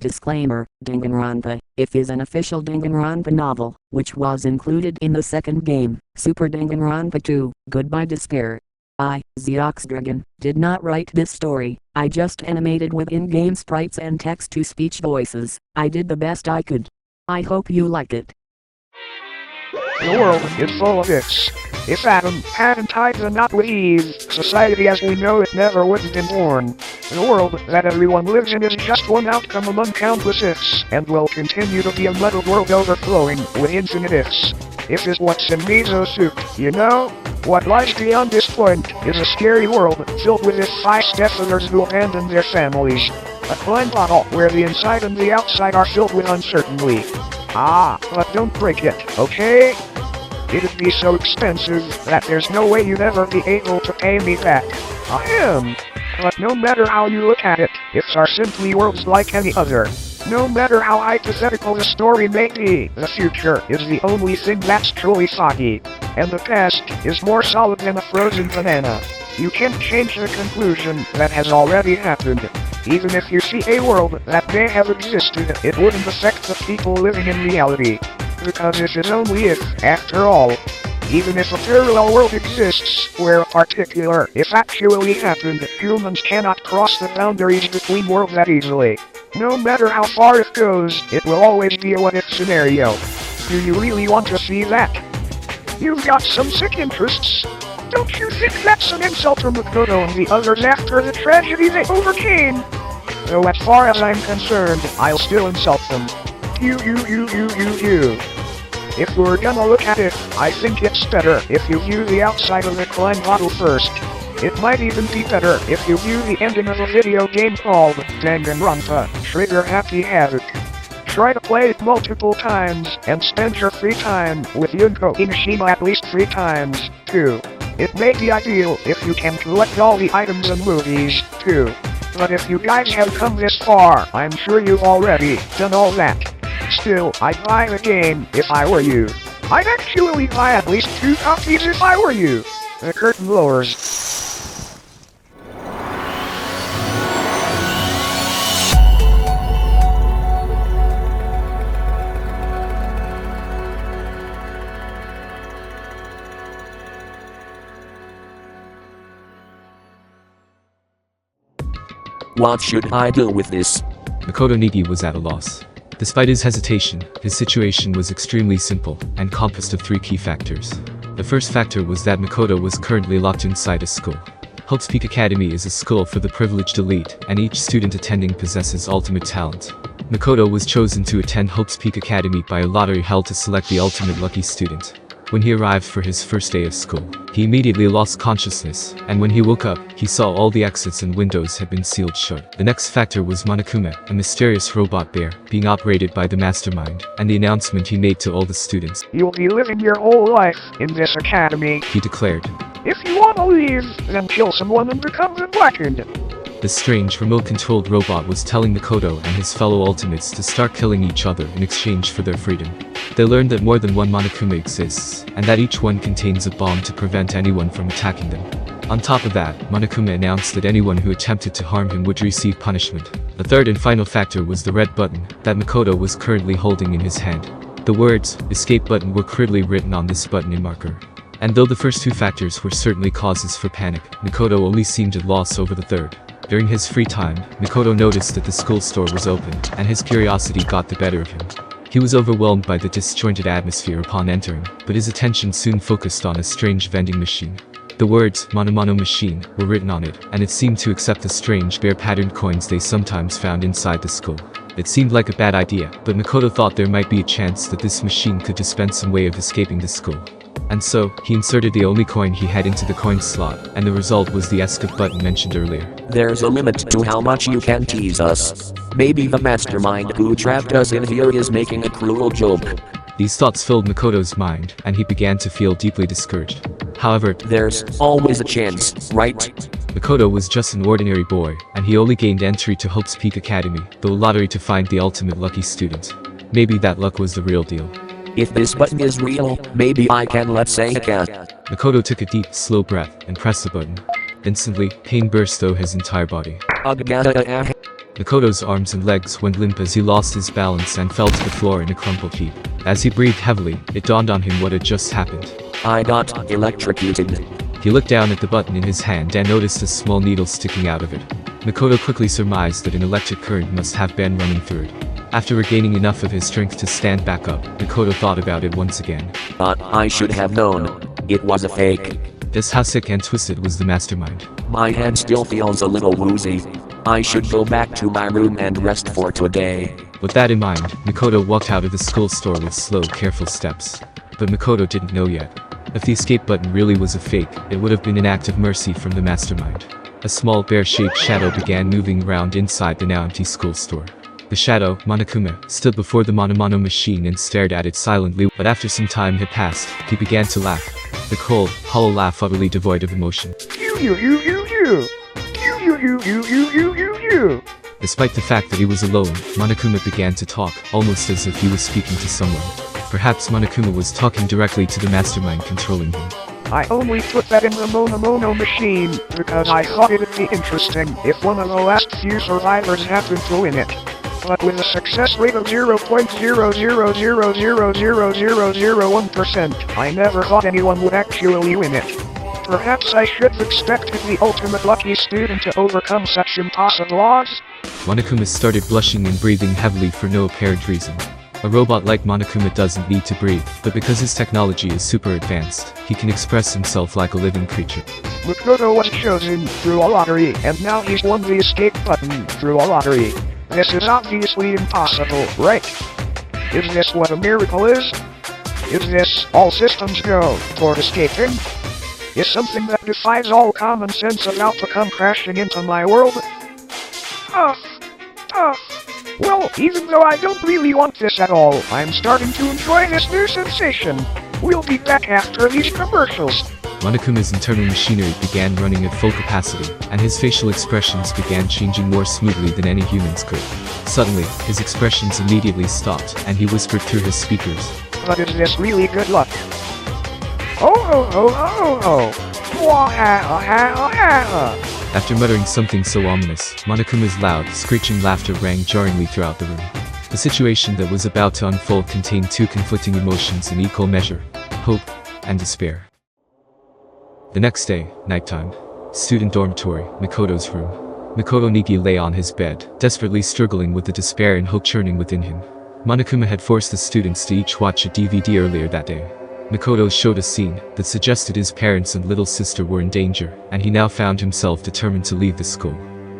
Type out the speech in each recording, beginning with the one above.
Disclaimer, Danganronpa IF is an official Danganronpa novel, which was included in the second game, Super Danganronpa 2, Goodbye Despair. I, zeoxdragon, did not write this story, I just animated with in-game sprites and text-to-speech voices. I did the best I could. I hope you like it. The world is full of ifs. If Adam hadn't tied the knot with Eve, society as we know it never would have been born. The world that everyone lives in is just one outcome among countless ifs, and will continue to be a muddled world overflowing with infinite ifs. If is what's in miso soup, you know? What lies beyond this point is a scary world filled with if-5 deathers who abandon their families. A blind bottle where the inside and the outside are filled with uncertainty. But don't break it, okay? It'd be so expensive that there's no way you'd ever be able to pay me back. Ahem. But no matter how you look at it, ifs are simply worlds like any other. No matter how hypothetical the story may be, the future is the only thing that's truly foggy. And the past is more solid than a frozen banana. You can't change the conclusion that has already happened. Even if you see a world that may have existed, it wouldn't affect the people living in reality. Because it is only if, after all. Even if a parallel world exists, where a particular if actually happened, humans cannot cross the boundaries between worlds that easily. No matter how far it goes, it will always be a what-if scenario. Do you really want to see that? You've got some sick interests. Don't you think that's an insult to Makoto and the others after the tragedy they overcame? Though as far as I'm concerned, I'll still insult them. You. If we're gonna look at it, I think it's better if you view the outside of the Klein bottle first. It might even be better if you view the ending of a video game called Danganronpa Trigger Happy Havoc. Try to play it multiple times, and spend your free time with Yunko Inishima at least 3 times, too. It may be ideal if you can collect all the items and movies, too. But if you guys have come this far, I'm sure you've already done all that. Still, I'd buy the game if I were you. I'd actually buy at least 2 copies if I were you. The curtain lowers. What should I do with this? Makoto Niki was at a loss. Despite his hesitation, his situation was extremely simple, and composed of 3 key factors. The first factor was that Makoto was currently locked inside a school. Hope's Peak Academy is a school for the privileged elite, and each student attending possesses ultimate talent. Makoto was chosen to attend Hope's Peak Academy by a lottery held to select the ultimate lucky student. When he arrived for his first day of school, he immediately lost consciousness, and when he woke up, he saw all the exits and windows had been sealed shut. The next factor was Monokuma, a mysterious robot bear, being operated by the mastermind, and the announcement he made to all the students. You'll be living your whole life in this academy, he declared. If you want to leave, then kill someone and become the blackened. The strange remote-controlled robot was telling Makoto and his fellow ultimates to start killing each other in exchange for their freedom. They learned that more than one Monokuma exists, and that each one contains a bomb to prevent anyone from attacking them. On top of that, Monokuma announced that anyone who attempted to harm him would receive punishment. The third and final factor was the red button that Makoto was currently holding in his hand. The words, "Escape button" were crudely written on this button in marker. And though the first 2 factors were certainly causes for panic, Makoto only seemed at loss over the third. During his free time, Makoto noticed that the school store was open, and his curiosity got the better of him. He was overwhelmed by the disjointed atmosphere upon entering, but his attention soon focused on a strange vending machine. The words, "Mono machine," were written on it, and it seemed to accept the strange bear-patterned coins they sometimes found inside the school. It seemed like a bad idea, but Makoto thought there might be a chance that this machine could dispense some way of escaping the school. And so, he inserted the only coin he had into the coin slot, and the result was the escape button mentioned earlier. There's a limit to how much you can tease us. Maybe the mastermind who trapped us in here is making a cruel joke. These thoughts filled Makoto's mind, and he began to feel deeply discouraged. However, there's always a chance, right? Makoto was just an ordinary boy, and he only gained entry to Hope's Peak Academy, through a lottery to find the ultimate lucky student. Maybe that luck was the real deal. If this button is real, maybe I can let's say a cat. Makoto took a deep, slow breath and pressed the button. Instantly, pain burst through his entire body. Makoto's arms and legs went limp as he lost his balance and fell to the floor in a crumpled heap. As he breathed heavily, it dawned on him what had just happened. I got electrocuted. He looked down at the button in his hand and noticed a small needle sticking out of it. Makoto quickly surmised that an electric current must have been running through it. After regaining enough of his strength to stand back up, Makoto thought about it once again. But I should have known. It was a fake. Just how sick and twisted was the mastermind. My head still feels a little woozy. I should go back to my room and rest for today. With that in mind, Makoto walked out of the school store with slow, careful steps. But Makoto didn't know yet. If the escape button really was a fake, it would have been an act of mercy from the mastermind. A small bear-shaped shadow began moving around inside the now empty school store. The shadow, Monokuma, stood before the Monomono machine and stared at it silently, but after some time had passed, he began to laugh. The cold, hollow laugh utterly devoid of emotion. Despite the fact that he was alone, Monokuma began to talk, almost as if he was speaking to someone. Perhaps Monokuma was talking directly to the mastermind controlling him. I only put that in the Monomono machine because I thought it'd be interesting if one of the last few survivors happened to win it. But with a success rate of 0.000000001%, I never thought anyone would actually win it. Perhaps I should have expected the ultimate lucky student to overcome such impossible odds. Monokuma started blushing and breathing heavily for no apparent reason. A robot like Monokuma doesn't need to breathe, but because his technology is super advanced, he can express himself like a living creature. Makoto was chosen through a lottery, and now he's won the escape button through a lottery. This is obviously impossible, right? Is this what a miracle is? Is this all systems go toward escaping? Is something that defies all common sense about to come crashing into my world? Well, even though I don't really want this at all, I'm starting to enjoy this new sensation. We'll be back after these commercials. Monokuma's internal machinery began running at full capacity, and his facial expressions began changing more smoothly than any humans could. Suddenly, his expressions immediately stopped, and he whispered through his speakers. But is this really good luck? After muttering something so ominous, Monokuma's loud, screeching laughter rang jarringly throughout the room. The situation that was about to unfold contained two conflicting emotions in equal measure: hope and despair. The next day, nighttime. Student dormitory, Makoto's room. Makoto Niki lay on his bed, desperately struggling with the despair and hope churning within him. Monokuma had forced the students to each watch a DVD earlier that day. Makoto showed a scene that suggested his parents and little sister were in danger, and he now found himself determined to leave the school.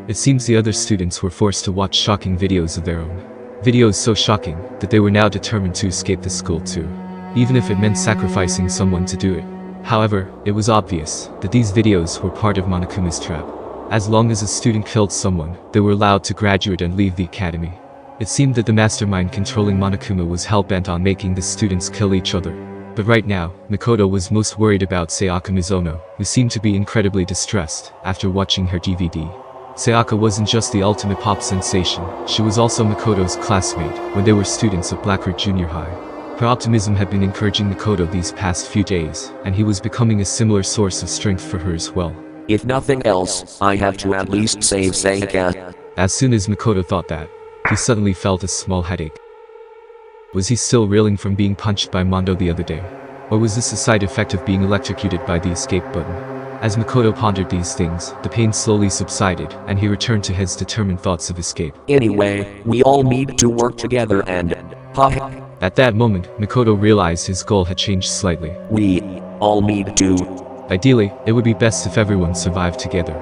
It seems the other students were forced to watch shocking videos of their own. Videos so shocking that they were now determined to escape the school too, even if it meant sacrificing someone to do it. However, it was obvious that these videos were part of Monokuma's trap. As long as a student killed someone, they were allowed to graduate and leave the academy. It seemed that the mastermind controlling Monokuma was hell-bent on making the students kill each other. But right now, Makoto was most worried about Sayaka Mizono, who seemed to be incredibly distressed after watching her DVD. Sayaka wasn't just the ultimate pop sensation, she was also Makoto's classmate when they were students of Blackroot Junior High. Her optimism had been encouraging Makoto these past few days, and he was becoming a similar source of strength for her as well. If nothing else, I have to at least save Sayaka. As soon as Makoto thought that, he suddenly felt a small headache. Was he still reeling from being punched by Mondo the other day? Or was this a side effect of being electrocuted by the escape button? As Makoto pondered these things, the pain slowly subsided, and he returned to his determined thoughts of escape. Anyway, we all need to work together and... At that moment, Makoto realized his goal had changed slightly. We all need to... Ideally, it would be best if everyone survived together.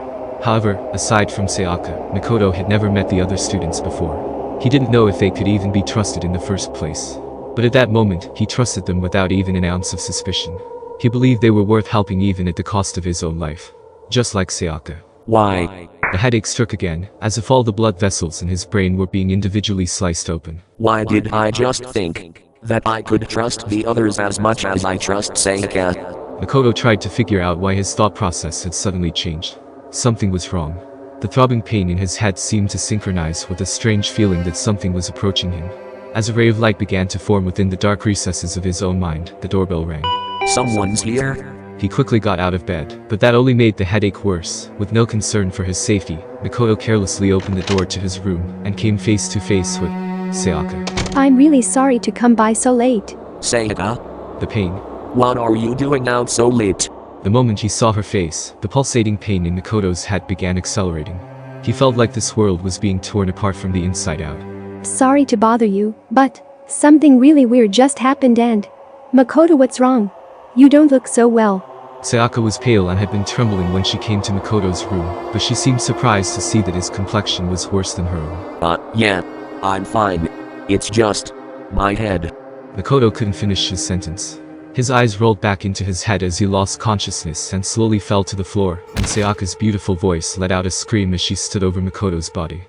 However, aside from Sayaka, Makoto had never met the other students before. He didn't know if they could even be trusted in the first place. But at that moment, he trusted them without even an ounce of suspicion. He believed they were worth helping even at the cost of his own life. Just like Sayaka. Why? The headache struck again, as if all the blood vessels in his brain were being individually sliced open. Why did I just think that I could trust the others as much as I trust Sayaka? Makoto tried to figure out why his thought process had suddenly changed. Something was wrong. The throbbing pain in his head seemed to synchronize with a strange feeling that something was approaching him. As a ray of light began to form within the dark recesses of his own mind, the doorbell rang. Someone's here? He quickly got out of bed, but that only made the headache worse. With no concern for his safety, Makoto carelessly opened the door to his room and came face to face with Sayaka. I'm really sorry to come by so late. Sayaka? The pain. What are you doing out so late? The moment he saw her face, the pulsating pain in Makoto's head began accelerating. He felt like this world was being torn apart from the inside out. Sorry to bother you, but something really weird just happened and… Makoto, what's wrong? You don't look so well. Sayaka was pale and had been trembling when she came to Makoto's room, but she seemed surprised to see that his complexion was worse than her own. Yeah. I'm fine. It's just… my head. Makoto couldn't finish his sentence. His eyes rolled back into his head as he lost consciousness and slowly fell to the floor, and Sayaka's beautiful voice let out a scream as she stood over Makoto's body.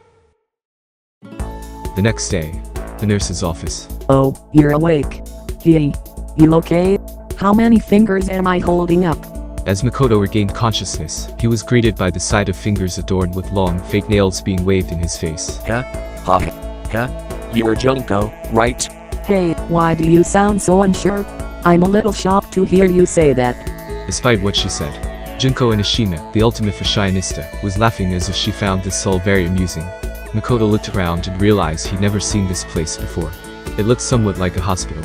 The next day, the nurse's office. Oh, you're awake. Hey, you okay? How many fingers am I holding up? As Makoto regained consciousness, he was greeted by the sight of fingers adorned with long, fake nails being waved in his face. Huh? You're Junko, right? Hey, why do you sound so unsure? I'm a little shocked to hear you say that. Despite what she said, Junko Inoshima, the ultimate fashionista, was laughing as if she found this all very amusing. Makoto looked around and realized he'd never seen this place before. It looked somewhat like a hospital.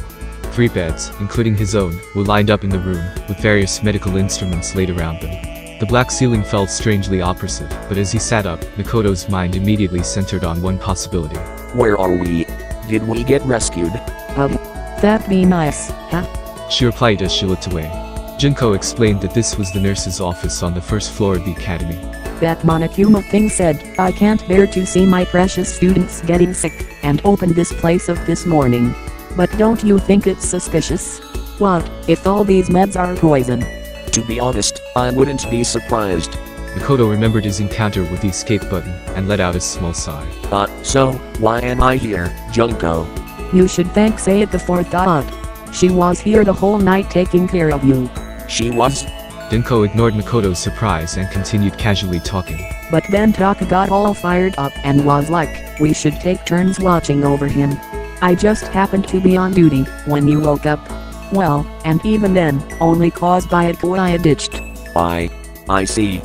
3 beds, including his own, were lined up in the room, with various medical instruments laid around them. The black ceiling felt strangely oppressive, but as he sat up, Makoto's mind immediately centered on one possibility. Where are we? Did we get rescued? That'd be nice, huh? She replied as she looked away. Junko explained that this was the nurse's office on the first floor of the academy. That Monokuma thing said, I can't bear to see my precious students getting sick, and opened this place up this morning. But don't you think it's suspicious? What, if all these meds are poison? To be honest, I wouldn't be surprised. Makoto remembered his encounter with the escape button, and let out a small sigh. So, why am I here, Junko? You should thank Sayaka for that. She was here the whole night taking care of you. She was? Junko ignored Makoto's surprise and continued casually talking. But then Taka got all fired up and was like, we should take turns watching over him. I just happened to be on duty when you woke up. Well, and even then, only caused by a boy I ditched. I see.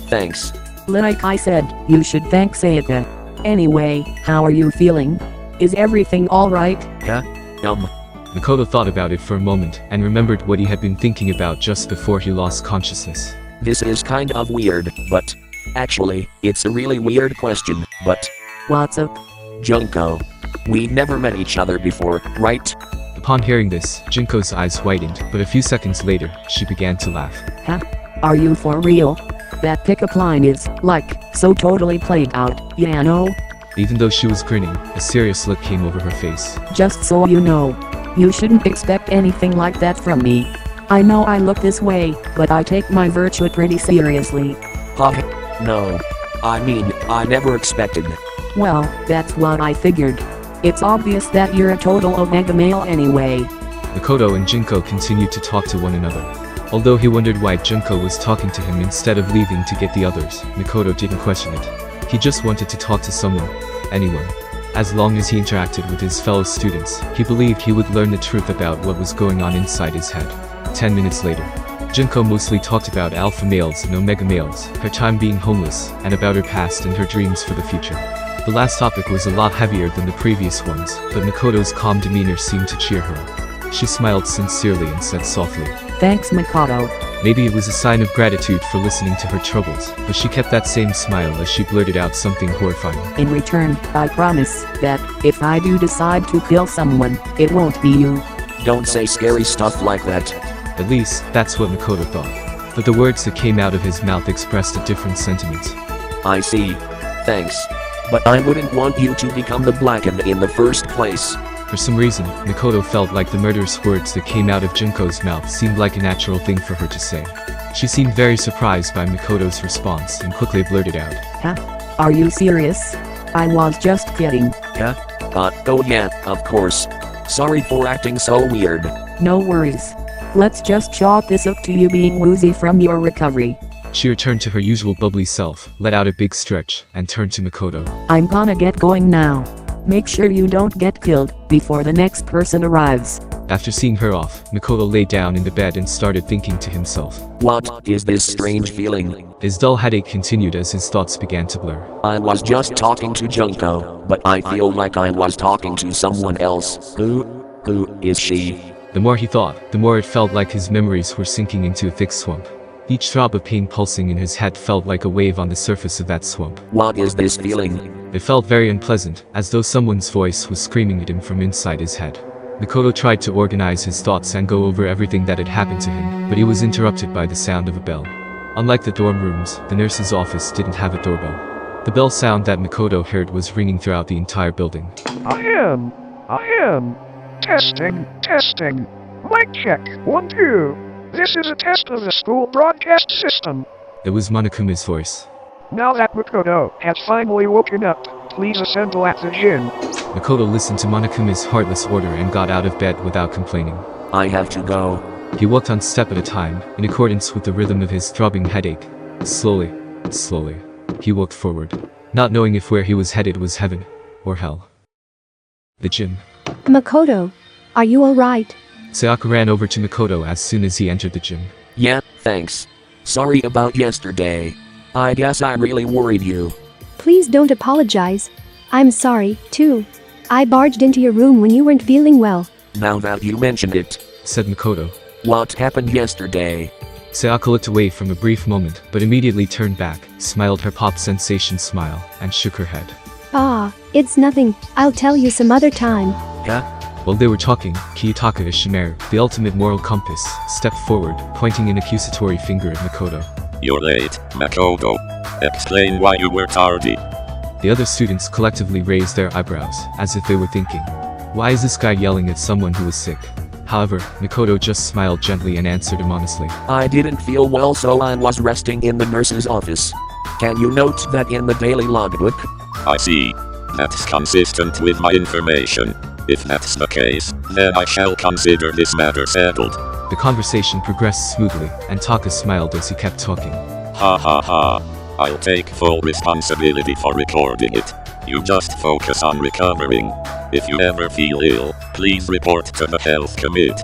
Thanks. Like I said, you should thank Sayaka. Anyway, how are you feeling? Is everything alright? Makoto thought about it for a moment and remembered what he had been thinking about just before he lost consciousness. This is kind of weird, but… actually, it's a really weird question, but… What's up? Junko. We never met each other before, right? Upon hearing this, Junko's eyes widened, but a few seconds later, she began to laugh. Huh? Are you for real? That pickup line is, like, so totally played out, yeah no? Even though she was grinning, a serious look came over her face. Just so you know, you shouldn't expect anything like that from me. I know I look this way, but I take my virtue pretty seriously. No. I mean, I never expected. Well, that's what I figured. It's obvious that you're a total omega male anyway. Makoto and Junko continued to talk to one another. Although he wondered why Junko was talking to him instead of leaving to get the others, Makoto didn't question it. He just wanted to talk to someone. Anyone. As long as he interacted with his fellow students, he believed he would learn the truth about what was going on inside his head. 10 minutes later, Junko mostly talked about alpha males and omega males, her time being homeless, and about her past and her dreams for the future. The last topic was a lot heavier than the previous ones, but Makoto's calm demeanor seemed to cheer her up. She smiled sincerely and said softly, Thanks Makoto. Maybe it was a sign of gratitude for listening to her troubles, but she kept that same smile as she blurted out something horrifying. In return, I promise that, if I do decide to kill someone, it won't be you. Don't say scary stuff like that. At least, that's what Makoto thought. But the words that came out of his mouth expressed a different sentiment. I see. Thanks. But I wouldn't want you to become the Blackened in the first place. For some reason, Makoto felt like the murderous words that came out of Junko's mouth seemed like a natural thing for her to say. She seemed very surprised by Makoto's response and quickly blurted out, Huh? Are you serious? I was just kidding. Huh? Oh yeah, of course. Sorry for acting so weird. No worries. Let's just chalk this up to you being woozy from your recovery. She returned to her usual bubbly self, let out a big stretch, and turned to Makoto. I'm gonna get going now. Make sure you don't get killed before the next person arrives. After seeing her off, Makoto lay down in the bed and started thinking to himself. What is this strange feeling? His dull headache continued as his thoughts began to blur. I was just talking to Junko, but I feel like I was talking to someone else. Who is she? The more he thought, the more it felt like his memories were sinking into a thick swamp. Each throb of pain pulsing in his head felt like a wave on the surface of that swamp. What is this feeling? It felt very unpleasant, as though someone's voice was screaming at him from inside his head. Makoto tried to organize his thoughts and go over everything that had happened to him, but he was interrupted by the sound of a bell. Unlike the dorm rooms, the nurse's office didn't have a doorbell. The bell sound that Makoto heard was ringing throughout the entire building. I am. Testing. Mic check, 1, 2. This is a test of the school broadcast system. It was Monokuma's voice. Now that Makoto has finally woken up, please assemble at the gym. Makoto listened to Monokuma's heartless order and got out of bed without complaining. I have to go. He walked one step at a time, in accordance with the rhythm of his throbbing headache. Slowly, he walked forward, not knowing if where he was headed was heaven or hell. The gym. Makoto, are you alright? Sayaka ran over to Makoto as soon as he entered the gym. Yeah, thanks. Sorry about yesterday. I guess I really worried you. Please don't apologize. I'm sorry, too. I barged into your room when you weren't feeling well. Now that you mentioned it, Said Makoto. what happened yesterday? Sayaka looked away from a brief moment, but immediately turned back, smiled her pop sensation smile, and shook her head. Ah, it's nothing. I'll tell you some other time. Huh? While they were talking, Kiyotaka Ishimaru, the ultimate moral compass, stepped forward, pointing an accusatory finger at Makoto. You're late, Makoto. Explain why you were tardy. The other students collectively raised their eyebrows, as if they were thinking, why is this guy yelling at someone who is sick? However, Makoto just smiled gently and answered him honestly. I didn't feel well, so I was resting in the nurse's office. Can you note that in the daily logbook? I see. That's consistent with my information. If that's the case, then I shall consider this matter settled. The conversation progressed smoothly, and Taka smiled as he kept talking. Ha ha ha. I'll take full responsibility for recording it. You just focus on recovering. If you ever feel ill, please report to the health commit.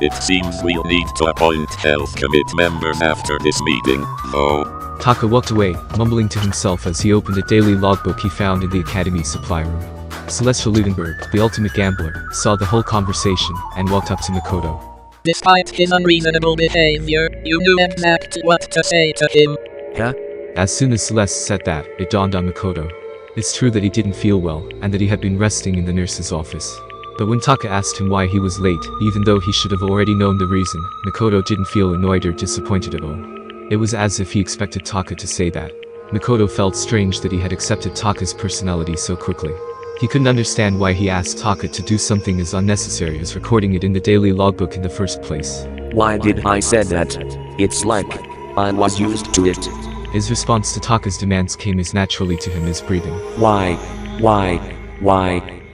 It seems we'll need to appoint health commit members after this meeting, though. Taka walked away, mumbling to himself as he opened a daily logbook he found in the academy supply room. Celestial Ludenberg, the ultimate gambler, saw the whole conversation and walked up to Makoto. Despite his unreasonable behavior, you knew exactly what to say to him. Huh? As soon as Celeste said that, it dawned on Makoto. It's true that he didn't feel well, and that he had been resting in the nurse's office. But when Taka asked him why he was late, even though he should have already known the reason, Makoto didn't feel annoyed or disappointed at all. It was as if he expected Taka to say that. Makoto felt strange that he had accepted Taka's personality so quickly. He couldn't understand why he asked Taka to do something as unnecessary as recording it in the daily logbook in the first place. Why did I say that? It's like I was used to it. His response to Taka's demands came as naturally to him as breathing. Why?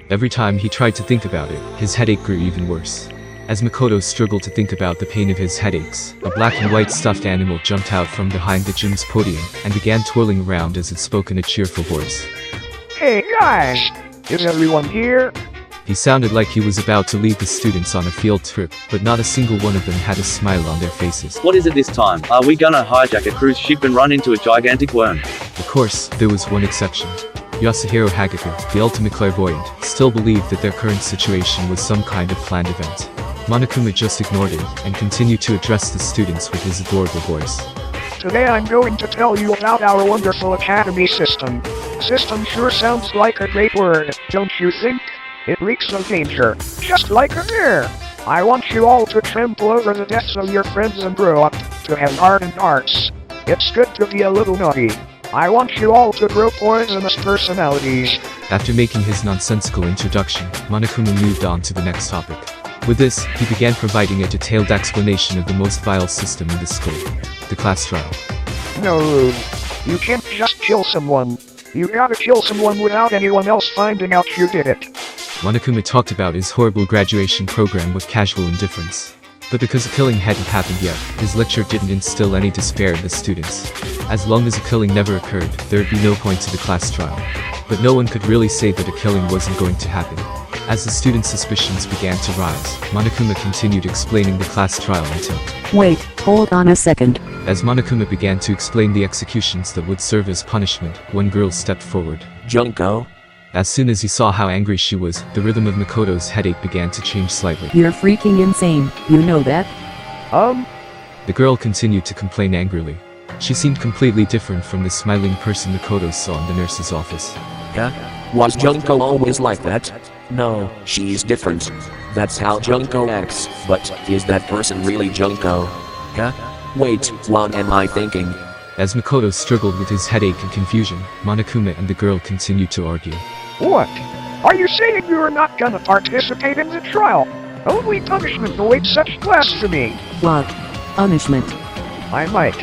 Every time he tried to think about it, his headache grew even worse. As Makoto struggled to think about the pain of his headaches, a black and white stuffed animal jumped out from behind the gym's podium and began twirling around as it spoke in a cheerful voice. Hey guys, is everyone here? He sounded like he was about to lead the students on a field trip, but not a single one of them had a smile on their faces. What is it this time? Are we gonna hijack a cruise ship and run into a gigantic worm? Of course, there was one exception. Yasuhiro Hagaki, the ultimate clairvoyant, still believed that their current situation was some kind of planned event. Monokuma just ignored it, and continued to address the students with his adorable voice. Today I'm going to tell you about our wonderful academy system. System sure sounds like a great word, don't you think? It reeks of danger, just like a bear. I want you all to trample over the deaths of your friends and grow up to have ardent hearts. It's good to be a little naughty. I want you all to grow poisonous personalities. After making his nonsensical introduction, Monokuma moved on to the next topic. With this, he began providing a detailed explanation of the most vile system in the school, the class trial. No, you can't just kill someone. You gotta kill someone without anyone else finding out you did it. Monokuma talked about his horrible graduation program with casual indifference. But because the killing hadn't happened yet, his lecture didn't instill any despair in the students. As long as a killing never occurred, there'd be no point to the class trial. But no one could really say that a killing wasn't going to happen. As the students' suspicions began to rise, Monokuma continued explaining the class trial until... Wait, hold on a second. As Monokuma began to explain the executions that would serve as punishment, one girl stepped forward. Junko? As soon as he saw how angry she was, the rhythm of Makoto's headache began to change slightly. You're freaking insane, you know that? The girl continued to complain angrily. She seemed completely different from the smiling person Makoto saw in the nurse's office. Huh? Was Junko always like that? No, she's different. That's how Junko acts, but is that person really Junko? Huh? Wait, what am I thinking? As Makoto struggled with his headache and confusion, Monokuma and the girl continued to argue. What? Are you saying you're not gonna participate in the trial? Only punishment awaits such blasphemy. What? Punishment? I might.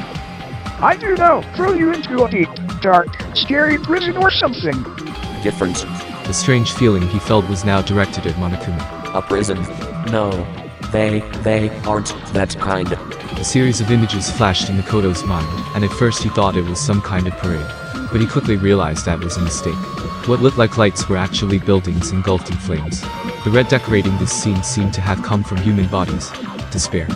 I do know, throw you into a deep, dark, scary prison or something. Different. The strange feeling he felt was now directed at Monokuma. A prison? No. They aren't that kind. A series of images flashed in Makoto's mind, and at first he thought it was some kind of parade. But he quickly realized that was a mistake. What looked like lights were actually buildings engulfed in flames. The red decorating this scene seemed to have come from human bodies. Despair.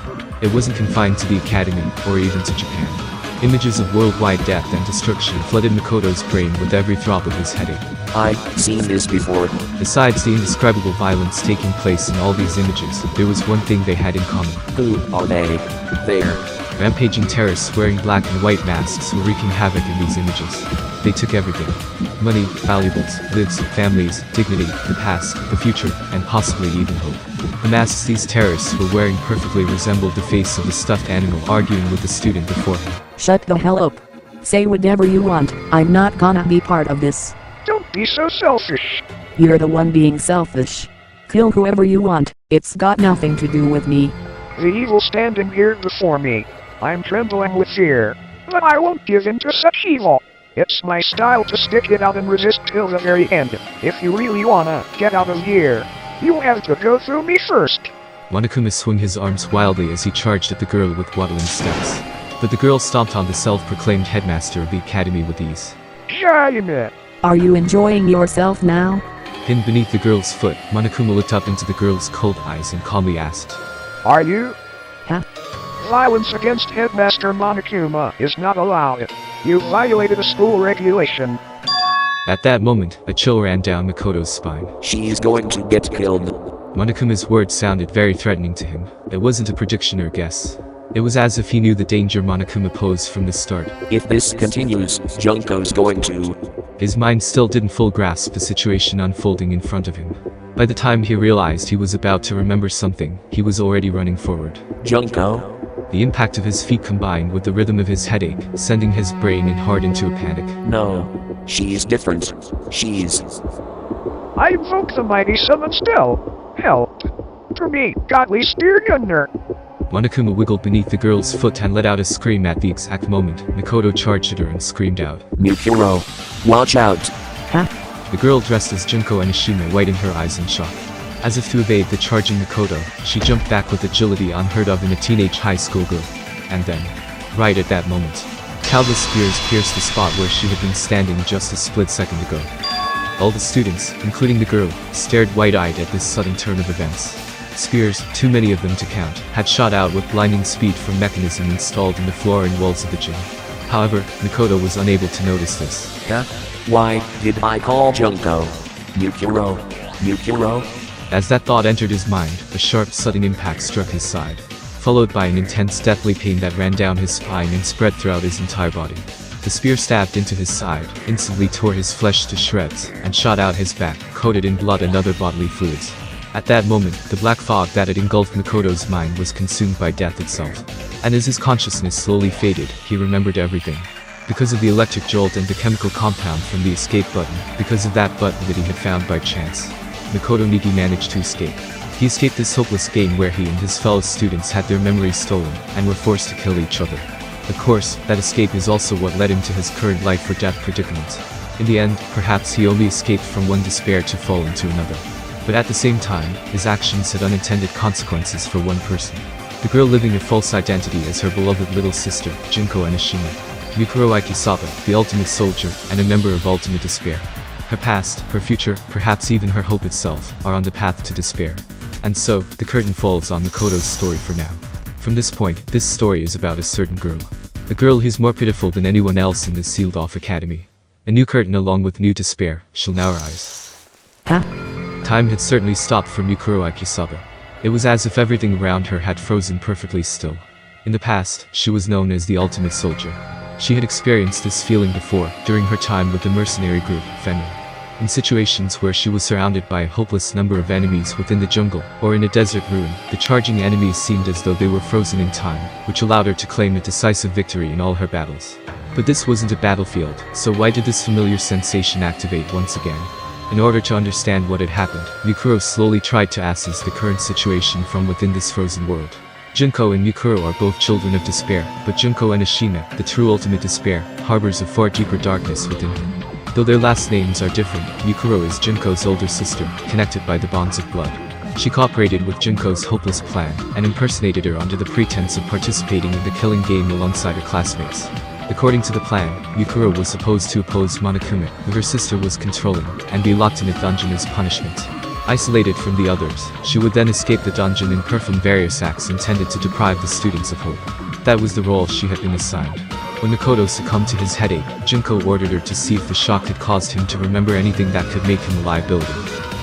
It wasn't confined to the academy, or even to Japan. Images of worldwide death and destruction flooded Makoto's brain with every throb of his headache. I've seen this before. Besides the indescribable violence taking place in all these images, there was one thing they had in common. Who are they? There. Rampaging terrorists wearing black and white masks were wreaking havoc in these images. They took everything. Money, valuables, lives, families, dignity, the past, the future, and possibly even hope. The masks these terrorists were wearing perfectly resembled the face of the stuffed animal arguing with the student before him. Shut the hell up. Say whatever you want, I'm not gonna be part of this. Don't be so selfish. You're the one being selfish. Kill whoever you want, it's got nothing to do with me. The evil standing here before me. I'm trembling with fear. But I won't give in to such evil. It's my style to stick it out and resist till the very end. If you really wanna get out of here, you have to go through me first. Monokuma swung his arms wildly as he charged at the girl with waddling steps. But the girl stomped on the self-proclaimed headmaster of the academy with ease. Jaime. Are you enjoying yourself now? Pinned beneath the girl's foot, Monokuma looked up into the girl's cold eyes and calmly asked. Are you? Huh? Violence against Headmaster Monokuma is not allowed. You violated a school regulation. At that moment, a chill ran down Makoto's spine. She's going to get killed. Monokuma's words sounded very threatening to him. It wasn't a prediction or guess. It was as if he knew the danger Monokuma posed from the start. If this continues, Junko's going to... His mind still didn't full grasp the situation unfolding in front of him. By the time he realized he was about to remember something, he was already running forward. Junko? The impact of his feet combined with the rhythm of his headache, sending his brain and heart into a panic. No. She's different. She's... I invoke the mighty summon spell. Help. For me, godly spear gunner. Monokuma wiggled beneath the girl's foot and let out a scream at the exact moment. Makoto charged at her and screamed out. Mikuro, watch out. Huh? The girl dressed as Junko Enoshima widened her eyes in shock. As if to evade the charging Makoto, she jumped back with agility unheard of in a teenage high school girl. And then, right at that moment, countless spears pierced the spot where she had been standing just a split second ago. All the students, including the girl, stared wide-eyed at this sudden turn of events. Spears, too many of them to count, had shot out with blinding speed from mechanism installed in the floor and walls of the gym. However, Makoto was unable to notice this. Huh? Why did I call Junko? Mikuro? Mikuro? As that thought entered his mind, a sharp sudden impact struck his side, followed by an intense deathly pain that ran down his spine and spread throughout his entire body. The spear stabbed into his side, instantly tore his flesh to shreds, and shot out his back, coated in blood and other bodily fluids. At that moment, the black fog that had engulfed Makoto's mind was consumed by death itself. And as his consciousness slowly faded, he remembered everything. Because of the electric jolt and the chemical compound from the escape button, because of that button that he had found by chance, Makoto Niki managed to escape. He escaped this hopeless game where he and his fellow students had their memories stolen, and were forced to kill each other. Of course, that escape is also what led him to his current life or death predicament. In the end, perhaps he only escaped from one despair to fall into another. But at the same time, his actions had unintended consequences for one person. The girl living a false identity as her beloved little sister, Junko Enoshima. Mikuro Aikisawa, the ultimate soldier, and a member of Ultimate Despair. Her past, her future, perhaps even her hope itself, are on the path to despair. And so, the curtain falls on Makoto's story for now. From this point, this story is about a certain girl. A girl who's more pitiful than anyone else in this sealed-off academy. A new curtain along with new despair shall now rise. Huh? Time had certainly stopped for Mikuro Akisaba. It was as if everything around her had frozen perfectly still. In the past, she was known as the ultimate soldier. She had experienced this feeling before, during her time with the mercenary group, Fenrir. In situations where she was surrounded by a hopeless number of enemies within the jungle, or in a desert ruin, the charging enemies seemed as though they were frozen in time, which allowed her to claim a decisive victory in all her battles. But this wasn't a battlefield, so why did this familiar sensation activate once again? In order to understand what had happened, Mikuro slowly tried to assess the current situation from within this frozen world. Junko and Mikuro are both children of despair, but Junko and Ashina, the true ultimate despair, harbors a far deeper darkness within him. Though their last names are different, Mikuro is Junko's older sister, connected by the bonds of blood. She cooperated with Junko's hopeless plan, and impersonated her under the pretense of participating in the killing game alongside her classmates. According to the plan, Mikuro was supposed to oppose Monokuma, who her sister was controlling, and be locked in a dungeon as punishment. Isolated from the others, she would then escape the dungeon and perform various acts intended to deprive the students of hope. That was the role she had been assigned. When Makoto succumbed to his headache, Junko ordered her to see if the shock had caused him to remember anything that could make him a liability.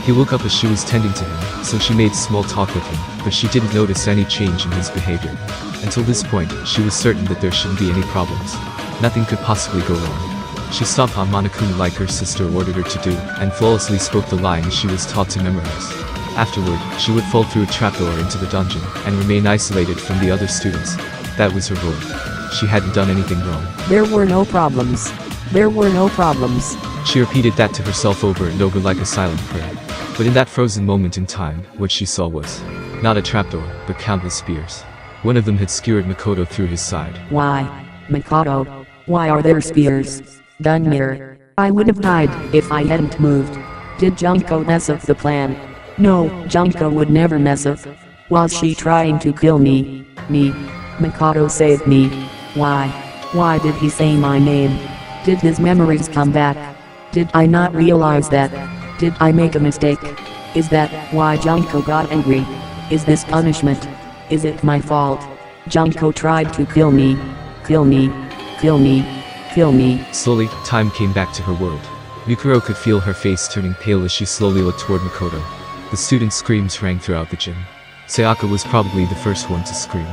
He woke up as she was tending to him, so she made small talk with him, but she didn't notice any change in his behavior. Until this point, she was certain that there shouldn't be any problems. Nothing could possibly go wrong. She stomped on Monokuma like her sister ordered her to do, and flawlessly spoke the lines she was taught to memorize. Afterward, she would fall through a trapdoor into the dungeon, and remain isolated from the other students. That was her role. She hadn't done anything wrong. There were no problems. There were no problems. She repeated that to herself over and over like a silent prayer. But in that frozen moment in time, what she saw was not a trapdoor, but countless spears. One of them had skewered Makoto through his side. Why? Makoto, why are there spears? Gunmere. I would have died if I hadn't moved. Did Junko mess up the plan? No, Junko would never mess up. Was she trying to kill me? Me. Makoto saved me. Why? Why did he say my name? Did his memories come back? Did I not realize that? Did I make a mistake? Is that why Junko got angry? Is this punishment? Is it my fault? Junko tried to kill me. Kill me. Kill me. Kill me. Slowly, time came back to her world. Mikuro could feel her face turning pale as she slowly looked toward Makoto. The students' screams rang throughout the gym. Sayaka was probably the first one to scream.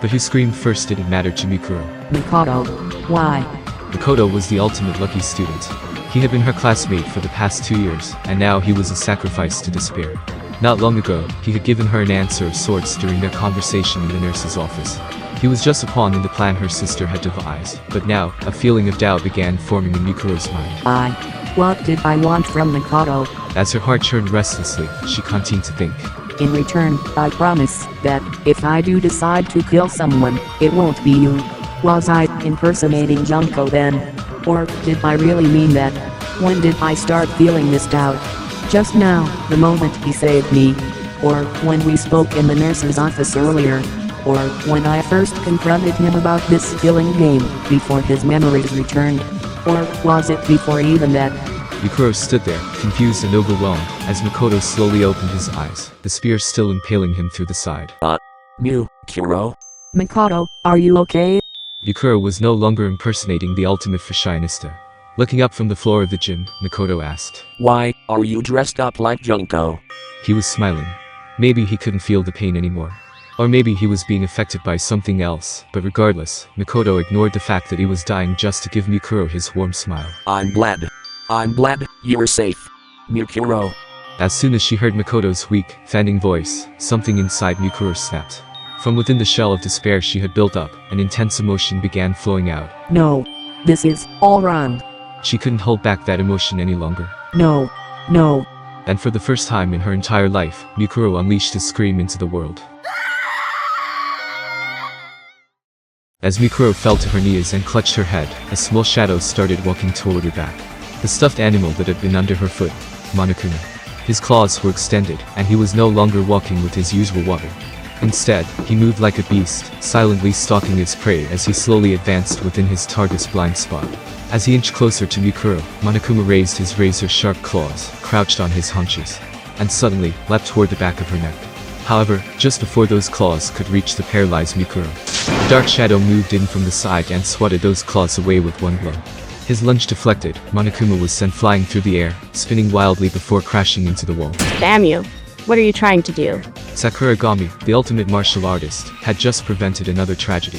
But who screamed first didn't matter to Mikuro. Makoto, why? Makoto was the ultimate lucky student. He had been her classmate for the past 2 years, and now he was a sacrifice to despair. Not long ago, he had given her an answer of sorts during their conversation in the nurse's office. He was just a pawn in the plan her sister had devised, but now, a feeling of doubt began forming in Mikuro's mind. What did I want from Makoto? As her heart churned restlessly, she continued to think. In return, I promise that if I do decide to kill someone, it won't be you. Was I impersonating Junko then? Or did I really mean that? When did I start feeling this doubt? Just now, the moment he saved me. Or when we spoke in the nurse's office earlier. Or when I first confronted him about this killing game, before his memories returned. Or was it before even that? Mikuro stood there, confused and overwhelmed, as Makoto slowly opened his eyes, the spear still impaling him through the side. Mikuro? Makoto, are you okay? Mikuro was no longer impersonating the ultimate fashionista. Looking up from the floor of the gym, Makoto asked. Why are you dressed up like Junko? He was smiling. Maybe he couldn't feel the pain anymore. Or maybe he was being affected by something else, but regardless, Makoto ignored the fact that he was dying just to give Mikuro his warm smile. I'm glad you're safe, Mikuro. As soon as she heard Makoto's weak, fanning voice, something inside Mikuro snapped. From within the shell of despair she had built up, an intense emotion began flowing out. No. This is all wrong. She couldn't hold back that emotion any longer. No. No. And for the first time in her entire life, Mikuro unleashed a scream into the world. As Mikuro fell to her knees and clutched her head, a small shadow started walking toward her back. The stuffed animal that had been under her foot, Monokuma. His claws were extended, and he was no longer walking with his usual waddle. Instead, he moved like a beast, silently stalking its prey as he slowly advanced within his target's blind spot. As he inched closer to Mikuro, Monokuma raised his razor-sharp claws, crouched on his haunches, and suddenly leapt toward the back of her neck. However, just before those claws could reach the paralyzed Mikuro, a dark shadow moved in from the side and swatted those claws away with one blow. His lunge deflected, Monokuma was sent flying through the air, spinning wildly before crashing into the wall. Damn you. What are you trying to do? Sakuragami, the ultimate martial artist, had just prevented another tragedy.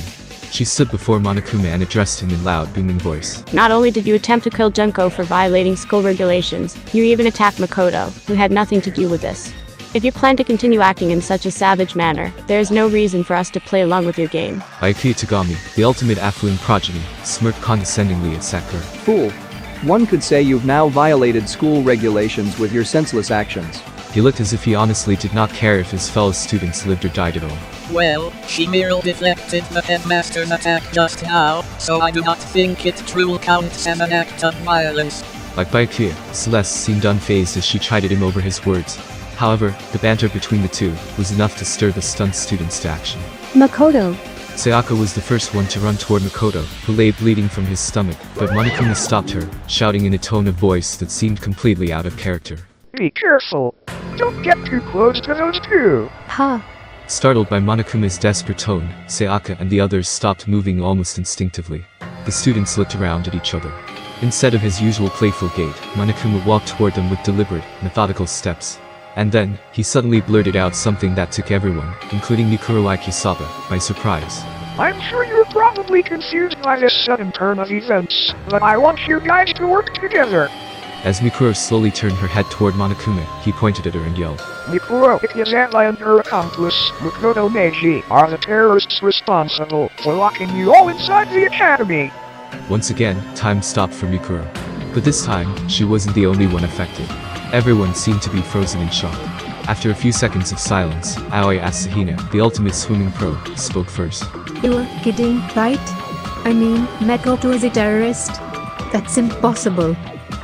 She stood before Monokuma and addressed him in loud, booming voice. Not only did you attempt to kill Junko for violating school regulations, you even attacked Makoto, who had nothing to do with this. If you plan to continue acting in such a savage manner, there is no reason for us to play along with your game. Byakuya Tagami, the ultimate affluent progeny, smirked condescendingly at Sakura. Fool. One could say you've now violated school regulations with your senseless actions. He looked as if he honestly did not care if his fellow students lived or died at all. Well, she merely deflected the headmaster's attack just now, so I do not think it truly counts as an act of violence. Like Byakuya, Celeste seemed unfazed as she chided him over his words. However, the banter between the two was enough to stir the stunned students to action. Makoto. Sayaka was the first one to run toward Makoto, who lay bleeding from his stomach, but Monokuma stopped her, shouting in a tone of voice that seemed completely out of character. Be careful. Don't get too close to those two. Ha. Startled by Monokuma's desperate tone, Sayaka and the others stopped moving almost instinctively. The students looked around at each other. Instead of his usual playful gait, Monokuma walked toward them with deliberate, methodical steps. And then, he suddenly blurted out something that took everyone, including Chiryouyaku Saba, by surprise. I'm sure you're probably confused by this sudden turn of events, but I want you guys to work together. As Mikuro slowly turned her head toward Monokuma, he pointed at her and yelled. Mikuro Ikizatla and her accomplice, Makoto Meiji, are the terrorists responsible for locking you all inside the academy. Once again, time stopped for Mikuro. But this time, she wasn't the only one affected. Everyone seemed to be frozen in shock. After a few seconds of silence, Aoi Asahina, the ultimate swimming pro, spoke first. You're kidding, right? I mean, Makoto is a terrorist? That's impossible.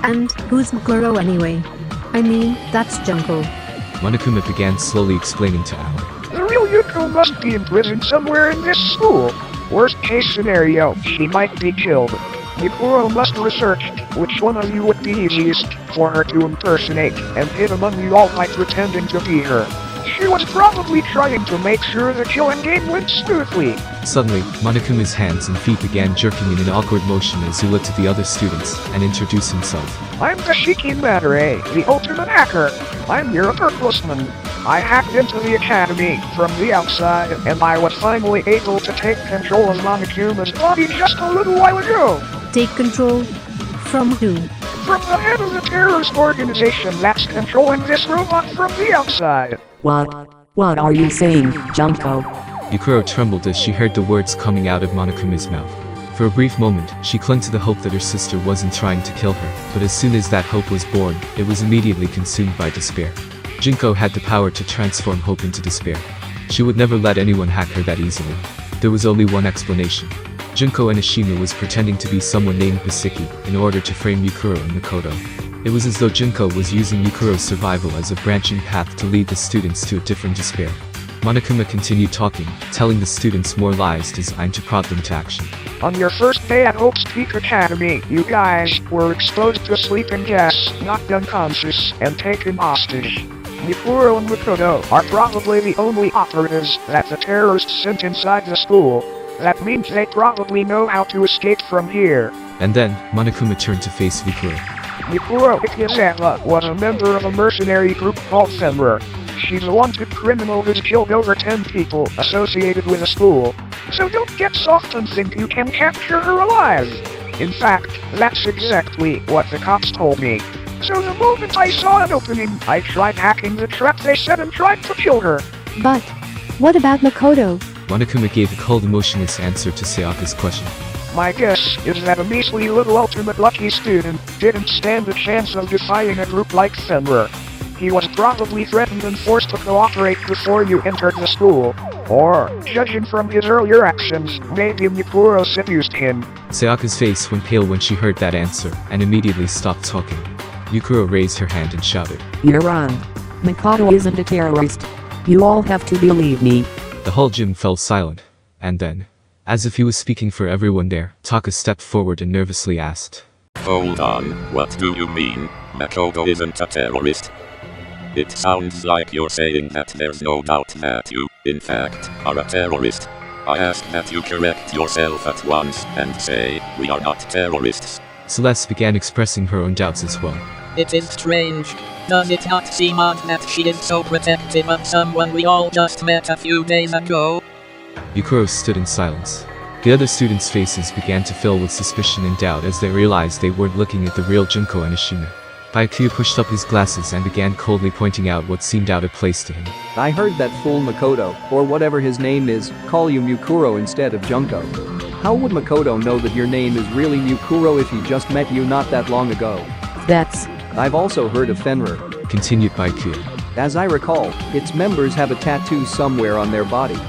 And who's Mikuro anyway? I mean, that's Junko. Monokuma began slowly explaining to Aoi. The real Yuko must be in prison somewhere in this school. Worst case scenario, she might be killed. Mikuro must research which one of you would be easiest for her to impersonate and hid among you all by pretending to be her. She was probably trying to make sure the killing game went smoothly. Suddenly, Monokuma's hands and feet began jerking in an awkward motion as he looked at the other students and introduced himself. I'm Tashiki Madare, the ultimate hacker. I'm your purposeman. I hacked into the academy from the outside, and I was finally able to take control of Monokuma's body just a little while ago. Take control? From who? From the head of the terrorist organization that's controlling this robot from the outside. What are you saying, Junko? Yukuro trembled as she heard the words coming out of Monokuma's mouth. For a brief moment, she clung to the hope that her sister wasn't trying to kill her, but as soon as that hope was born, it was immediately consumed by despair. Junko had the power to transform hope into despair. She would never let anyone hack her that easily. There was only one explanation. Junko Enoshima was pretending to be someone named Basiki in order to frame Yukuro and Makoto. It was as though Junko was using Yukuro's survival as a branching path to lead the students to a different despair. Monokuma continued talking, telling the students more lies designed to prod them to action. On your first day at Hope's Peak Academy, you guys were exposed to sleeping gas, knocked unconscious, and taken hostage. Mikuro and Makoto are probably the only operatives that the terrorists sent inside the school. That means they probably know how to escape from here. And then, Monokuma turned to face Mikuro. Mikuro Ikizatla was a member of a mercenary group called Femur. She's a wanted criminal who's killed over 10 people associated with the school. So don't get soft and think you can capture her alive. In fact, that's exactly what the cops told me. So the moment I saw an opening, I tried hacking the trap they set and tried to kill her. But what about Makoto? Monokuma gave a cold, emotionless answer to Sayaka's question. My guess is that a measly little ultimate lucky student didn't stand a chance of defying a group like Femur. He was probably threatened and forced to cooperate before you entered the school. Or, judging from his earlier actions, maybe Mikuro seduced him. Sayaka's face went pale when she heard that answer, and immediately stopped talking. Yukuro raised her hand and shouted. You're wrong. Makoto isn't a terrorist. You all have to believe me. The whole gym fell silent, and then As if he was speaking for everyone there, Taka stepped forward and nervously asked. Hold on, what do you mean? Makoto isn't a terrorist. It sounds like you're saying that there's no doubt that you, in fact, are a terrorist. I ask that you correct yourself at once and say, we are not terrorists. Celeste began expressing her own doubts as well. It is strange. Does it not seem odd that she is so protective of someone we all just met a few days ago? Yukuro stood in silence. The other students' faces began to fill with suspicion and doubt as they realized they weren't looking at the real Junko Enoshima. Baikyu pushed up his glasses and began coldly pointing out what seemed out of place to him. I heard that fool Makoto, or whatever his name is, call you Mukuro instead of Junko. How would Makoto know that your name is really Mukuro if he just met you not that long ago? That's... I've also heard of Fenrir. Continued Baikyu. As I recall, its members have a tattoo somewhere on their body.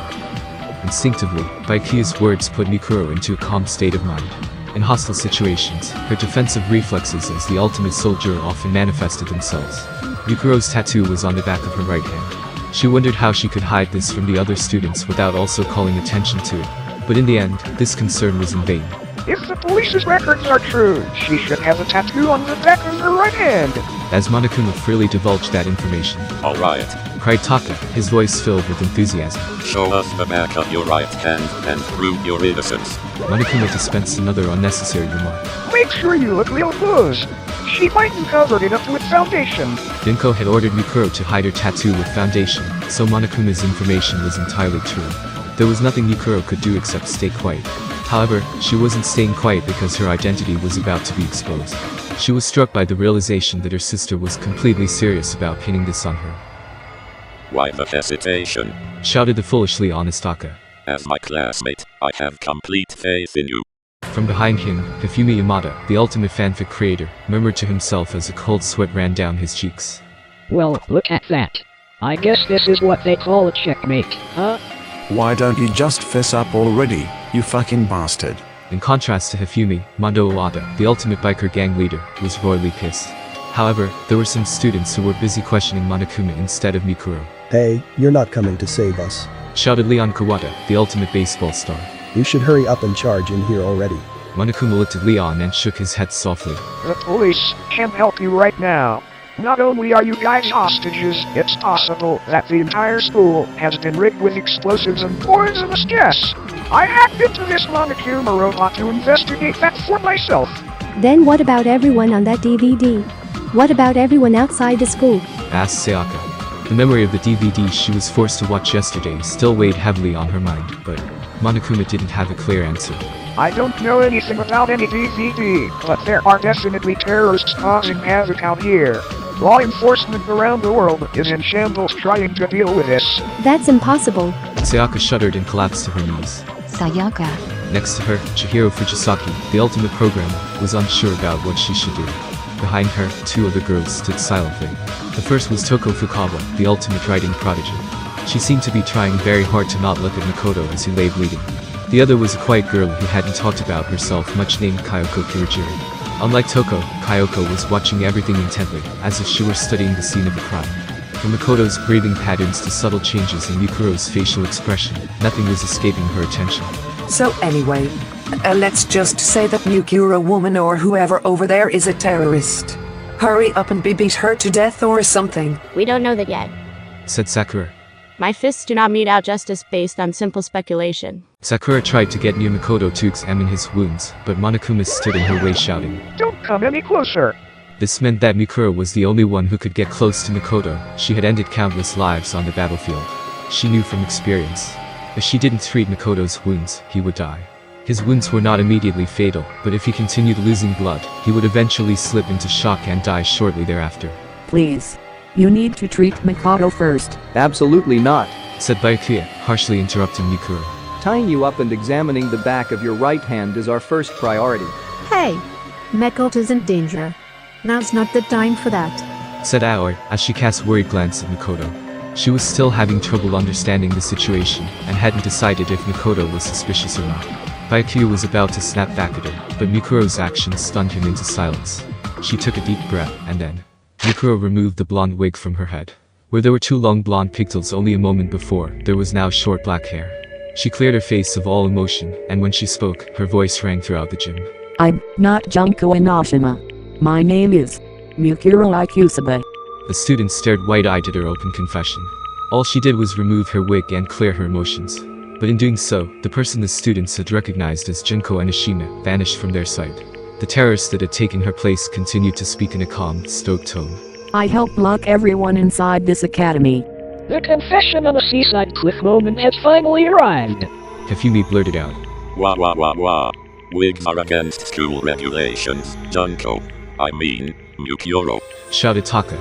Instinctively, Baikyu's words put Mikuro into a calm state of mind. In hostile situations, her defensive reflexes as the ultimate soldier often manifested themselves. Mikuro's tattoo was on the back of her right hand. She wondered how she could hide this from the other students without also calling attention to it. But in the end, this concern was in vain. If the police's records are true, she should have a tattoo on the back of her right hand. As Monokuma freely divulged that information, Alright, cried Taka, his voice filled with enthusiasm. show us the back of your right hand and prove your innocence. Monokuma dispensed another unnecessary remark. Make sure you look real close. She might have covered it up with foundation. Junko had ordered Mikuro to hide her tattoo with foundation, so Monokuma's information was entirely true. There was nothing Mikuro could do except stay quiet. However, she wasn't staying quiet because her identity was about to be exposed. She was struck by the realization that her sister was completely serious about pinning this on her. Why the hesitation? Shouted the foolishly honest Taka. As my classmate, I have complete faith in you. From behind him, Hifumi Yamada, the ultimate fanfic creator, murmured to himself as a cold sweat ran down his cheeks. Well, look at that. I guess this is what they call a checkmate, huh? Why don't you just fess up already, you fucking bastard? In contrast to Hifumi, Mondo Owada, the ultimate biker gang leader, was royally pissed. However, there were some students who were busy questioning Monokuma instead of Mikuro. Hey, you're not coming to save us, shouted Leon Kawada, the ultimate baseball star. You should hurry up and charge in here already. Monokuma looked at Leon and shook his head softly. The police can't help you right now. Not only are you guys hostages, it's possible that the entire school has been rigged with explosives and poisonous gas. I hacked into this Monokuma robot to investigate that for myself. Then what about everyone on that DVD? What about everyone outside the school? Asked Sayaka. The memory of the DVD she was forced to watch yesterday still weighed heavily on her mind, but Monokuma didn't have a clear answer. I don't know anything about any DVD, but there are definitely terrorists causing havoc out here. Law enforcement around the world is in shambles trying to deal with this. That's impossible. Sayaka shuddered and collapsed to her knees. Sayaka. Next to her, Chihiro Fujisaki, the ultimate programmer, was unsure about what she should do. Behind her, two other girls stood silently. The first was Toko Fukawa, the ultimate writing prodigy. She seemed to be trying very hard to not look at Makoto as he lay bleeding. The other was a quiet girl who hadn't talked about herself much named Kyoko Kirigiri. Unlike Toko, Kyoko was watching everything intently, as if she were studying the scene of a crime. From Makoto's breathing patterns to subtle changes in Mikuro's facial expression, nothing was escaping her attention. So anyway, let's just say that Mukuro woman or whoever over there is a terrorist. Hurry up and beat her to death or something. We don't know that yet, said Sakura. My fists do not mete out justice based on simple speculation. Sakura tried to get near Makoto to examine his wounds, but Monokuma stood in her way shouting, Don't come any closer! This meant that Mikuro was the only one who could get close to Makoto. She had ended countless lives on the battlefield. She knew from experience. If she didn't treat Makoto's wounds, he would die. His wounds were not immediately fatal, but if he continued losing blood, he would eventually slip into shock and die shortly thereafter. Please. You need to treat Makoto first. Absolutely not, said Byakuya, harshly interrupting Mikuro. Tying you up and examining the back of your right hand is our first priority. Hey, Makoto's in danger. Now's not the time for that, said Aoi, as she cast a worried glance at Makoto. She was still having trouble understanding the situation, and hadn't decided if Makoto was suspicious or not. Byakuya was about to snap back at her, but Mikuro's actions stunned him into silence. She took a deep breath, and then Mikuro removed the blonde wig from her head. Where there were two long blonde pigtails only a moment before, there was now short black hair. She cleared her face of all emotion, and when she spoke, her voice rang throughout the gym. I'm not Junko Inoshima. My name is Mukuro Ikusube. The student stared wide-eyed at her open confession. All she did was remove her wig and clear her emotions. But in doing so, the person the students had recognized as Junko Inoshima vanished from their sight. The terrorist that had taken her place continued to speak in a calm, stoic tone. I helped lock everyone inside this academy. The confession on a seaside cliff moment has finally arrived. Hifumi blurted out. Wah wah wah wah. Wigs are against school regulations, Junko. I mean, Mukuro. Shouted Taka.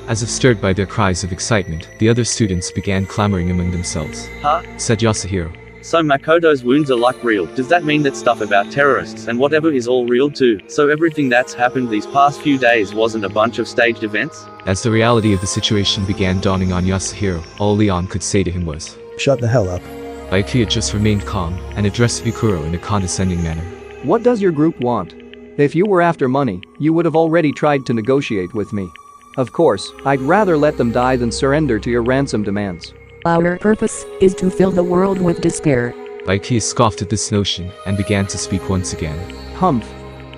As if stirred by their cries of excitement, the other students began clamoring among themselves. Huh? Said Yasuhiro. So Makoto's wounds are like real. Does that mean that stuff about terrorists and whatever is all real too? So everything that's happened these past few days wasn't a bunch of staged events? As the reality of the situation began dawning on Yasuhiro, all Leon could say to him was, Shut the hell up. Byakuya just remained calm, and addressed Mikuro in a condescending manner. What does your group want? If you were after money, you would have already tried to negotiate with me. Of course, I'd rather let them die than surrender to your ransom demands. Our purpose is to fill the world with despair. Byakuya scoffed at this notion, and began to speak once again. Humph.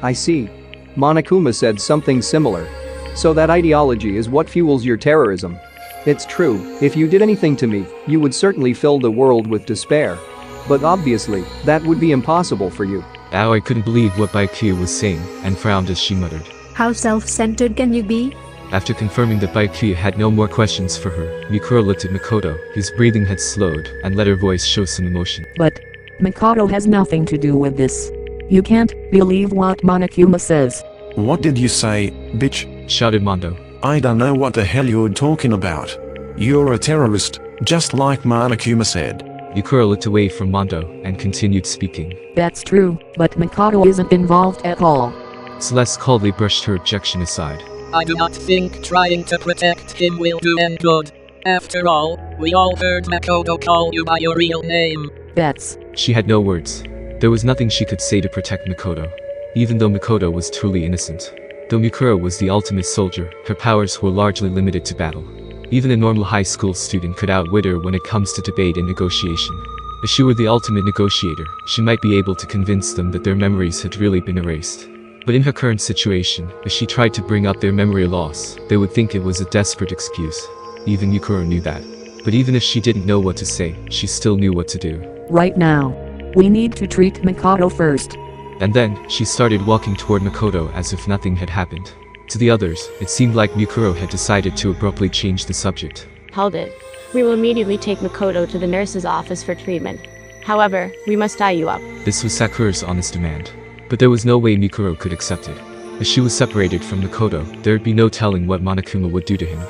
I see. Monokuma said something similar. So that ideology is what fuels your terrorism. It's true, if you did anything to me, you would certainly fill the world with despair. But obviously, that would be impossible for you. Aoi couldn't believe what Byakuya was saying, and frowned as she muttered. How self-centered can you be? After confirming that Byakuya had no more questions for her, Mikuro looked at Makoto, whose breathing had slowed, and let her voice show some emotion. But Makoto has nothing to do with this. You can't believe what Monokuma says. What did you say, bitch? Shouted Mondo. I don't know what the hell you're talking about. You're a terrorist, just like Monokuma said. Mikuro looked away from Mondo, and continued speaking. That's true, but Makoto isn't involved at all. Celeste coldly brushed her objection aside. I do not think trying to protect him will do any good. After all, we all heard Makoto call you by your real name. That's... She had no words. There was nothing she could say to protect Makoto. Even though Makoto was truly innocent. Though Mikuro was the ultimate soldier, her powers were largely limited to battle. Even a normal high school student could outwit her when it comes to debate and negotiation. If she were the ultimate negotiator, she might be able to convince them that their memories had really been erased. But in her current situation, if she tried to bring up their memory loss, they would think it was a desperate excuse. Even Mikuro knew that. But even if she didn't know what to say, she still knew what to do. Right now, we need to treat Makoto first. And then, she started walking toward Makoto as if nothing had happened. To the others, it seemed like Mikuro had decided to abruptly change the subject. Hold it. We will immediately take Makoto to the nurse's office for treatment. However, we must tie you up. This was Sakura's honest demand. But there was no way Mikuro could accept it. If she was separated from Makoto, there'd be no telling what Monokuma would do to him.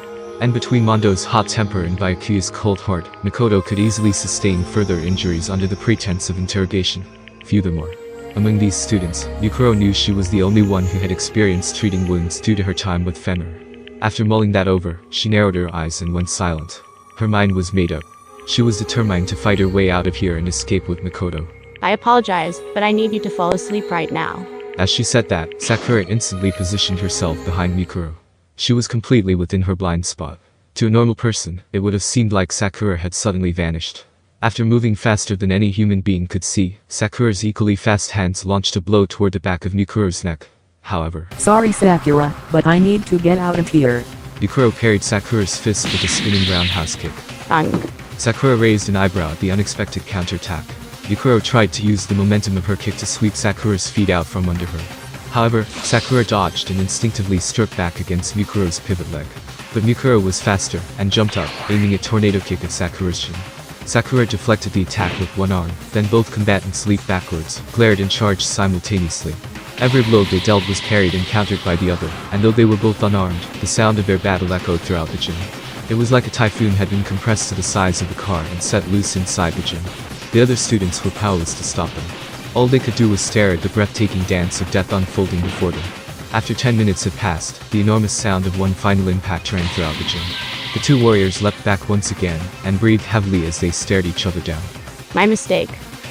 And between Mondo's hot temper and Byakuya's cold heart, Makoto could easily sustain further injuries under the pretense of interrogation. Furthermore, among these students, Mikuro knew she was the only one who had experienced treating wounds due to her time with Fenrir. After mulling that over, she narrowed her eyes and went silent. Her mind was made up. She was determined to fight her way out of here and escape with Makoto. I apologize, but I need you to fall asleep right now. As she said that, Sakura instantly positioned herself behind Mikuro. She was completely within her blind spot. To a normal person, it would have seemed like Sakura had suddenly vanished. After moving faster than any human being could see, Sakura's equally fast hands launched a blow toward the back of Mikuro's neck. However, sorry Sakura, but I need to get out of here. Mikuro parried Sakura's fist with a spinning roundhouse kick. Bang. Sakura raised an eyebrow at the unexpected counterattack. Mikuro tried to use the momentum of her kick to sweep Sakura's feet out from under her. However, Sakura dodged and instinctively struck back against Mikuro's pivot leg. But Mikuro was faster, and jumped up, aiming a tornado kick at Sakura's shin. Sakura deflected the attack with one arm, then both combatants leaped backwards, glared and charged simultaneously. Every blow they dealt was parried and countered by the other, and though they were both unarmed, the sound of their battle echoed throughout the gym. It was like a typhoon had been compressed to the size of a car and set loose inside the gym. The other students were powerless to stop them. All they could do was stare at the breathtaking dance of death unfolding before them. After 10 minutes had passed, the enormous sound of one final impact rang throughout the gym. The two warriors leapt back once again, and breathed heavily as they stared each other down. My mistake.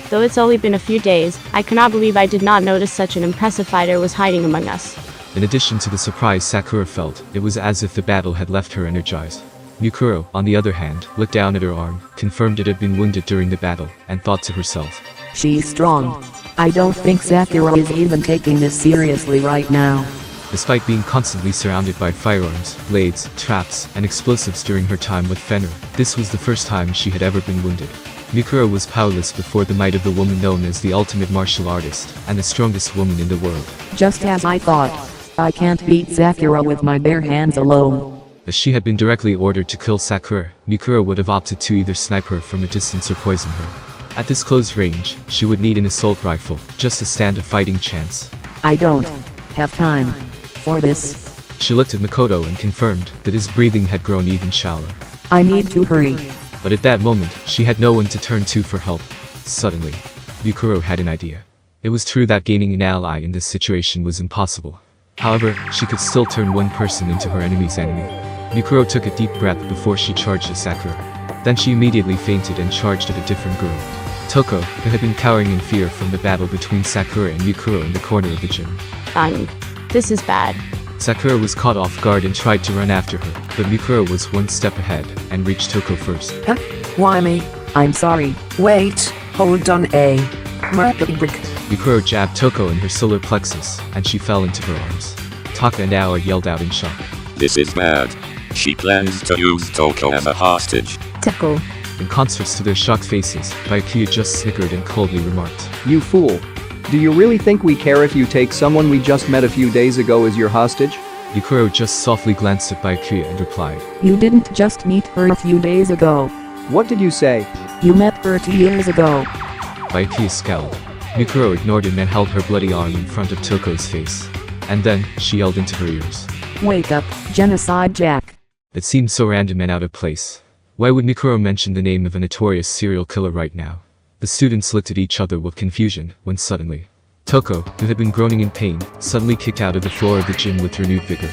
Though it's only been a few days, I cannot believe I did not notice such an impressive fighter was hiding among us. In addition to the surprise Sakura felt, it was as if the battle had left her energized. Mikuro, on the other hand, looked down at her arm, confirmed it had been wounded during the battle, and thought to herself, she's strong. I don't think Sakura is even taking this seriously right now. Despite being constantly surrounded by firearms, blades, traps, and explosives during her time with Fenrir, this was the first time she had ever been wounded. Mikuro was powerless before the might of the woman known as the ultimate martial artist, and the strongest woman in the world. Just as I thought. I can't beat Sakura with my bare hands alone. If she had been directly ordered to kill Sakura, Mikuro would have opted to either snipe her from a distance or poison her. At this close range, she would need an assault rifle, just to stand a fighting chance. I don't have time for this. She looked at Makoto and confirmed that his breathing had grown even shallower. I need to hurry. But at that moment, she had no one to turn to for help. Suddenly, Mikuro had an idea. It was true that gaining an ally in this situation was impossible. However, she could still turn one person into her enemy's enemy. Mikuro took a deep breath before she charged at Sakura. Then she immediately fainted and charged at a different girl. Toko, who had been cowering in fear from the battle between Sakura and Mikuro in the corner of the gym. This is bad. Sakura was caught off guard and tried to run after her, but Mikuro was one step ahead and reached Toko first. Huh? Why me? I'm sorry. Wait, hold on a mercury brick. Mikuro jabbed Toko in her solar plexus, and she fell into her arms. Taka and Aoi yelled out in shock. This is bad. She plans to use Toko as a hostage. Toko. In contrast to their shocked faces, Byakuya just snickered and coldly remarked, You fool. Do you really think we care if you take someone we just met a few days ago as your hostage? Mikuro just softly glanced at Byakuya and replied, You didn't just meet her a few days ago. What did you say? You met her 2 years ago. Byakuya scowled. Mikuro ignored him and held her bloody arm in front of Toko's face. And then, she yelled into her ears. Wake up, Genocide Jack. It seemed so random and out of place. Why would Mikuro mention the name of a notorious serial killer right now? The students looked at each other with confusion, when suddenly, Toko, who had been groaning in pain, suddenly kicked out of the floor of the gym with renewed vigor.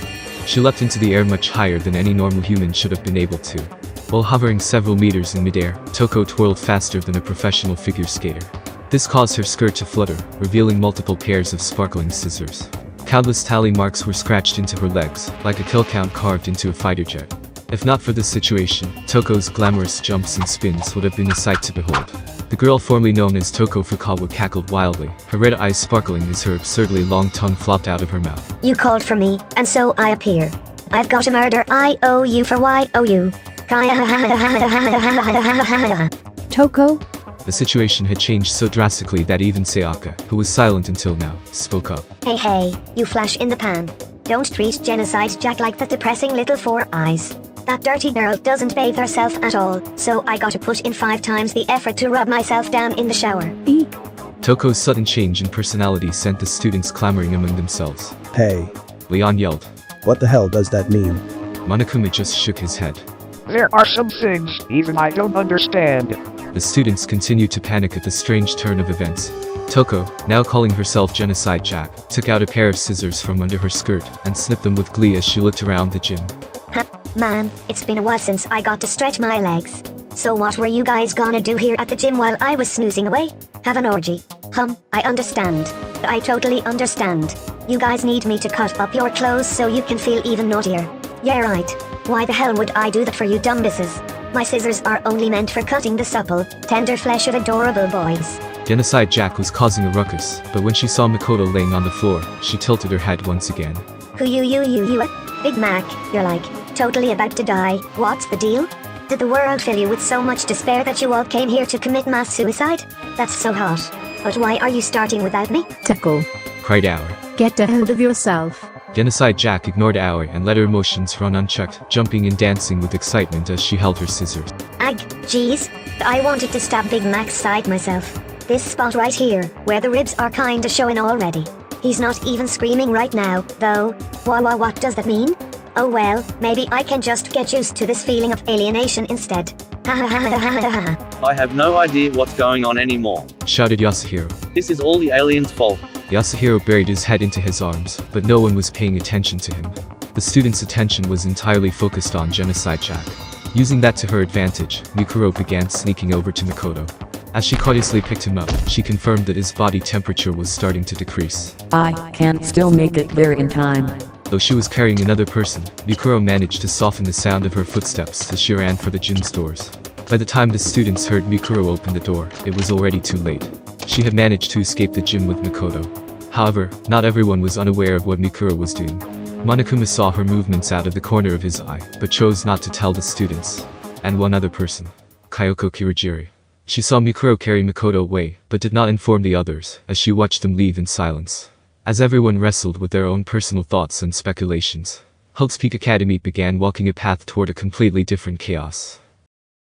She leapt into the air much higher than any normal human should have been able to. While hovering several meters in midair, Toko twirled faster than a professional figure skater. This caused her skirt to flutter, revealing multiple pairs of sparkling scissors. Countless tally marks were scratched into her legs, like a kill count carved into a fighter jet. If not for this situation, Toko's glamorous jumps and spins would have been a sight to behold. The girl formerly known as Toko Fukawa cackled wildly, her red eyes sparkling as her absurdly long tongue flopped out of her mouth. You called for me, and so I appear. I've got a murder IOU for YOU. Toko? The situation had changed so drastically that even Sayaka, who was silent until now, spoke up. Hey, you flash in the pan. Don't treat Genocide Jack like the depressing little four eyes. That dirty girl doesn't bathe herself at all, so I gotta put in 5 times the effort to rub myself down in the shower. Toko's sudden change in personality sent the students clamoring among themselves. Hey. Leon yelled. What the hell does that mean? Monokuma just shook his head. There are some things even I don't understand. The students continued to panic at the strange turn of events. Toko, now calling herself Genocide Jack, took out a pair of scissors from under her skirt and snipped them with glee as she looked around the gym. Man, it's been a while since I got to stretch my legs. So what were you guys gonna do here at the gym while I was snoozing away? Have an orgy? I understand. I totally understand. You guys need me to cut up your clothes so you can feel even naughtier. Yeah right. Why the hell would I do that for you dumbasses? My scissors are only meant for cutting the supple, tender flesh of adorable boys. Genocide Jack was causing a ruckus, but when she saw Makoto laying on the floor, she tilted her head once again. Who you, Big Mac, you're like, totally about to die, what's the deal? Did the world fill you with so much despair that you all came here to commit mass suicide? That's so hot. But why are you starting without me? Toko. Cried Aoi. Get ahead of yourself. Genocide Jack ignored Aoi and let her emotions run unchecked, jumping and dancing with excitement as she held her scissors. Jeez. I wanted to stab Big Mac's side myself. This spot right here, where the ribs are kinda showing already. He's not even screaming right now, though. What does that mean? Oh well, maybe I can just get used to this feeling of alienation instead. I have no idea what's going on anymore, shouted Yasuhiro. This is all the aliens' fault. Yasuhiro buried his head into his arms, but no one was paying attention to him. The students' attention was entirely focused on Genocide Jack. Using that to her advantage, Mikuro began sneaking over to Makoto. As she cautiously picked him up, she confirmed that his body temperature was starting to decrease. I can still make it there in time. Though she was carrying another person, Mikuro managed to soften the sound of her footsteps as she ran for the gym's doors. By the time the students heard Mikuro open the door, it was already too late. She had managed to escape the gym with Makoto. However, not everyone was unaware of what Mikuro was doing. Monokuma saw her movements out of the corner of his eye, but chose not to tell the students. And one other person, Kyoko Kirigiri. She saw Mikuro carry Makoto away, but did not inform the others, as she watched them leave in silence. As everyone wrestled with their own personal thoughts and speculations, Hulk's Peak Academy began walking a path toward a completely different chaos.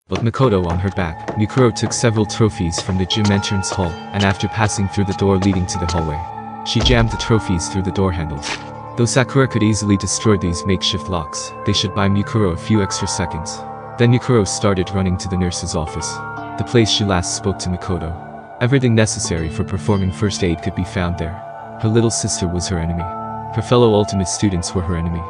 With Makoto on her back, Mikuro took several trophies from the gym entrance hall, and after passing through the door leading to the hallway, she jammed the trophies through the door handles. Though Sakura could easily destroy these makeshift locks, they should buy Mikuro a few extra seconds. Then Mikuro started running to the nurse's office, the place she last spoke to Makoto. Everything necessary for performing first aid could be found there. Her little sister was her enemy. Her fellow ultimate students were her enemy.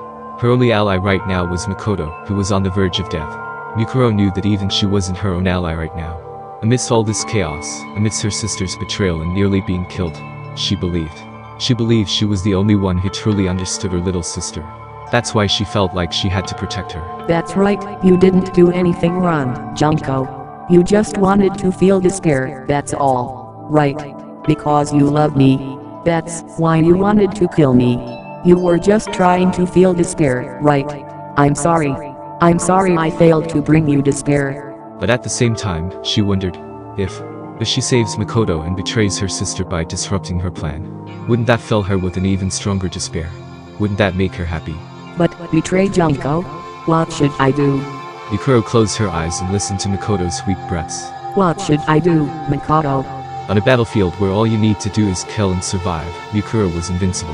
Her only ally right now was Makoto, who was on the verge of death. Mikuro knew that even she wasn't her own ally right now. Amidst all this chaos, amidst her sister's betrayal and nearly being killed, she believed she was the only one who truly understood her little sister. That's why she felt like she had to protect her. That's right, you didn't do anything wrong, Junko. You just wanted to feel despair, that's all. Right. Because you love me. That's why you wanted to kill me. You were just trying to feel despair, right? I'm sorry I failed to bring you despair. But at the same time, she wondered, if she saves Makoto and betrays her sister by disrupting her plan, wouldn't that fill her with an even stronger despair? Wouldn't that make her happy? But betray Junko? What should I do? Mikuro closed her eyes and listened to Makoto's weak breaths. What should I do, Makoto? On a battlefield where all you need to do is kill and survive, Mikuro was invincible.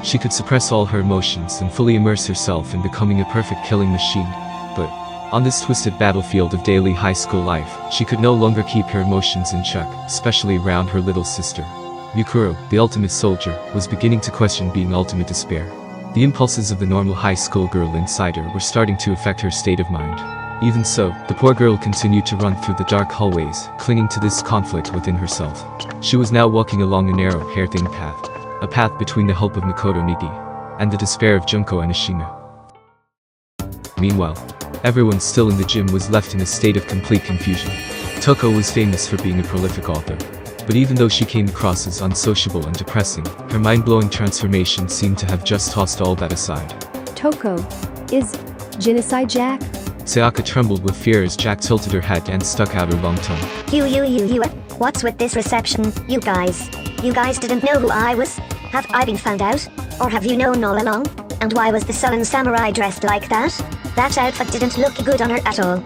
She could suppress all her emotions and fully immerse herself in becoming a perfect killing machine. But on this twisted battlefield of daily high school life, she could no longer keep her emotions in check, especially around her little sister. Mikuro, the ultimate soldier, was beginning to question being ultimate despair. The impulses of the normal high school girl inside her were starting to affect her state of mind. Even so, the poor girl continued to run through the dark hallways, clinging to this conflict within herself. She was now walking along a narrow, hair-thin path. A path between the hope of Makoto Niki and the despair of Junko Anishima. Meanwhile, everyone still in the gym was left in a state of complete confusion. Toko was famous for being a prolific author. But even though she came across as unsociable and depressing, her mind-blowing transformation seemed to have just tossed all that aside. Toko. Is genocide Jack? Sayaka trembled with fear as Jack tilted her head and stuck out her long tongue. You. What's with this reception, you guys? You guys didn't know who I was? Have I been found out? Or have you known all along? And why was the sullen samurai dressed like that? That outfit didn't look good on her at all.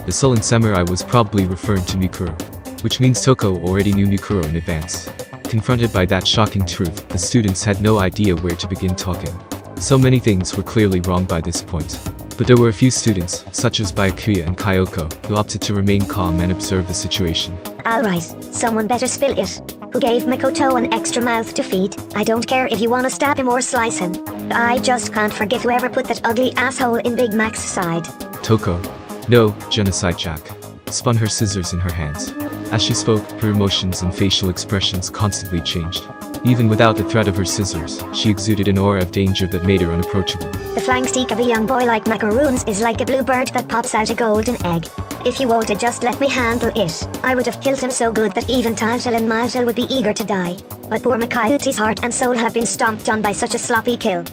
The sullen samurai was probably referring to Mikuro, which means Toko already knew Mikuro in advance. Confronted by that shocking truth, the students had no idea where to begin talking. So many things were clearly wrong by this point. But there were a few students, such as Byakuya and Kyoko, who opted to remain calm and observe the situation. Alright, someone better spill it. Who gave Makoto an extra mouth to feed? I don't care if you wanna stab him or slice him. I just can't forgive whoever put that ugly asshole in Big Mac's side. Toko. No, genocide Jack. Spun her scissors in her hands. As she spoke, her emotions and facial expressions constantly changed. Even without the threat of her scissors, she exuded an aura of danger that made her unapproachable. The flying steak of a young boy like macaroons is like a blue bird that pops out a golden egg. If you would just let me handle it, I would have killed him so good that even Tajal and Majal would be eager to die. But poor Makayuti's heart and soul have been stomped on by such a sloppy kill.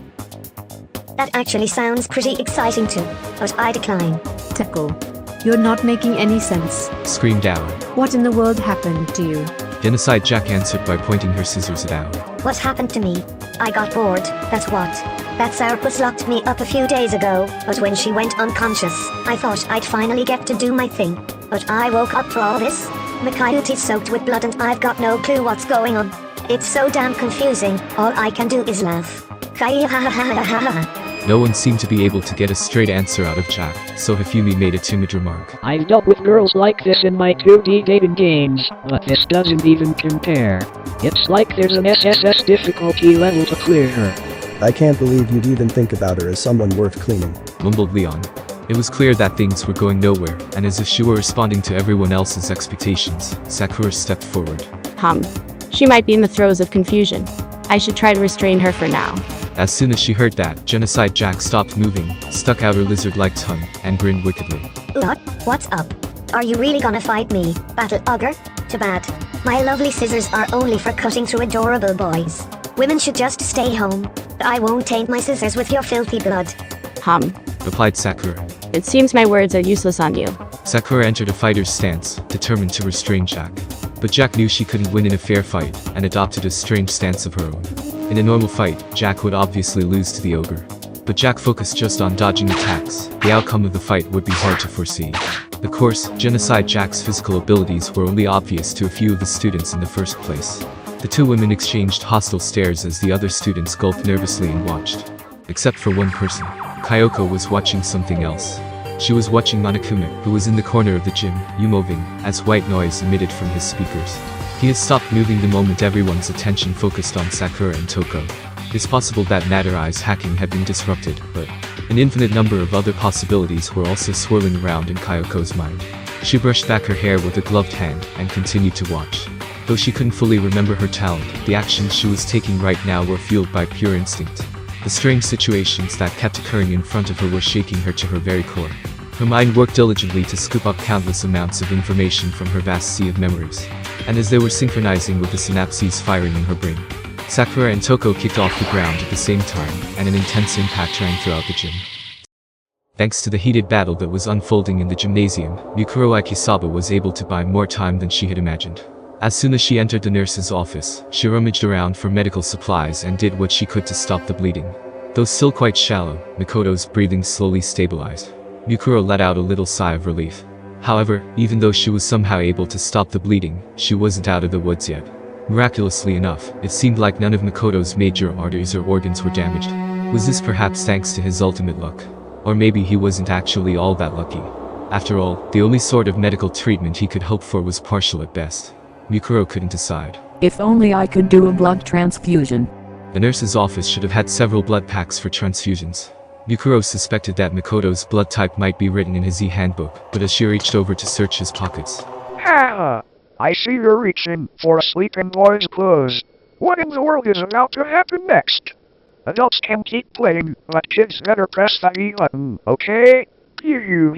That actually sounds pretty exciting too, but I decline. Teko, you're not making any sense. Screamed Aoi. What in the world happened to you? Genocide Jack answered by pointing her scissors at Aoi. What happened to me? I got bored, that's what. That sourpuss locked me up a few days ago, but when she went unconscious, I thought I'd finally get to do my thing. But I woke up for all this. Makayuti's soaked with blood and I've got no clue what's going on. It's so damn confusing, all I can do is laugh. No one seemed to be able to get a straight answer out of Jack, so Hifumi made a timid remark. I've dealt with girls like this in my 2D dating games, but this doesn't even compare. It's like there's an SSS difficulty level to clear her. I can't believe you'd even think about her as someone worth cleaning, mumbled Leon. It was clear that things were going nowhere, and as if she were responding to everyone else's expectations, Sakura stepped forward. She might be in the throes of confusion. I should try to restrain her for now. As soon as she heard that, Genocide Jack stopped moving, stuck out her lizard-like tongue, and grinned wickedly. What's up? Are you really gonna fight me, Battle Ogre? Too bad. My lovely scissors are only for cutting through adorable boys. Women should just stay home. I won't taint my scissors with your filthy blood. Replied Sakura. It seems my words are useless on you. Sakura entered a fighter's stance, determined to restrain Jack. But Jack knew she couldn't win in a fair fight, and adopted a strange stance of her own. In a normal fight, Jack would obviously lose to the ogre. But Jack focused just on dodging attacks. The outcome of the fight would be hard to foresee. Of course, Genocide Jack's physical abilities were only obvious to a few of the students in the first place. The two women exchanged hostile stares as the other students gulped nervously and watched. Except for one person. Kyoko was watching something else. She was watching Monokuma, who was in the corner of the gym, moving, as white noise emitted from his speakers. He had stopped moving the moment everyone's attention focused on Sakura and Toko. It's possible that Matter Eye's hacking had been disrupted, but an infinite number of other possibilities were also swirling around in Kyoko's mind. She brushed back her hair with a gloved hand and continued to watch. Though she couldn't fully remember her talent, the actions she was taking right now were fueled by pure instinct. The strange situations that kept occurring in front of her were shaking her to her very core. Her mind worked diligently to scoop up countless amounts of information from her vast sea of memories. And as they were synchronizing with the synapses firing in her brain, Sakura and Toko kicked off the ground at the same time, and an intense impact rang throughout the gym. Thanks to the heated battle that was unfolding in the gymnasium, Mikuro Ikisaba was able to buy more time than she had imagined. As soon as she entered the nurse's office, she rummaged around for medical supplies and did what she could to stop the bleeding. Though still quite shallow, Mikoto's breathing slowly stabilized. Mikuro let out a little sigh of relief. However, even though she was somehow able to stop the bleeding, she wasn't out of the woods yet. Miraculously enough, it seemed like none of Mikoto's major arteries or organs were damaged. Was this perhaps thanks to his ultimate luck? Or maybe he wasn't actually all that lucky. After all, the only sort of medical treatment he could hope for was partial at best. Mikuro couldn't decide. If only I could do a blood transfusion. The nurse's office should have had several blood packs for transfusions. Mikuro suspected that Mikoto's blood type might be written in his e-handbook, but as she reached over to search his pockets. Ha! I see you're reaching for a sleeping boy's clothes. What in the world is about to happen next? Adults can keep playing, but kids better press that E button, okay? You.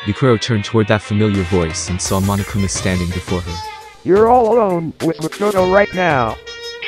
Mikuro turned toward that familiar voice and saw Monokuma standing before her. You're all alone with Makoto right now.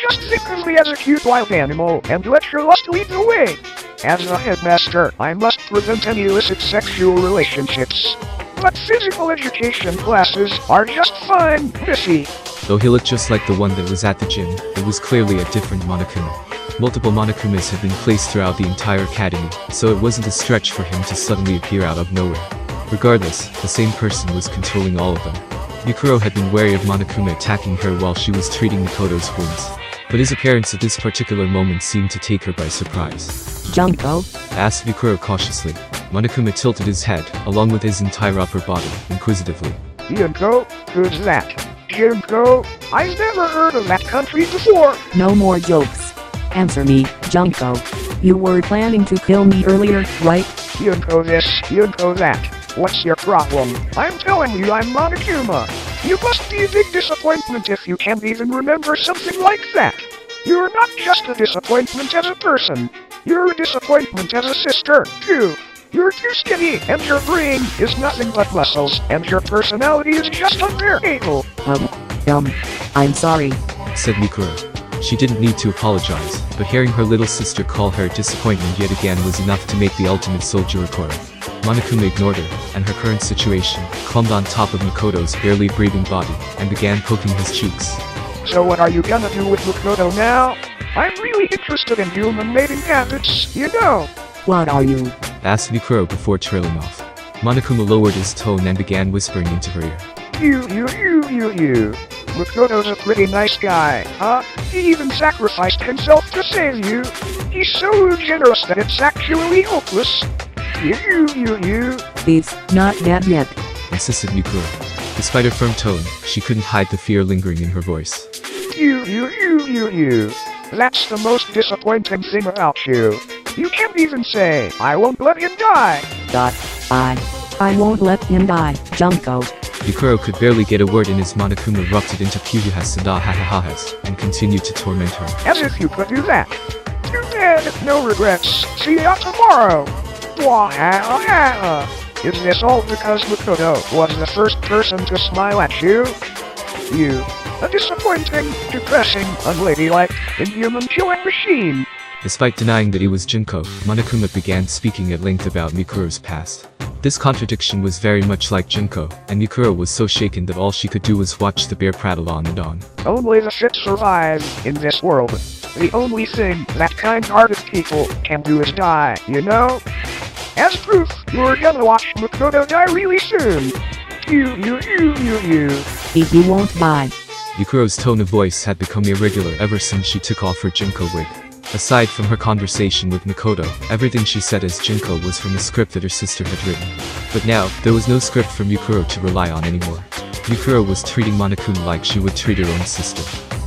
Just think of me as a cute wild animal and let your lust lead the way. As a headmaster, I must prevent any illicit sexual relationships. But physical education classes are just fine, Missy. Though he looked just like the one that was at the gym, it was clearly a different Monokuma. Multiple Monokumas had been placed throughout the entire academy, so it wasn't a stretch for him to suddenly appear out of nowhere. Regardless, the same person was controlling all of them. Mikuro had been wary of Monokuma attacking her while she was treating Mikoto's wounds. But his appearance at this particular moment seemed to take her by surprise. Junko? Asked Mikuro cautiously. Monokuma tilted his head, along with his entire upper body, inquisitively. Junko? Who's that? Junko? I've never heard of that country before. No more jokes. Answer me, Junko. You were planning to kill me earlier, right? Junko this, Junko that. What's your problem? I'm telling you I'm Monokuma. You must be a big disappointment if you can't even remember something like that. You're not just a disappointment as a person. You're a disappointment as a sister, too. You're too skinny, and your brain is nothing but muscles, and your personality is just unbearable. I'm sorry, said Mikuro. She didn't need to apologize, but hearing her little sister call her disappointment yet again was enough to make the ultimate soldier recoil. Monokuma ignored her, and her current situation, climbed on top of Mikoto's barely breathing body, and began poking his cheeks. So what are you gonna do with Mikoto now? I'm really interested in human mating habits, you know. What are you? Asked Mikuro before trailing off. Monokuma lowered his tone and began whispering into her ear. You. Mikoto's a pretty nice guy, huh? He even sacrificed himself to save you. He's so generous that it's actually hopeless. You. He's not dead yet, insisted Mikuro. Despite her firm tone, she couldn't hide the fear lingering in her voice. You. That's the most disappointing thing about you. You can't even say, I won't let him die. I won't let him die, Junko. Yukuro could barely get a word in as Monokuma erupted into pujuhas and ahahahahas, and continued to torment her. As if you could do that. Too bad, no regrets. See ya tomorrow. Wahahaha. Is this all because Makoto was the first person to smile at you? You. A disappointing, depressing, unladylike, inhuman killing machine. Despite denying that he was Junko, Monokuma began speaking at length about Mikuro's past. This contradiction was very much like Junko, and Mikuro was so shaken that all she could do was watch the bear prattle on and on. Only the fit survive in this world. The only thing that kind-hearted people can do is die, you know? As proof, you're gonna watch Makoto die really soon. You. He won't die. Yukuro's tone of voice had become irregular ever since she took off her Junko wig. Aside from her conversation with Makoto, everything she said as Junko was from a script that her sister had written. But now, there was no script from Yukuro to rely on anymore. Yukuro was treating Monokuma like she would treat her own sister.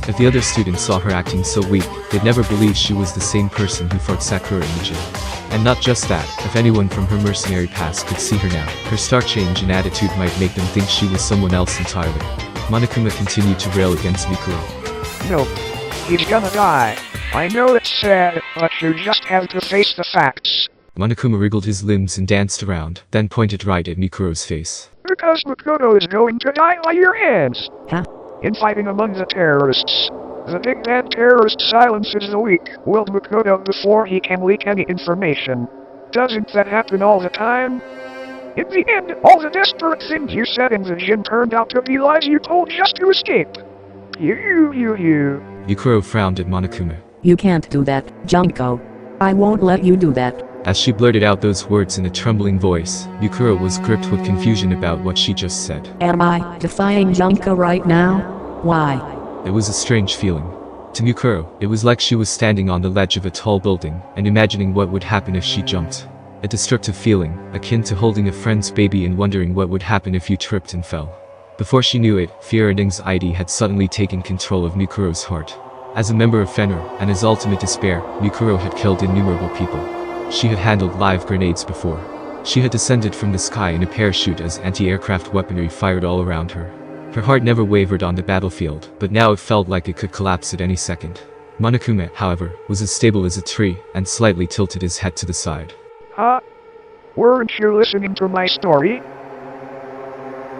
If the other students saw her acting so weak, they'd never believe she was the same person who fought Sakura in the gym. And not just that, if anyone from her mercenary past could see her now, her stark change in attitude might make them think she was someone else entirely. Monokuma continued to rail against Mikuro. No, he's gonna die. I know it's sad, but you just have to face the facts. Monokuma wriggled his limbs and danced around, then pointed right at Mikuro's face. Because Makoto is going to die by your hands. Huh? In fighting among the terrorists. The big bad terrorist silences the weak, willed Makoto before he can leak any information. Doesn't that happen all the time? In the end, all the desperate things you said in the gym turned out to be lies you told just to escape. You. Yukuro frowned at Monokuma. You can't do that, Junko. I won't let you do that. As she blurted out those words in a trembling voice, Yukuro was gripped with confusion about what she just said. Am I defying Junko right now? Why? It was a strange feeling. To Yukuro, it was like she was standing on the ledge of a tall building, and imagining what would happen if she jumped. A destructive feeling, akin to holding a friend's baby and wondering what would happen if you tripped and fell. Before she knew it, fear and anxiety had suddenly taken control of Mikuro's heart. As a member of Fenrir, and his ultimate despair, Mikuro had killed innumerable people. She had handled live grenades before. She had descended from the sky in a parachute as anti-aircraft weaponry fired all around her. Her heart never wavered on the battlefield, but now it felt like it could collapse at any second. Monokuma, however, was as stable as a tree, and slightly tilted his head to the side. Huh? Weren't you listening to my story?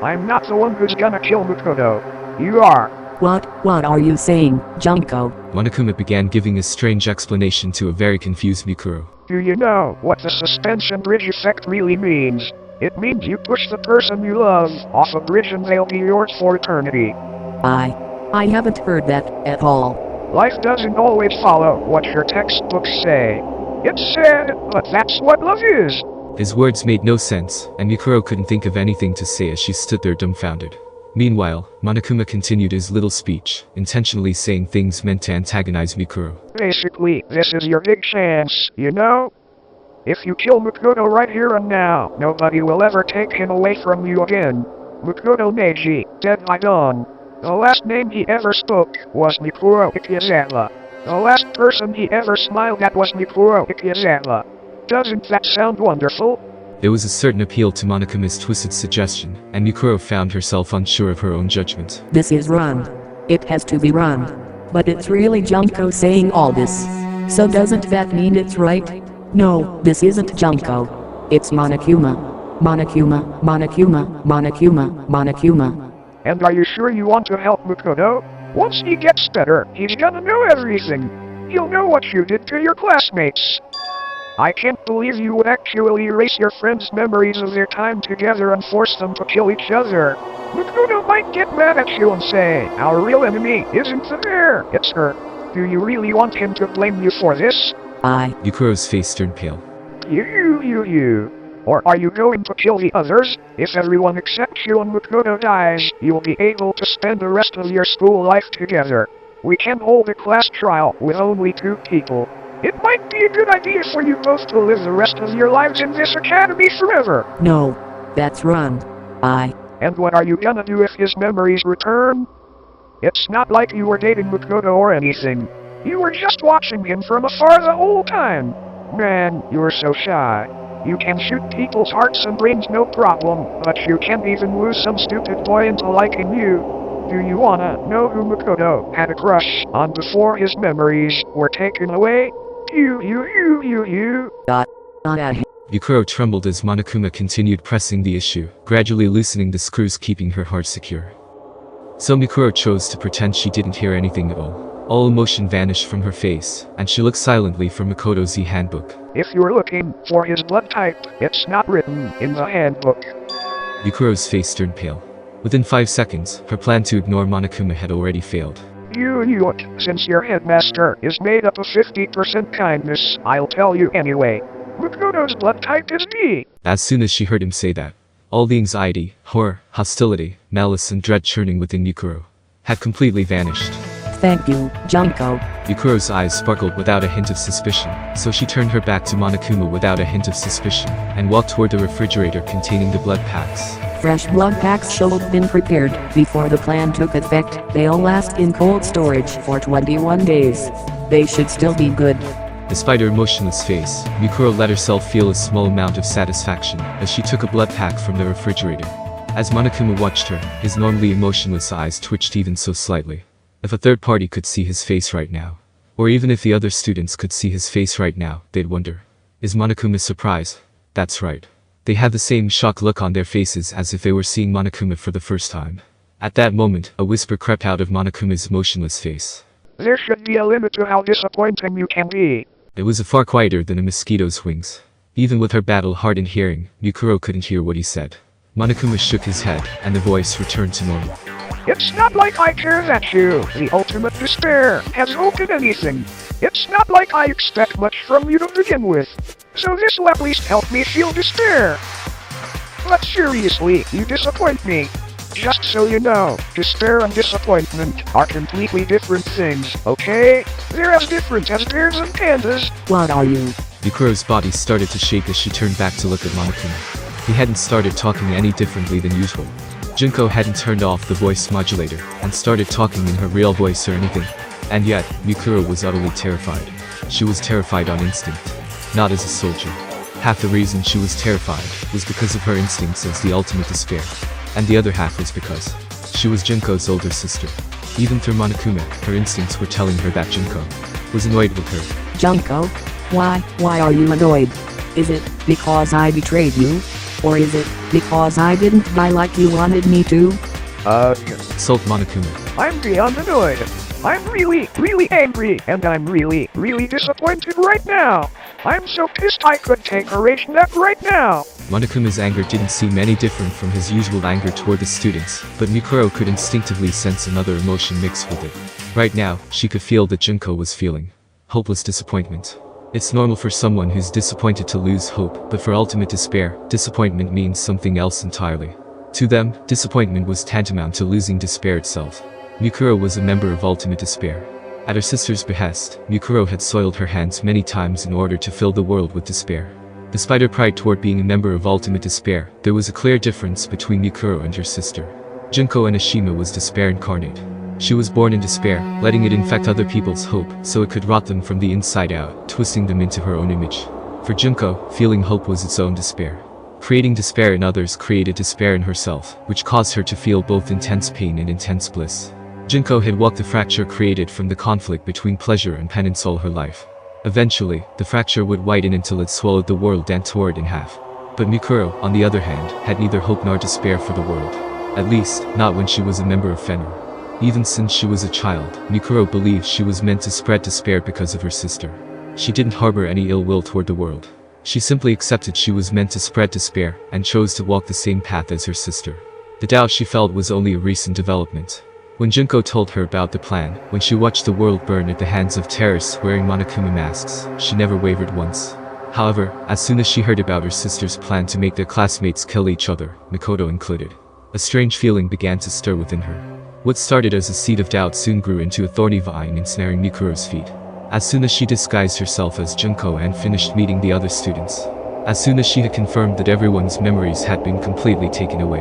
I'm not the one who's gonna kill Makoto. You are. What are you saying, Junko? Monokuma began giving a strange explanation to a very confused Mikuro. Do you know what the suspension bridge effect really means? It means you push the person you love off a bridge and they'll be yours for eternity. I haven't heard that at all. Life doesn't always follow what your textbooks say. It's sad, but that's what love is. His words made no sense, and Mikuro couldn't think of anything to say as she stood there dumbfounded. Meanwhile, Monokuma continued his little speech, intentionally saying things meant to antagonize Mikuro. Basically, this is your big chance, you know? If you kill Makoto right here and now, nobody will ever take him away from you again. Makoto Meiji, dead by dawn. The last name he ever spoke was Mikuro Ikizawa. The last person he ever smiled at was Mikuro Ikizawa. Doesn't that sound wonderful? There was a certain appeal to Monokuma's twisted suggestion, and Mikuro found herself unsure of her own judgment. This is run. It has to be run. But it's really Junko saying all this. So doesn't that mean it's right? No, this isn't Junko. It's Monokuma. Monokuma. And are you sure you want to help Makoto? Once he gets better, he's gonna know everything. He'll know what you did to your classmates. I can't believe you would actually erase your friends' memories of their time together and force them to kill each other. Makoto might get mad at you and say, our real enemy isn't the bear, it's her. Do you really want him to blame you for this? Yukuro's face turned pale. You. Or are you going to kill the others? If everyone except you and Makoto dies, you'll be able to spend the rest of your school life together. We can hold a class trial with only 2 people. It might be a good idea for you both to live the rest of your lives in this academy forever. No, that's run. And what are you gonna do if his memories return? It's not like you were dating Makoto or anything. You were just watching him from afar the whole time. Man, you're so shy. You can shoot people's hearts and brains no problem, but you can't even lose some stupid boy into liking you. Do you wanna know who Makoto had a crush on before his memories were taken away? You. Yukuro trembled as Monokuma continued pressing the issue, gradually loosening the screws keeping her heart secure. So Mikuro chose to pretend she didn't hear anything at all. All emotion vanished from her face, and she looked silently for Makoto's handbook. If you're looking for his blood type, it's not written in the handbook. Yukuro's face turned pale. Within 5 seconds, her plan to ignore Monokuma had already failed. You, since your headmaster is made up of 50% kindness, I'll tell you anyway. Makoto's blood type is B. As soon as she heard him say that, all the anxiety, horror, hostility, malice and dread churning within Yukuro had completely vanished. Thank you, Junko. Yukuro's eyes sparkled without a hint of suspicion, so she turned her back to Monokuma without a hint of suspicion, and walked toward the refrigerator containing the blood packs. Fresh blood packs should have been prepared before the plan took effect. They'll last in cold storage for 21 days. They should still be good. Despite her emotionless face, Yukuro let herself feel a small amount of satisfaction as she took a blood pack from the refrigerator. As Monokuma watched her, his normally emotionless eyes twitched even so slightly. If a third party could see his face right now, or even if the other students could see his face right now, they'd wonder, is Monokuma surprised? That's right. They had the same shocked look on their faces as if they were seeing Monokuma for the first time. At that moment, a whisper crept out of Monokuma's motionless face. There should be a limit to how disappointing you can be. It was far quieter than a mosquito's wings. Even with her battle-hardened hearing, Yukuro couldn't hear what he said. Monokuma shook his head, and the voice returned to normal. It's not like I care that you, the ultimate despair, has opened anything. It's not like I expect much from you to begin with. So this will at least help me feel despair. But seriously, you disappoint me. Just so you know, despair and disappointment are completely different things, okay? They're as different as bears and pandas. What are you? Yukuro's body started to shake as she turned back to look at Monokuma. He hadn't started talking any differently than usual. Junko hadn't turned off the voice modulator and started talking in her real voice or anything. And yet, Yukuro was utterly terrified. She was terrified on instinct, not as a soldier. Half the reason she was terrified was because of her instincts as the ultimate despair, and the other half was because she was Junko's older sister. Even through Monokuma, her instincts were telling her that Junko was annoyed with her. Junko? Why are you annoyed? Is it because I betrayed you? Or is it because I didn't die like you wanted me to? Sulked Monokuma. I'm beyond annoyed. I'm really angry, and I'm really disappointed right now. I'm so pissed I could take a rage nap right now. Monokuma's anger didn't seem any different from his usual anger toward the students, but Mikuro could instinctively sense another emotion mixed with it. Right now, she could feel that Junko was feeling hopeless disappointment. It's normal for someone who's disappointed to lose hope, but for ultimate despair, disappointment means something else entirely. To them, disappointment was tantamount to losing despair itself. Mikuro was a member of ultimate despair. At her sister's behest, Mikuro had soiled her hands many times in order to fill the world with despair. Despite her pride toward being a member of ultimate despair, there was a clear difference between Mikuro and her sister. Junko Enoshima was despair incarnate. She was born in despair, letting it infect other people's hope, so it could rot them from the inside out, twisting them into her own image. For Junko, feeling hope was its own despair. Creating despair in others created despair in herself, which caused her to feel both intense pain and intense bliss. Junko had walked the fracture created from the conflict between pleasure and penance all her life. Eventually, the fracture would widen until it swallowed the world and tore it in half. But Mikuro, on the other hand, had neither hope nor despair for the world. At least, not when she was a member of Fenrir. Even since she was a child, Mikuro believed she was meant to spread despair because of her sister. She didn't harbor any ill will toward the world. She simply accepted she was meant to spread despair, and chose to walk the same path as her sister. The doubt she felt was only a recent development. When Junko told her about the plan, when she watched the world burn at the hands of terrorists wearing Monokuma masks, she never wavered once. However, as soon as she heard about her sister's plan to make their classmates kill each other, Makoto included, a strange feeling began to stir within her. What started as a seed of doubt soon grew into a thorny vine ensnaring Mikuro's feet. As soon as she disguised herself as Junko and finished meeting the other students, as soon as she had confirmed that everyone's memories had been completely taken away,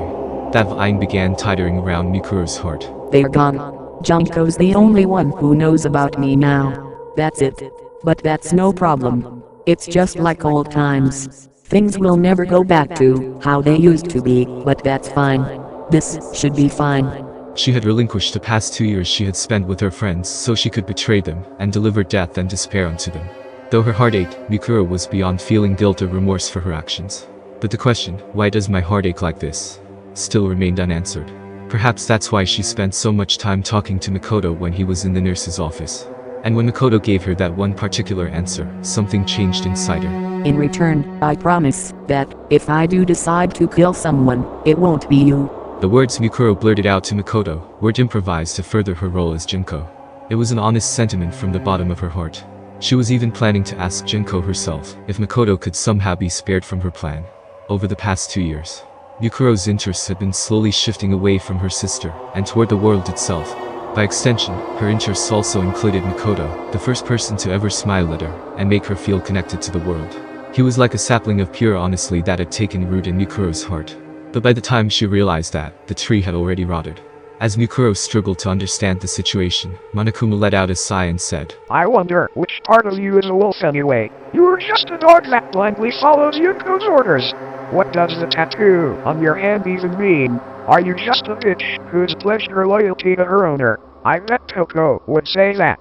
that vine began teetering around Mikuro's heart. They're gone. Junko's the only one who knows about me now. That's it. But that's no problem. It's just like old times. Things will never go back to how they used to be, but that's fine. This should be fine. She had relinquished the past 2 years she had spent with her friends so she could betray them and deliver death and despair unto them. Though her heart ached, Mikuro was beyond feeling guilt or remorse for her actions. But the question, why does my heart ache like this, still remained unanswered. Perhaps that's why she spent so much time talking to Makoto when he was in the nurse's office. And when Makoto gave her that one particular answer, something changed inside her. In return, I promise that if I do decide to kill someone, it won't be you. The words Mikuro blurted out to Makoto weren't improvised to further her role as Junko. It was an honest sentiment from the bottom of her heart. She was even planning to ask Junko herself if Makoto could somehow be spared from her plan. Over the past 2 years, Mikuro's interests had been slowly shifting away from her sister and toward the world itself. By extension, her interests also included Makoto, the first person to ever smile at her and make her feel connected to the world. He was like a sapling of pure honesty that had taken root in Mikuro's heart. But by the time she realized that, the tree had already rotted. As Mikuro struggled to understand the situation, Monokuma let out a sigh and said, I wonder which part of you is a wolf anyway. You are just a dog that blindly follows Yuko's orders. What does the tattoo on your hand even mean? Are you just a bitch who's pledged her loyalty to her owner? I bet Toko would say that.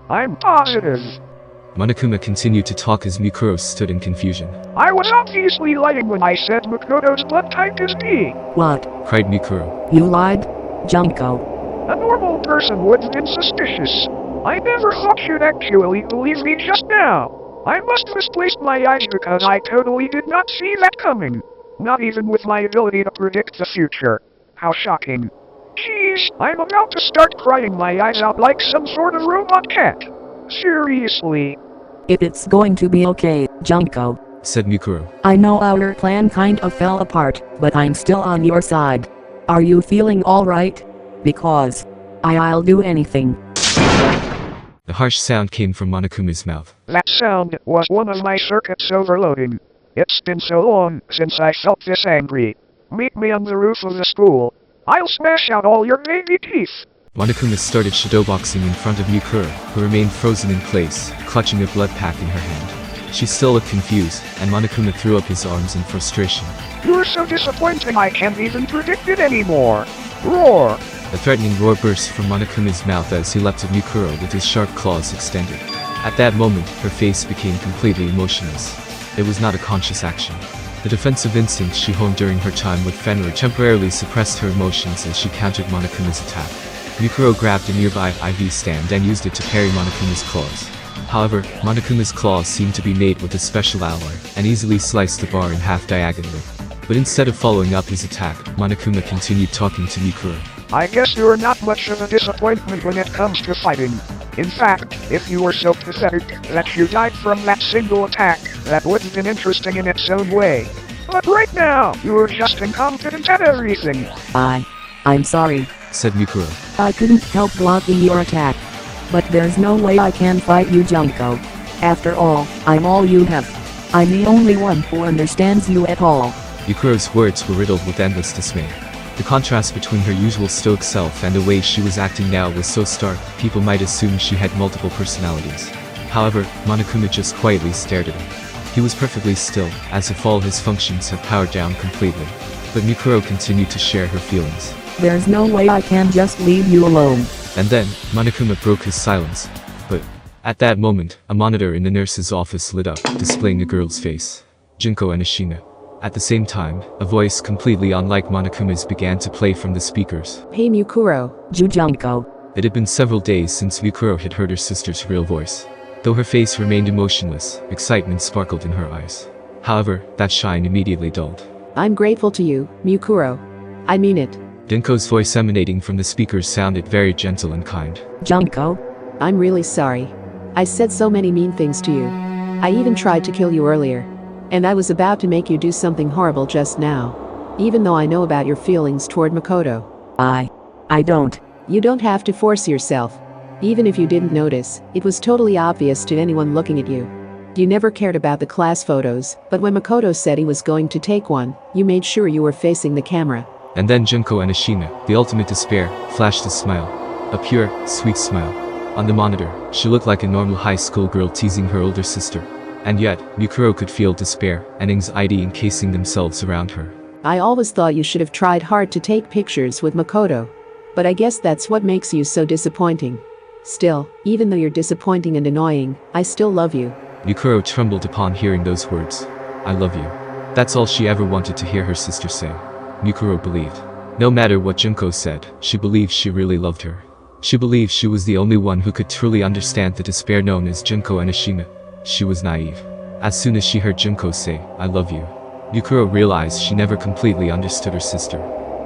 I'm positive. Monokuma continued to talk as Mikuro stood in confusion. I was obviously lying when I said Makoto's blood type is B. What? Cried Mikuro. You lied? Junko. A normal person would have been suspicious. I never thought you'd actually believe me just now. I must have misplaced my eyes because I totally did not see that coming. Not even with my ability to predict the future. How shocking. Jeez, I'm about to start crying my eyes out like some sort of robot cat. Seriously. If it's going to be okay, Junko, said Mikuro. I know our plan kind of fell apart, but I'm still on your side. Are you feeling alright? Because I'll do anything. The harsh sound came from Monokuma's mouth. That sound was one of my circuits overloading. It's been so long since I felt this angry. Meet me on the roof of the school. I'll smash out all your baby teeth. Monokuma started shadowboxing in front of Mikuro, who remained frozen in place, clutching a blood pack in her hand. She still looked confused, and Monokuma threw up his arms in frustration. You're so disappointing I can't even predict it anymore. Roar! A threatening roar burst from Monokuma's mouth as he leapt at Mikuro with his sharp claws extended. At that moment, her face became completely emotionless. It was not a conscious action. The defensive instincts she honed during her time with Fenrir temporarily suppressed her emotions as she countered Monokuma's attack. Mikuro grabbed a nearby IV stand and used it to parry Monokuma's claws. However, Monokuma's claws seemed to be made with a special alloy, and easily sliced the bar in half diagonally. But instead of following up his attack, Monokuma continued talking to Mikuro. I guess you're not much of a disappointment when it comes to fighting. In fact, if you were so pathetic that you died from that single attack, that would have been interesting in its own way. But right now, you're just incompetent at everything. I'm sorry, said Mikuro. I couldn't help blocking your attack. But there's no way I can fight you, Junko. After all, I'm all you have. I'm the only one who understands you at all. Mikuro's words were riddled with endless dismay. The contrast between her usual stoic self and the way she was acting now was so stark, people might assume she had multiple personalities. However, Monokuma just quietly stared at him. He was perfectly still, as if all his functions had powered down completely. But Mikuro continued to share her feelings. There's no way I can just leave you alone. And then, Monokuma broke his silence. But at that moment, a monitor in the nurse's office lit up, displaying a girl's face. Junko and Ashina. At the same time, a voice completely unlike Monokuma's began to play from the speakers. Hey Mikuro. Junko. It had been several days since Mikuro had heard her sister's real voice. Though her face remained emotionless, excitement sparkled in her eyes. However, that shine immediately dulled. I'm grateful to you, Mikuro. I mean it. Junko's voice emanating from the speakers sounded very gentle and kind. Junko? I'm really sorry. I said so many mean things to you. I even tried to kill you earlier. And I was about to make you do something horrible just now. Even though I know about your feelings toward Makoto. I don't. You don't have to force yourself. Even if you didn't notice, it was totally obvious to anyone looking at you. You never cared about the class photos, but when Makoto said he was going to take one, you made sure you were facing the camera. And then Junko and Ashina, the ultimate despair, flashed a smile. A pure, sweet smile. On the monitor, she looked like a normal high school girl teasing her older sister. And yet, Mikuro could feel despair and anxiety encasing themselves around her. I always thought you should have tried hard to take pictures with Makoto. But I guess that's what makes you so disappointing. Still, even though you're disappointing and annoying, I still love you. Mikuro trembled upon hearing those words. I love you. That's all she ever wanted to hear her sister say. Mikuro believed. No matter what Junko said, she believed she really loved her. She believed she was the only one who could truly understand the despair known as Junko Enoshima. She was naive. As soon as she heard Junko say, I love you, Mikuro realized she never completely understood her sister.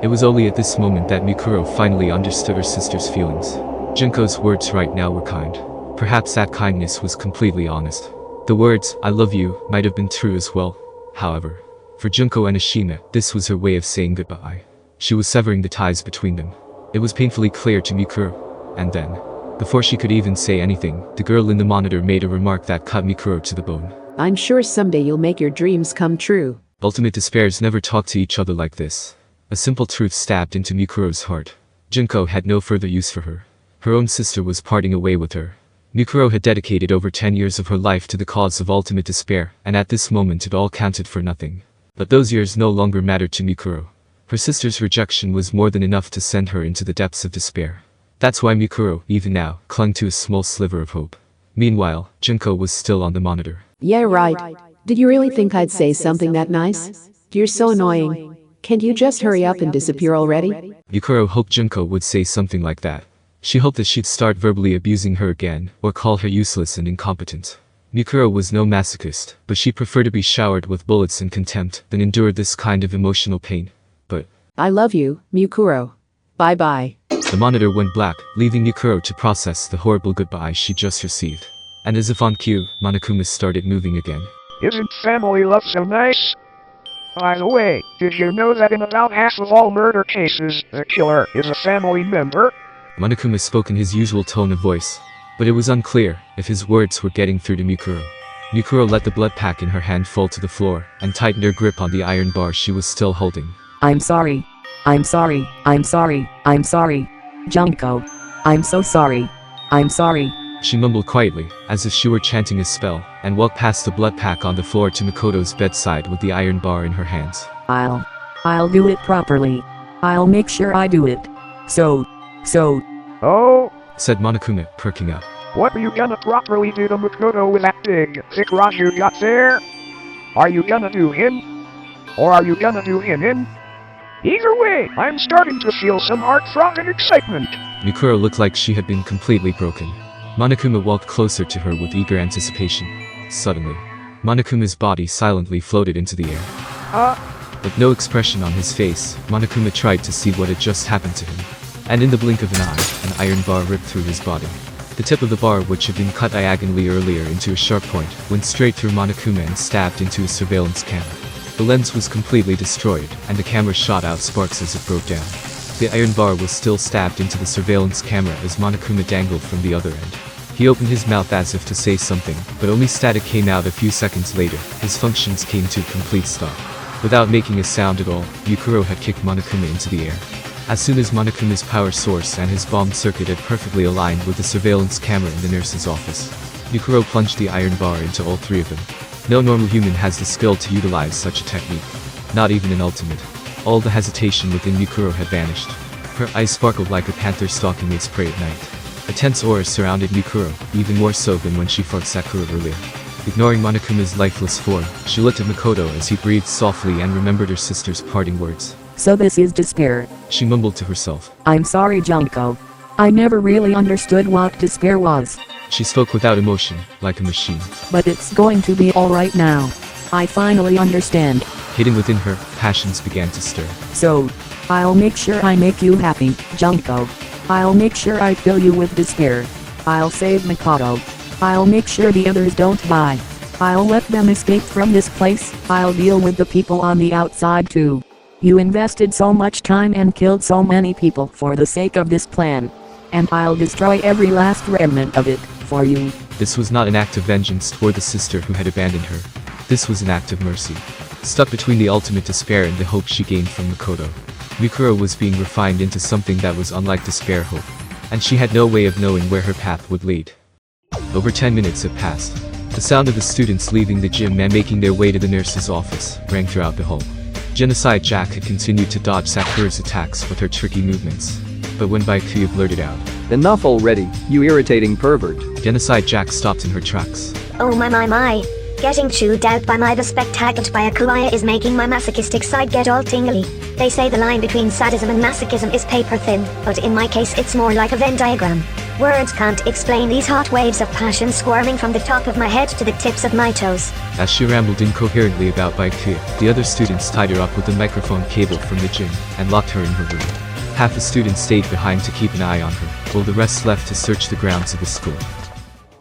It was only at this moment that Mikuro finally understood her sister's feelings. Junko's words right now were kind. Perhaps that kindness was completely honest. The words, I love you, might have been true as well. However, for Junko Enoshima, this was her way of saying goodbye. She was severing the ties between them. It was painfully clear to Mikuro. And then, before she could even say anything, the girl in the monitor made a remark that cut Mikuro to the bone. I'm sure someday you'll make your dreams come true. Ultimate despairs never talk to each other like this. A simple truth stabbed into Mikuro's heart. Junko had no further use for her. Her own sister was parting away with her. Mikuro had dedicated over 10 years of her life to the cause of ultimate despair, and at this moment it all counted for nothing. But those years no longer mattered to Mikuro. Her sister's rejection was more than enough to send her into the depths of despair. That's why Mikuro, even now, clung to a small sliver of hope. Meanwhile, Junko was still on the monitor. Yeah, right. Did you really think I'd say something that nice? You're so annoying. Can't you just hurry up and disappear already? Mikuro hoped Junko would say something like that. She hoped that she'd start verbally abusing her again, or call her useless and incompetent. Mikuro was no masochist, but she preferred to be showered with bullets and contempt than endure this kind of emotional pain. But I love you, Mikuro. Bye-bye. The monitor went black, leaving Mikuro to process the horrible goodbye she just received. And as if on cue, Monokuma started moving again. Isn't family love so nice? By the way, did you know that in about half of all murder cases, the killer is a family member? Monokuma spoke in his usual tone of voice, but it was unclear if his words were getting through to Mikuro. Mikuro let the blood pack in her hand fall to the floor and tightened her grip on the iron bar she was still holding. I'm sorry. I'm sorry. I'm sorry. I'm sorry. Junko. I'm so sorry. I'm sorry. She mumbled quietly, as if she were chanting a spell, and walked past the blood pack on the floor to Makoto's bedside with the iron bar in her hands. I'll do it properly. I'll make sure I do it. So. Oh, said Monokuma, perking up. What are you gonna properly do to Makoto with that big, thick rod you got there? Are you gonna do him? Or are you gonna do him in? Either way, I'm starting to feel some heart-throbbing excitement. Mikuro looked like she had been completely broken. Monokuma walked closer to her with eager anticipation. Suddenly, Monokuma's body silently floated into the air. With no expression on his face, Monokuma tried to see what had just happened to him. And in the blink of an eye, an iron bar ripped through his body. The tip of the bar, which had been cut diagonally earlier into a sharp point, went straight through Monokuma and stabbed into a surveillance camera. The lens was completely destroyed, and the camera shot out sparks as it broke down. The iron bar was still stabbed into the surveillance camera as Monokuma dangled from the other end. He opened his mouth as if to say something, but only static came out a few seconds later. His functions came to a complete stop. Without making a sound at all, Mikuro had kicked Monokuma into the air. As soon as Monokuma's power source and his bomb circuit had perfectly aligned with the surveillance camera in the nurse's office, Mikuro plunged the iron bar into all three of them. No normal human has the skill to utilize such a technique. Not even an ultimate. All the hesitation within Mikuro had vanished. Her eyes sparkled like a panther stalking its prey at night. A tense aura surrounded Mikuro, even more so than when she fought Sakura earlier. Ignoring Monokuma's lifeless form, she looked at Makoto as he breathed softly and remembered her sister's parting words. So this is despair. She mumbled to herself. I'm sorry, Junko. I never really understood what despair was. She spoke without emotion, like a machine. But it's going to be alright now. I finally understand. Hidden within her, passions began to stir. So, I'll make sure I make you happy, Junko. I'll make sure I fill you with despair. I'll save Makoto. I'll make sure the others don't die. I'll let them escape from this place. I'll deal with the people on the outside too. You invested so much time and killed so many people for the sake of this plan. And I'll destroy every last remnant of it, for you. This was not an act of vengeance toward the sister who had abandoned her. This was an act of mercy. Stuck between the ultimate despair and the hope she gained from Makoto, Mikuro was being refined into something that was unlike despair hope. And she had no way of knowing where her path would lead. Over 10 minutes had passed. The sound of the students leaving the gym and making their way to the nurse's office rang throughout the hall. Genocide Jack had continued to dodge Sakura's attacks with her tricky movements. But when Byakuya blurted out, "Enough already, you irritating pervert," Genocide Jack stopped in her tracks. Oh my. Getting chewed out by my bespectacled Byakuya is making my masochistic side get all tingly. They say the line between sadism and masochism is paper thin, but in my case it's more like a Venn diagram. Words can't explain these hot waves of passion squirming from the top of my head to the tips of my toes. As she rambled incoherently about Byakuya, the other students tied her up with a microphone cable from the gym and locked her in her room. Half the students stayed behind to keep an eye on her, while the rest left to search the grounds of the school.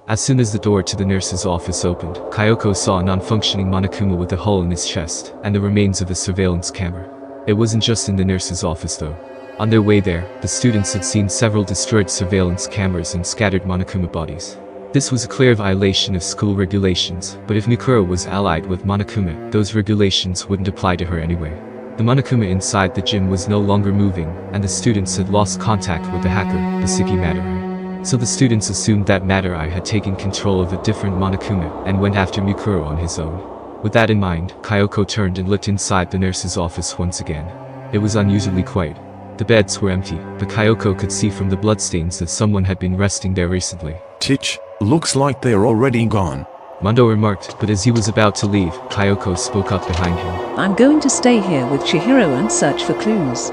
As soon as the door to the nurse's office opened, Kyoko saw a non-functioning Monokuma with a hole in his chest, and the remains of a surveillance camera. It wasn't just in the nurse's office though. On their way there, the students had seen several destroyed surveillance cameras and scattered Monokuma bodies. This was a clear violation of school regulations, but if Mikuro was allied with Monokuma, those regulations wouldn't apply to her anyway. The Monokuma inside the gym was no longer moving, and the students had lost contact with the hacker, the Siki Madarai. So the students assumed that Madarai had taken control of a different Monokuma and went after Mikuro on his own. With that in mind, Kyoko turned and looked inside the nurse's office once again. It was unusually quiet. The beds were empty, but Kyoko could see from the bloodstains that someone had been resting there recently. Tich, looks like they're already gone. Mondo remarked, but as he was about to leave, Kyoko spoke up behind him. I'm going to stay here with Chihiro and search for clues.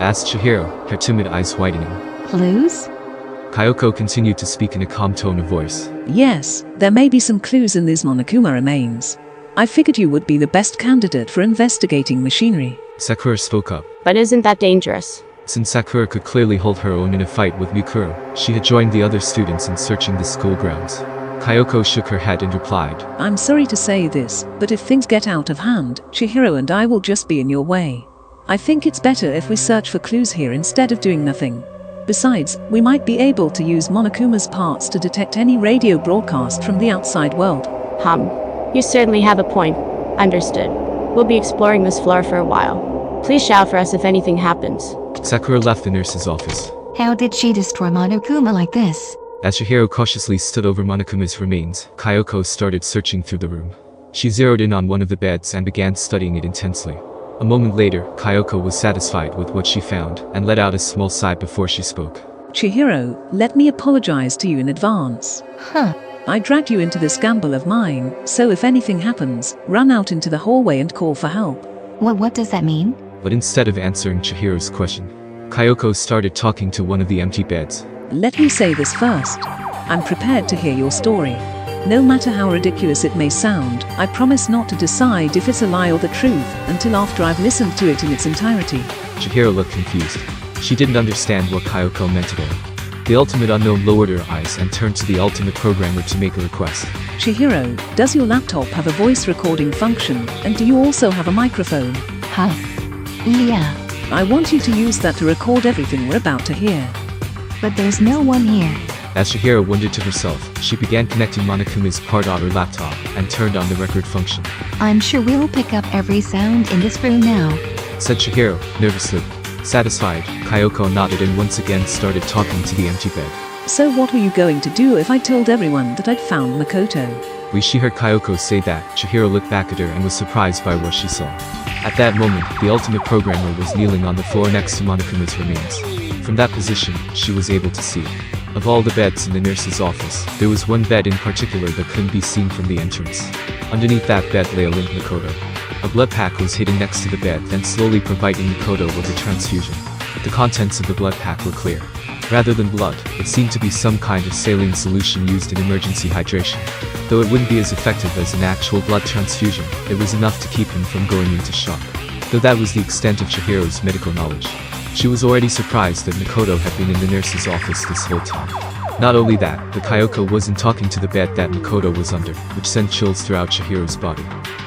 Asked Chihiro, her timid eyes widening. Clues? Kyoko continued to speak in a calm tone of voice. Yes, there may be some clues in these Monokuma remains. I figured you would be the best candidate for investigating machinery. Sakura spoke up. But isn't that dangerous? Since Sakura could clearly hold her own in a fight with Mikuro, she had joined the other students in searching the school grounds. Kyoko shook her head and replied, I'm sorry to say this, but if things get out of hand, Chihiro and I will just be in your way. I think it's better if we search for clues here instead of doing nothing. Besides, we might be able to use Monokuma's parts to detect any radio broadcast from the outside world. You certainly have a point. Understood. We'll be exploring this floor for a while. Please shout for us if anything happens. Sakura left the nurse's office. How did she destroy Monokuma like this? As Chihiro cautiously stood over Monokuma's remains, Kyoko started searching through the room. She zeroed in on one of the beds and began studying it intensely. A moment later, Kyoko was satisfied with what she found and let out a small sigh before she spoke. Chihiro, let me apologize to you in advance. I dragged you into this gamble of mine, so if anything happens, run out into the hallway and call for help. What does that mean? But instead of answering Chihiro's question, Kyoko started talking to one of the empty beds. Let me say this first. I'm prepared to hear your story. No matter how ridiculous it may sound, I promise not to decide if it's a lie or the truth until after I've listened to it in its entirety. Chihiro looked confused. She didn't understand what Kyoko meant at all. The ultimate unknown lowered her eyes and turned to the ultimate programmer to make a request. Chihiro, does your laptop have a voice recording function, and do you also have a microphone? Yeah. I want you to use that to record everything we're about to hear. But there's no one here. As Chihiro wondered to herself, she began connecting Monokuma's part on her laptop and turned on the record function. I'm sure we'll pick up every sound in this room now, said Chihiro, nervously. Satisfied, Kyoko nodded and once again started talking to the empty bed. So what were you going to do if I told everyone that I'd found Makoto? When she heard Kyoko say that, Chihiro looked back at her and was surprised by what she saw. At that moment, the ultimate programmer was kneeling on the floor next to Monokuma's remains. From that position, she was able to see. Of all the beds in the nurse's office, there was one bed in particular that couldn't be seen from the entrance. Underneath that bed lay a limp Makoto. A blood pack was hidden next to the bed, then slowly providing Makoto with a transfusion. The contents of the blood pack were clear. Rather than blood, it seemed to be some kind of saline solution used in emergency hydration. Though it wouldn't be as effective as an actual blood transfusion, it was enough to keep him from going into shock. Though that was the extent of Chihiro's medical knowledge. She was already surprised that Makoto had been in the nurse's office this whole time. Not only that, but Kyoko wasn't talking to the bed that Makoto was under, which sent chills throughout Chihiro's body.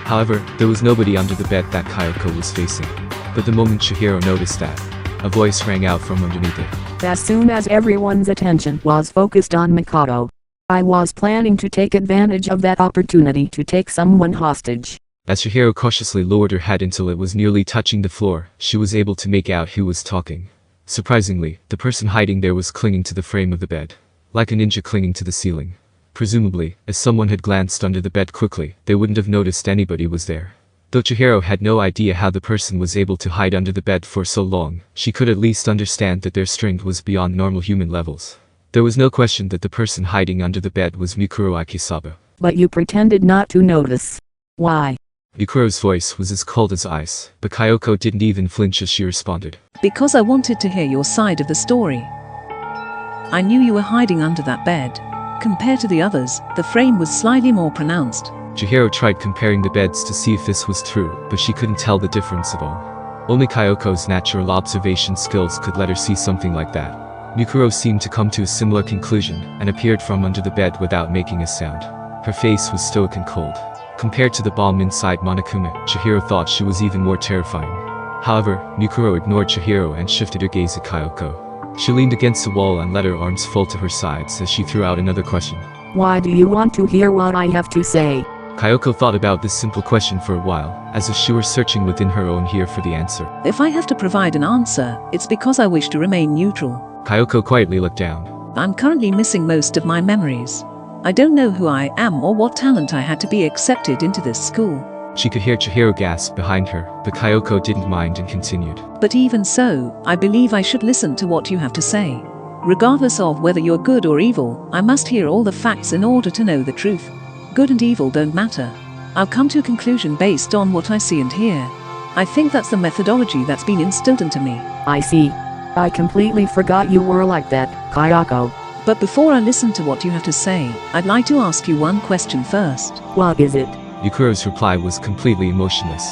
However, there was nobody under the bed that Kyoko was facing. But the moment Chihiro noticed that, a voice rang out from underneath it. As soon as everyone's attention was focused on Makoto, I was planning to take advantage of that opportunity to take someone hostage. As Chihiro cautiously lowered her head until it was nearly touching the floor, she was able to make out who was talking. Surprisingly, the person hiding there was clinging to the frame of the bed, like a ninja clinging to the ceiling. Presumably, if someone had glanced under the bed quickly, they wouldn't have noticed anybody was there. Though Chihiro had no idea how the person was able to hide under the bed for so long, she could at least understand that their strength was beyond normal human levels. There was no question that the person hiding under the bed was Mikuro Akisaba. But you pretended not to notice. Why? Mikuro's voice was as cold as ice, but Kyoko didn't even flinch as she responded. Because I wanted to hear your side of the story. I knew you were hiding under that bed. Compared to the others, the frame was slightly more pronounced. Chihiro tried comparing the beds to see if this was true, but she couldn't tell the difference at all. Only Kyoko's natural observation skills could let her see something like that. Mikuro seemed to come to a similar conclusion, and appeared from under the bed without making a sound. Her face was stoic and cold. Compared to the bomb inside Monokuma, Chihiro thought she was even more terrifying. However, Mikuro ignored Chihiro and shifted her gaze at Kyoko. She leaned against the wall and let her arms fall to her sides as she threw out another question. Why do you want to hear what I have to say? Kyoko thought about this simple question for a while, as if she were searching within her own ear for the answer. If I have to provide an answer, it's because I wish to remain neutral. Kyoko quietly looked down. I'm currently missing most of my memories. I don't know who I am or what talent I had to be accepted into this school. She could hear Chihiro gasp behind her, but Kyoko didn't mind and continued. But even so, I believe I should listen to what you have to say. Regardless of whether you're good or evil, I must hear all the facts in order to know the truth. Good and evil don't matter. I'll come to a conclusion based on what I see and hear. I think that's the methodology that's been instilled into me. I see. I completely forgot you were like that, Kyoko. But before I listen to what you have to say, I'd like to ask you one question first. What is it? Mikuro's reply was completely emotionless.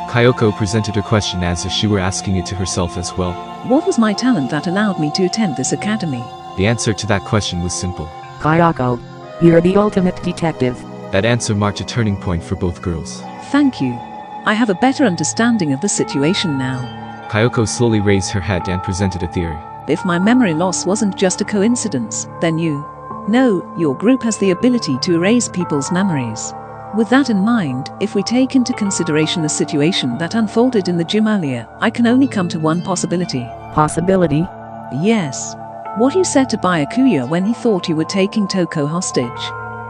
Kyoko presented her question as if she were asking it to herself as well. What was my talent that allowed me to attend this academy? The answer to that question was simple. Kyoko, you're the ultimate detective. That answer marked a turning point for both girls. Thank you. I have a better understanding of the situation now. Kyoko slowly raised her head and presented a theory. If my memory loss wasn't just a coincidence, then your group has the ability to erase people's memories. With that in mind, if we take into consideration the situation that unfolded in the gym earlier, I can only come to one possibility. Possibility? Yes. What you said to Byakuya when he thought you were taking Toko hostage.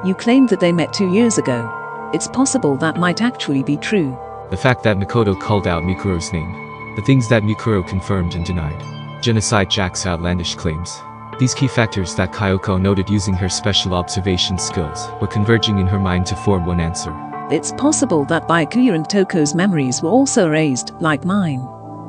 You claimed that they met 2 years ago. It's possible that might actually be true. The fact that Makoto called out Mikuro's name. The things that Mikuro confirmed and denied. Genocide Jack's outlandish claims. These key factors that Kyoko noted using her special observation skills were converging in her mind to form one answer. It's possible that Byakuya and Toko's memories were also erased, like mine.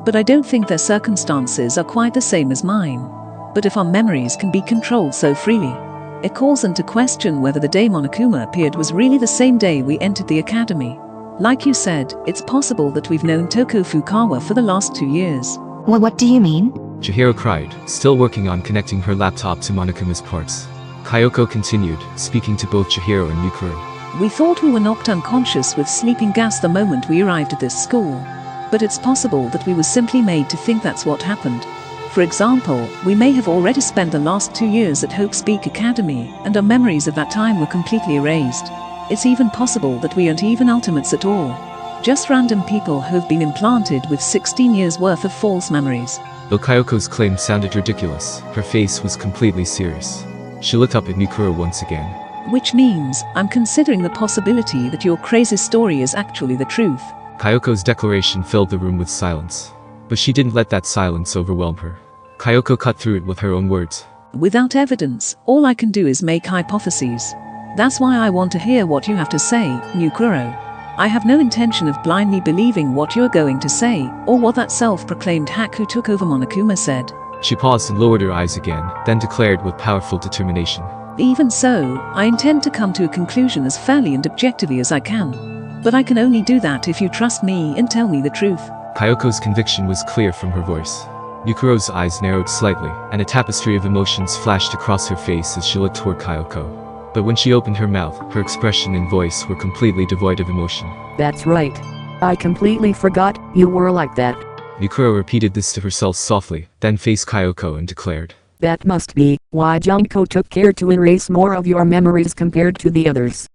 But I don't think their circumstances are quite the same as mine. But if our memories can be controlled so freely, it calls into question whether the day Monokuma appeared was really the same day we entered the academy. Like you said, it's possible that we've known Toko Fukawa for the last 2 years. Well, what do you mean? Chihiro cried, still working on connecting her laptop to Monokuma's parts. Kyoko continued, speaking to both Chihiro and Mikuro. We thought we were knocked unconscious with sleeping gas the moment we arrived at this school. But it's possible that we were simply made to think that's what happened. For example, we may have already spent the last 2 years at Hope's Peak Academy, and our memories of that time were completely erased. It's even possible that we aren't even ultimates at all. Just random people who have been implanted with 16 years worth of false memories. Though Kyoko's claim sounded ridiculous, her face was completely serious. She looked up at Mikuro once again. Which means, I'm considering the possibility that your crazy story is actually the truth. Kyoko's declaration filled the room with silence. But she didn't let that silence overwhelm her. Kyoko cut through it with her own words. Without evidence, all I can do is make hypotheses. That's why I want to hear what you have to say, Mikuro. I have no intention of blindly believing what you are going to say, or what that self-proclaimed hack who took over Monokuma said. She paused and lowered her eyes again, then declared with powerful determination. Even so, I intend to come to a conclusion as fairly and objectively as I can. But I can only do that if you trust me and tell me the truth. Kyoko's conviction was clear from her voice. Mikuro's eyes narrowed slightly, and a tapestry of emotions flashed across her face as she looked toward Kyoko. But when she opened her mouth, her expression and voice were completely devoid of emotion. That's right. I completely forgot you were like that. Mikuro repeated this to herself softly, then faced Kyoko and declared. That must be why Junko took care to erase more of your memories compared to the others.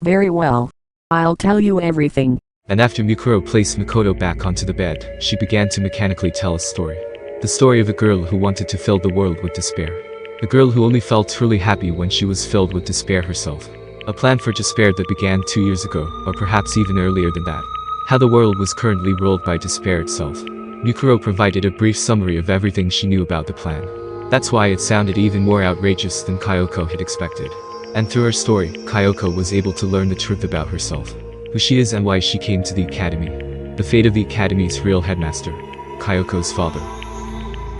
Very well. I'll tell you everything. And after Mikuro placed Makoto back onto the bed, she began to mechanically tell a story. The story of a girl who wanted to fill the world with despair. The girl who only felt truly happy when she was filled with despair herself. A plan for despair that began 2 years ago, or perhaps even earlier than that. How the world was currently ruled by despair itself. Mikuro provided a brief summary of everything she knew about the plan. That's why it sounded even more outrageous than Kyoko had expected. And through her story, Kyoko was able to learn the truth about herself. Who she is and why she came to the academy. The fate of the academy's real headmaster. Kyoko's father.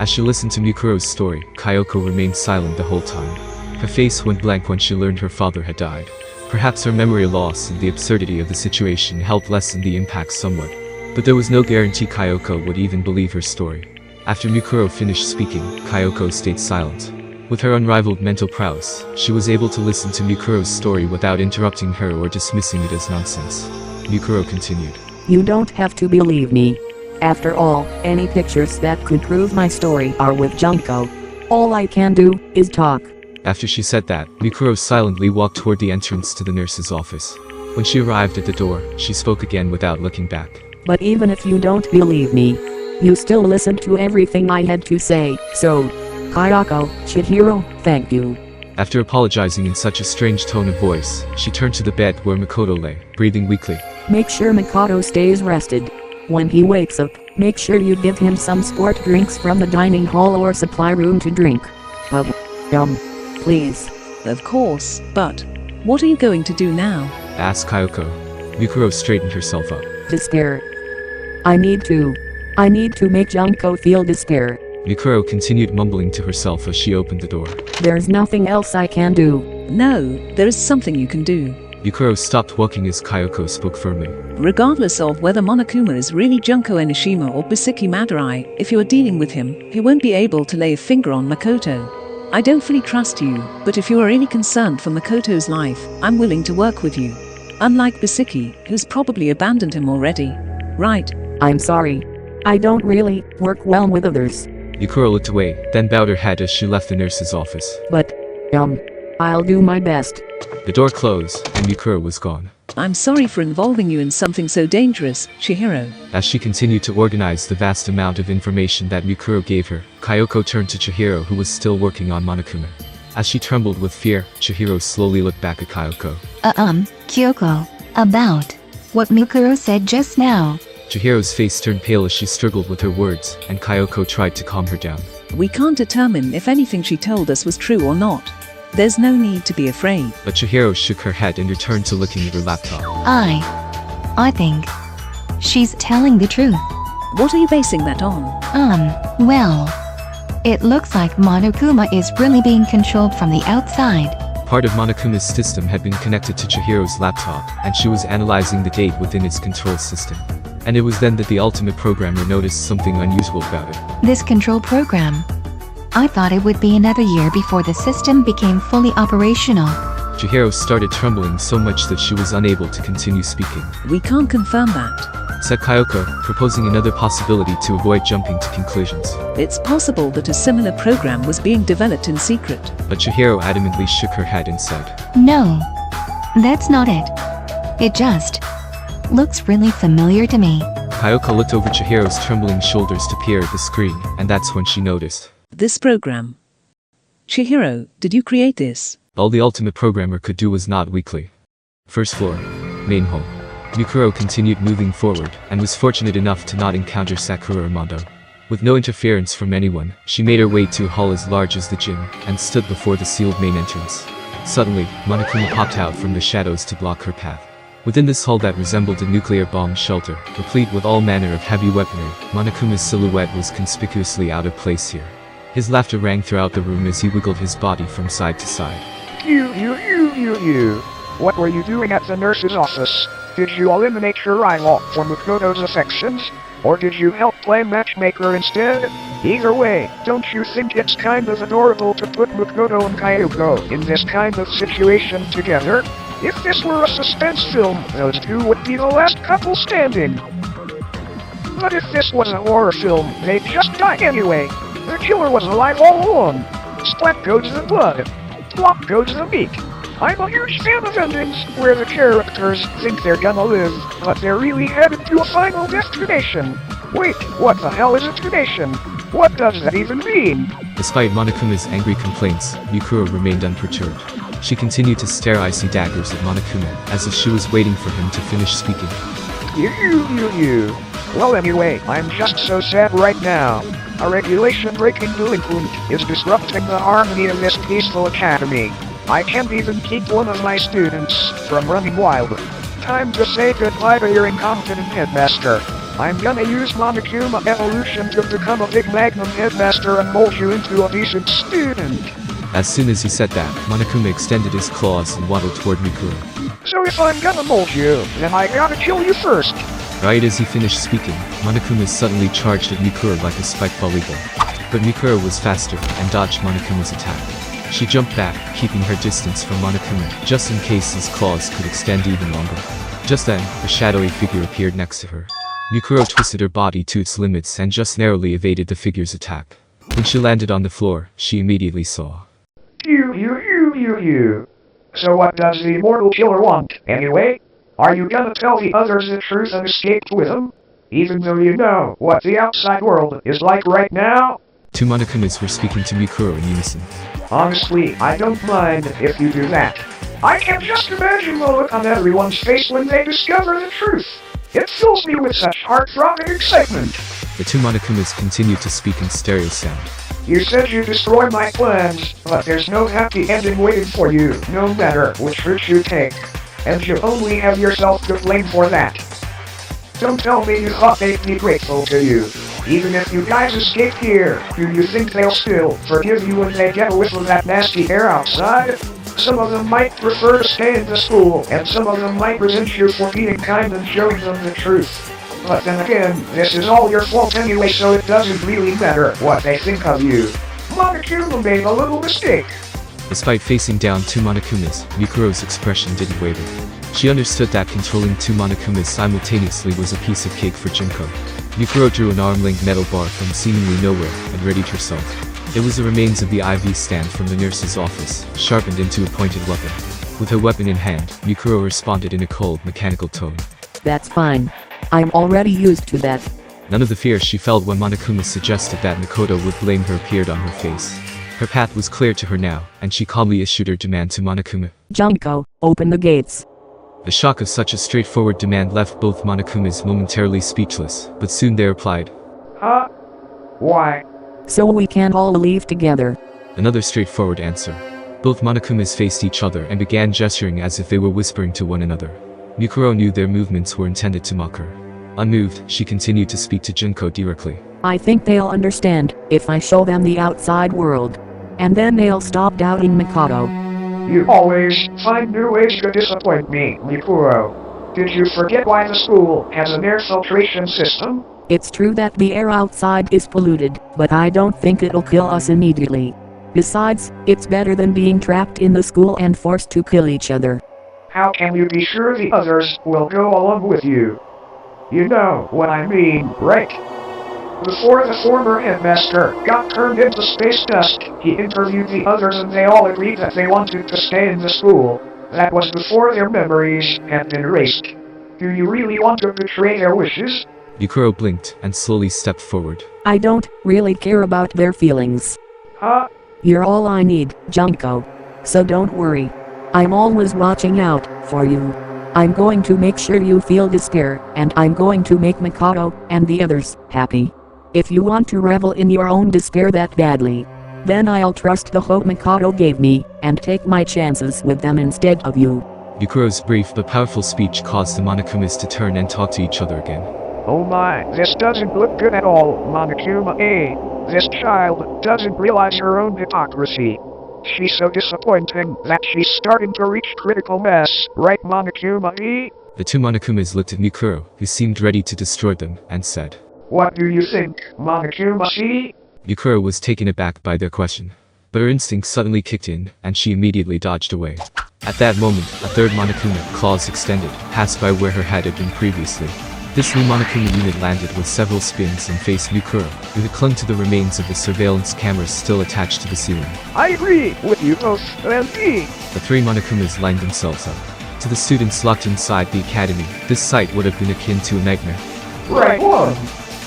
As she listened to Mikuro's story, Kyoko remained silent the whole time. Her face went blank when she learned her father had died. Perhaps her memory loss and the absurdity of the situation helped lessen the impact somewhat. But there was no guarantee Kyoko would even believe her story. After Mikuro finished speaking, Kyoko stayed silent. With her unrivaled mental prowess, she was able to listen to Mikuro's story without interrupting her or dismissing it as nonsense. Mikuro continued. You don't have to believe me. After all, any pictures that could prove my story are with Junko. All I can do is talk. After she said that, Mikuro silently walked toward the entrance to the nurse's office. When she arrived at the door, she spoke again without looking back. But even if you don't believe me, you still listened to everything I had to say, so, Kyoko, Chihiro, thank you. After apologizing in such a strange tone of voice, she turned to the bed where Makoto lay, breathing weakly. Make sure Makoto stays rested. When he wakes up, make sure you give him some sport drinks from the dining hall or supply room to drink. Please. Of course, but what are you going to do now? Asked Kyoko. Mikuro straightened herself up. Despair. I need to make Junko feel despair. Mikuro continued mumbling to herself as she opened the door. There's nothing else I can do. No, there is something you can do. Mikuro stopped walking as Kyoko spoke firmly. Regardless of whether Monokuma is really Junko Enoshima or Biseki Madurai, if you are dealing with him, he won't be able to lay a finger on Makoto. I don't fully trust you, but if you are really concerned for Makoto's life, I'm willing to work with you. Unlike Biseki, who's probably abandoned him already. Right. I'm sorry. I don't really work well with others. Mikuro looked away, then bowed her head as she left the nurse's office. But, I'll do my best. The door closed, and Mikuro was gone. I'm sorry for involving you in something so dangerous, Chihiro. As she continued to organize the vast amount of information that Mikuro gave her, Kyoko turned to Chihiro, who was still working on Monokuma. As she trembled with fear, Chihiro slowly looked back at Kyoko. Kyoko, about what Mikuro said just now. Chihiro's face turned pale as she struggled with her words, and Kyoko tried to calm her down. We can't determine if anything she told us was true or not. There's no need to be afraid. But Chihiro shook her head and returned to looking at her laptop. I think she's telling the truth. What are you basing that on? Well, it looks like Monokuma is really being controlled from the outside. Part of Monokuma's system had been connected to Chihiro's laptop, and she was analyzing the data within its control system. And it was then that the ultimate programmer noticed something unusual about it. This control program. I thought it would be another year before the system became fully operational. Chihiro started trembling so much that she was unable to continue speaking. We can't confirm that, said Kyoko, proposing another possibility to avoid jumping to conclusions. It's possible that a similar program was being developed in secret. But Chihiro adamantly shook her head and said, No, that's not it. It just looks really familiar to me. Kyoko looked over Chihiro's trembling shoulders to peer at the screen, and that's when she noticed. This program. Chihiro, did you create this? All the ultimate programmer could do was nod weakly. First floor. Main hall. Mikuro continued moving forward, and was fortunate enough to not encounter Sakura or Mondo. With no interference from anyone, she made her way to a hall as large as the gym, and stood before the sealed main entrance. Suddenly, Monokuma popped out from the shadows to block her path. Within this hall that resembled a nuclear bomb shelter, replete with all manner of heavy weaponry, Monokuma's silhouette was conspicuously out of place here. His laughter rang throughout the room as he wiggled his body from side to side. You. What were you doing at the nurse's office? Did you eliminate your rival for Makoto's affections? Or did you help play matchmaker instead? Either way, don't you think it's kind of adorable to put Makoto and Kyoko in this kind of situation together? If this were a suspense film, those two would be the last couple standing. But if this was a horror film, they'd just die anyway. The killer was alive all along. Splat goes the blood. Flop goes the meat. I'm a huge fan of endings where the characters think they're gonna live, but they're really headed to a final destination. Wait, what the hell is intonation? What does that even mean? Despite Monokuma's angry complaints, Mikuro remained unperturbed. She continued to stare icy daggers at Monokuma, as if she was waiting for him to finish speaking. You. Well anyway, I'm just so sad right now. A regulation-breaking delinquent is disrupting the harmony of this peaceful academy. I can't even keep one of my students from running wild. Time to say goodbye to your incompetent headmaster. I'm gonna use Monokuma evolution to become a big magnum headmaster and mold you into a decent student. As soon as he said that, Monokuma extended his claws and waddled toward Mikuro. So if I'm gonna mold you, then I gotta kill you first. Right as he finished speaking, Monokuma suddenly charged at Mikuro like a spiked volleyball. But Mikuro was faster and dodged Monokuma's attack. She jumped back, keeping her distance from Monokuma, just in case his claws could extend even longer. Just then, a shadowy figure appeared next to her. Mikuro twisted her body to its limits and just narrowly evaded the figure's attack. When she landed on the floor, she immediately saw. You. So what does the immortal killer want, anyway? Are you gonna tell the others the truth and escape with them? Even though you know what the outside world is like right now? Two Monokumas were speaking to Mikuro in unison. Honestly, I don't mind if you do that. I can just imagine the look on everyone's face when they discover the truth. It fills me with such heart-throbbing excitement. The two Monokumas continued to speak in stereo sound. You said you destroyed my plans, but there's no happy ending waiting for you, no matter which route you take. And you only have yourself to blame for that. Don't tell me you thought they'd be grateful to you. Even if you guys escape here, do you think they'll still forgive you when they get a whiff of that nasty air outside? Some of them might prefer to stay in the school, and some of them might resent you for being kind and showing them the truth. But then again, this is all your fault anyway, so it doesn't really matter what they think of you. Monokuma made a little mistake. Despite facing down two Monokumas, Mikuro's expression didn't waver. She understood that controlling two Monokumas simultaneously was a piece of cake for Junko. Mikuro drew an arm-length metal bar from seemingly nowhere and readied herself. It was the remains of the IV stand from the nurse's office, sharpened into a pointed weapon. With her weapon in hand, Mikuro responded in a cold, mechanical tone. That's fine. I'm already used to that. None of the fear she felt when Monokuma suggested that Makoto would blame her appeared on her face. Her path was clear to her now, and she calmly issued her demand to Monokuma. Junko, open the gates. The shock of such a straightforward demand left both Monokumas momentarily speechless, but soon they replied. Huh? Why? So we can all leave together. Another straightforward answer. Both Monokumas faced each other and began gesturing as if they were whispering to one another. Mikuro knew their movements were intended to mock her. Unmoved, she continued to speak to Junko directly. I think they'll understand if I show them the outside world. And then they'll stop doubting Makoto. You always find new ways to disappoint me, Mikuro. Did you forget why the school has an air filtration system? It's true that the air outside is polluted, but I don't think it'll kill us immediately. Besides, it's better than being trapped in the school and forced to kill each other. How can you be sure the others will go along with you? You know what I mean, right? Before the former headmaster got turned into space dust, he interviewed the others and they all agreed that they wanted to stay in the school. That was before their memories had been erased. Do you really want to betray their wishes? Mikuro blinked and slowly stepped forward. I don't really care about their feelings. Huh? You're all I need, Junko. So don't worry. I'm always watching out for you. I'm going to make sure you feel despair, and I'm going to make Makoto and the others happy. If you want to revel in your own despair that badly, then I'll trust the hope Makoto gave me, and take my chances with them instead of you. Mikuro's brief but powerful speech caused the Monokumas to turn and talk to each other again. Oh my, this doesn't look good at all, Monokuma. This child doesn't realize her own hypocrisy. She's so disappointing that she's starting to reach critical mass, right, Monokuma? The two Monokumas looked at Mikuro, who seemed ready to destroy them, and said, What do you think, Monokuma? Mikuro was taken aback by their question. But her instinct suddenly kicked in, and she immediately dodged away. At that moment, a third Monokuma, claws extended, passed by where her head had been previously. This new Monokuma unit landed with several spins and faced Mikuro, who had clung to the remains of the surveillance cameras still attached to the ceiling. I agree with you both, and me. The three Monokumas lined themselves up. To the students locked inside the academy, this sight would have been akin to a nightmare. Right one.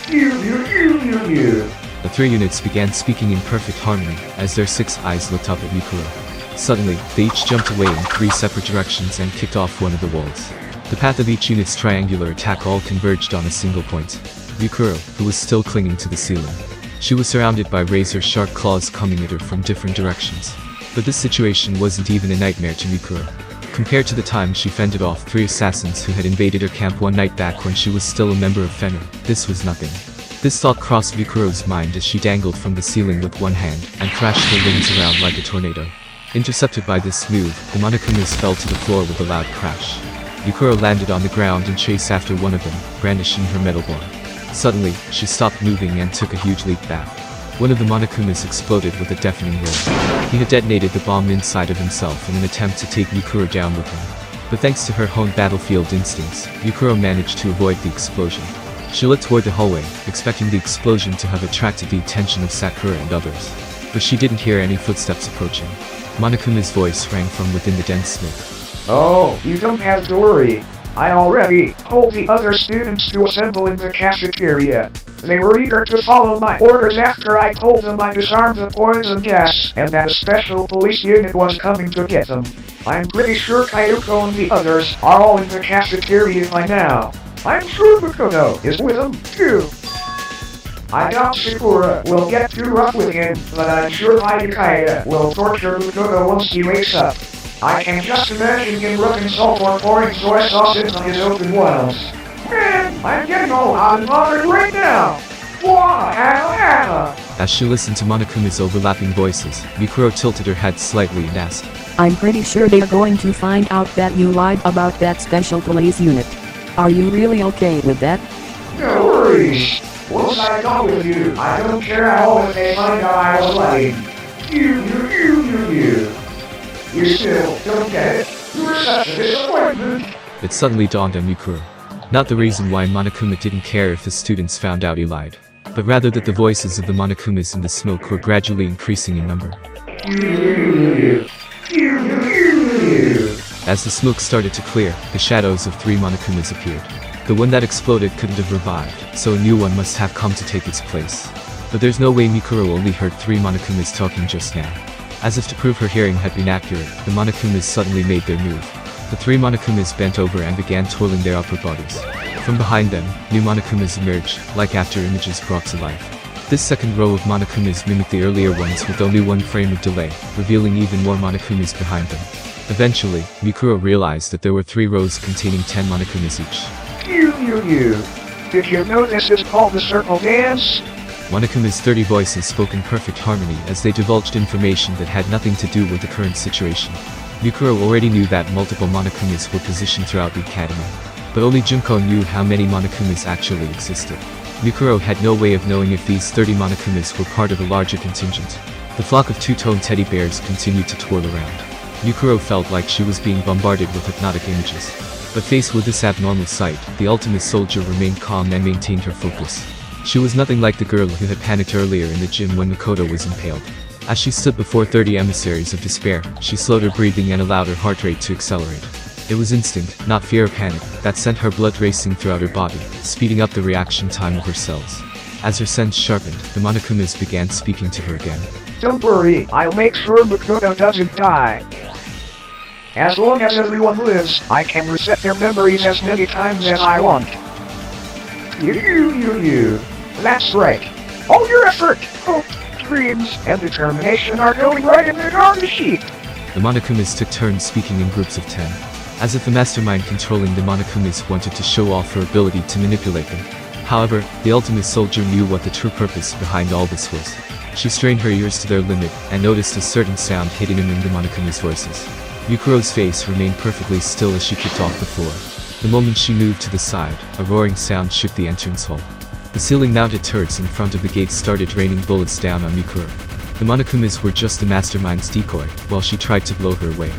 The three units began speaking in perfect harmony as their 6 eyes looked up at Mikuro. Suddenly, they each jumped away in 3 separate directions and kicked off one of the walls. The path of each unit's triangular attack all converged on a single point. Mikuro, who was still clinging to the ceiling. She was surrounded by razor-sharp claws coming at her from different directions. But this situation wasn't even a nightmare to Mikuro. Compared to the time she fended off 3 assassins who had invaded her camp one night back when she was still a member of Fenrir, this was nothing. This thought crossed Mikuro's mind as she dangled from the ceiling with one hand and thrashed her wings around like a tornado. Intercepted by this move, the Monokumas fell to the floor with a loud crash. Mikuro landed on the ground and chased after one of them, brandishing her metal bar. Suddenly, she stopped moving and took a huge leap back. One of the Monokumas exploded with a deafening roar. He had detonated the bomb inside of himself in an attempt to take Mikuro down with him. But thanks to her honed battlefield instincts, Mikuro managed to avoid the explosion. She looked toward the hallway, expecting the explosion to have attracted the attention of Sakura and others. But she didn't hear any footsteps approaching. Monokuma's voice rang from within the dense smoke. Oh, you don't have to worry. I already told the other students to assemble in the cafeteria. They were eager to follow my orders after I told them I disarmed the poison gas and that a special police unit was coming to get them. I'm pretty sure Kayuko and the others are all in the cafeteria by now. I'm sure Makoto is with them, too. I doubt Sakura will get too rough with him, but I'm sure Hidekaya will torture Makoto once he wakes up. I can just imagine him rubbing salt or pouring soy sauce into his open wounds. Man, I'm getting all hot and bothered right now. As she listened to Monokuma's overlapping voices, Mikuro tilted her head slightly and asked, I'm pretty sure they're going to find out that you lied about that special police unit. Are you really okay with that? No worries. Once I go with you, I don't care how if they find out I was lying. You still don't get it? You're such a disappointment. It suddenly dawned on Mikuro. Not the reason why Monokuma didn't care if the students found out he lied, but rather that the voices of the Monokumas in the smoke were gradually increasing in number. As the smoke started to clear, the shadows of 3 Monokumas appeared. The one that exploded couldn't have revived, so a new one must have come to take its place. But there's no way Mikuro only heard 3 Monokumas talking just now. As if to prove her hearing had been accurate, the Monokumas suddenly made their move. The 3 Monokumas bent over and began twirling their upper bodies. From behind them, new Monokumas emerged, like after images brought to life. This second row of Monokumas mimicked the earlier ones with only 1 frame of delay, revealing even more Monokumas behind them. Eventually, Mikuro realized that there were 3 rows containing 10 Monokumas each. Did you know this is called the circle dance? Monokuma's 30 voices spoke in perfect harmony as they divulged information that had nothing to do with the current situation. Mikuro already knew that multiple Monokumas were positioned throughout the academy, but only Junko knew how many Monokumas actually existed. Mikuro had no way of knowing if these 30 Monokumas were part of a larger contingent. The flock of two-tone teddy bears continued to twirl around. Mikuro felt like she was being bombarded with hypnotic images. But faced with this abnormal sight, the ultimate soldier remained calm and maintained her focus. She was nothing like the girl who had panicked earlier in the gym when Makoto was impaled. As she stood before 30 emissaries of despair, she slowed her breathing and allowed her heart rate to accelerate. It was instinct, not fear or panic, that sent her blood racing throughout her body, speeding up the reaction time of her cells. As her sense sharpened, the Monokumas began speaking to her again. Don't worry, I'll make sure Makoto doesn't die. As long as everyone lives, I can reset their memories as many times as I want. That's right. All your effort, hope, dreams, and determination are going right in the garbage heap. The Monokumas took turns speaking in groups of 10. As if the mastermind controlling the Monokumas wanted to show off her ability to manipulate them. However, the ultimate soldier knew what the true purpose behind all this was. She strained her ears to their limit and noticed a certain sound hidden among the Monokumas' voices. Mikuro's face remained perfectly still as she kicked off the floor. The moment she moved to the side, a roaring sound shook the entrance hall. The ceiling-mounted turrets in front of the gates started raining bullets down on Mikuro. The Monokumas were just the mastermind's decoy, while she tried to blow her away.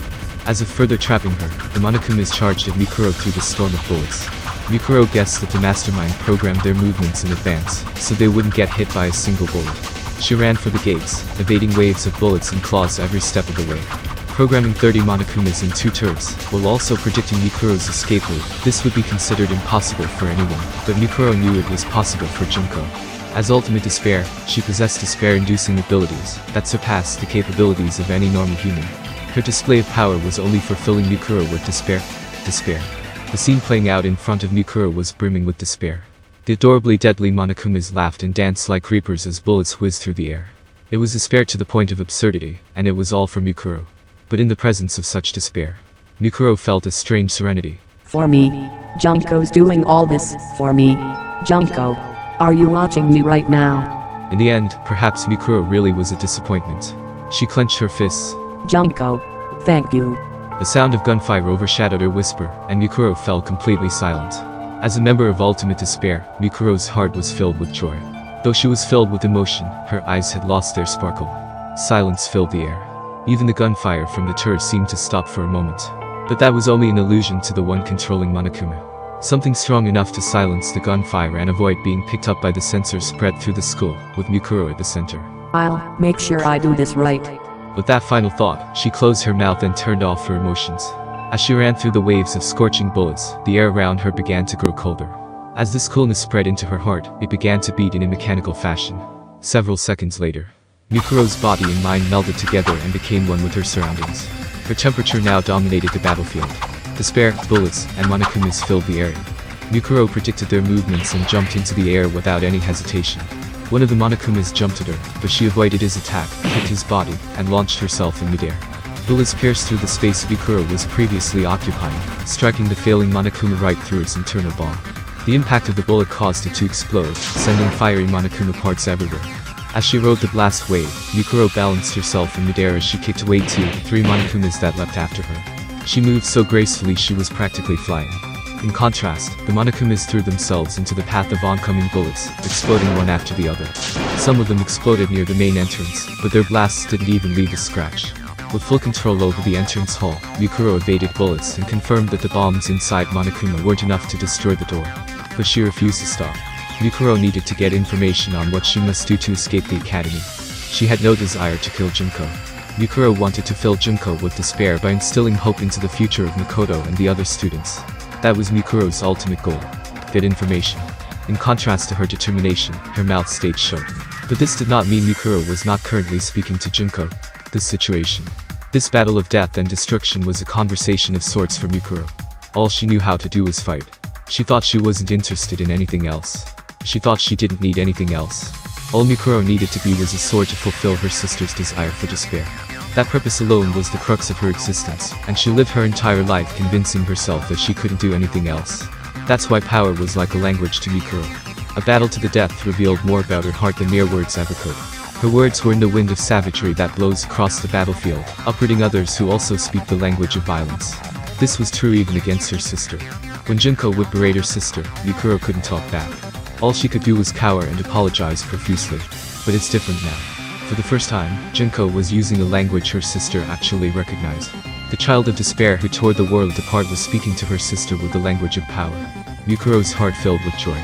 As if further trapping her, the Monokumas charged at Mikuro through the storm of bullets. Mikuro guessed that the mastermind programmed their movements in advance, so they wouldn't get hit by a single bullet. She ran for the gates, evading waves of bullets and claws every step of the way. programming 30 Monokumas in 2 turns, while also predicting Mikuro's escape route. This would be considered impossible for anyone, but Mikuro knew it was possible for Junko. As ultimate despair, she possessed despair-inducing abilities that surpassed the capabilities of any normal human. Her display of power was only for filling Mikuro with despair. The scene playing out in front of Mikuro was brimming with despair. The adorably deadly Monokumas laughed and danced like reapers as bullets whizzed through the air. It was despair to the point of absurdity, and it was all for Mikuro. But in the presence of such despair, Mikuro felt a strange serenity. For me, Junko's doing all this for me. Junko, are you watching me right now? In the end, perhaps Mikuro really was a disappointment. She clenched her fists. Junko, thank you. The sound of gunfire overshadowed her whisper, and Mikuro fell completely silent. As a member of Ultimate Despair, Mikuro's heart was filled with joy. Though she was filled with emotion, her eyes had lost their sparkle. Silence filled the air. Even the gunfire from the turret seemed to stop for a moment. But that was only an illusion to the one controlling Monokuma. Something strong enough to silence the gunfire and avoid being picked up by the sensors spread through the school, with Mikuro at the center. I'll make sure I do this right. With that final thought, she closed her mouth and turned off her emotions. As she ran through the waves of scorching bullets, the air around her began to grow colder. As this coolness spread into her heart, it began to beat in a mechanical fashion. Several seconds later, Mikuro's body and mind melded together and became one with her surroundings. Her temperature now dominated the battlefield. Despair, bullets, and Monokumas filled the area. Mikuro predicted their movements and jumped into the air without any hesitation. One of the Monokumas jumped at her, but she avoided his attack, hit his body, and launched herself in midair. Bullets pierced through the space Mikuro was previously occupying, striking the failing Monokuma right through its internal ball. The impact of the bullet caused it to explode, sending fiery Monokuma parts everywhere. As she rode the blast wave, Mikuro balanced herself in midair as she kicked away 2-3 Monokumas that leapt after her. She moved so gracefully she was practically flying. In contrast, the Monokumas threw themselves into the path of oncoming bullets, exploding one after the other. Some of them exploded near the main entrance, but their blasts didn't even leave a scratch. With full control over the entrance hall, Mikuro evaded bullets and confirmed that the bombs inside Monokuma weren't enough to destroy the door. But she refused to stop. Mikuro needed to get information on what she must do to escape the academy. She had no desire to kill Junko. Mikuro wanted to fill Junko with despair by instilling hope into the future of Makoto and the other students. That was Mikuro's ultimate goal. Get information. In contrast to her determination, her mouth stayed shut. But this did not mean Mikuro was not currently speaking to Junko. This situation, this battle of death and destruction was a conversation of sorts for Mikuro. All she knew how to do was fight. She thought she wasn't interested in anything else. She thought she didn't need anything else. All Mikuro needed to be was a sword to fulfill her sister's desire for despair. That purpose alone was the crux of her existence, and she lived her entire life convincing herself that she couldn't do anything else. That's why power was like a language to Mikuro. A battle to the death revealed more about her heart than mere words ever could. Her words were in the wind of savagery that blows across the battlefield, uprooting others who also speak the language of violence. This was true even against her sister. When Junko would berate her sister, Mikuro couldn't talk back. All she could do was cower and apologize profusely. But it's different now. For the first time, Junko was using a language her sister actually recognized. The child of despair who tore the world apart was speaking to her sister with the language of power. Mikuro's heart filled with joy.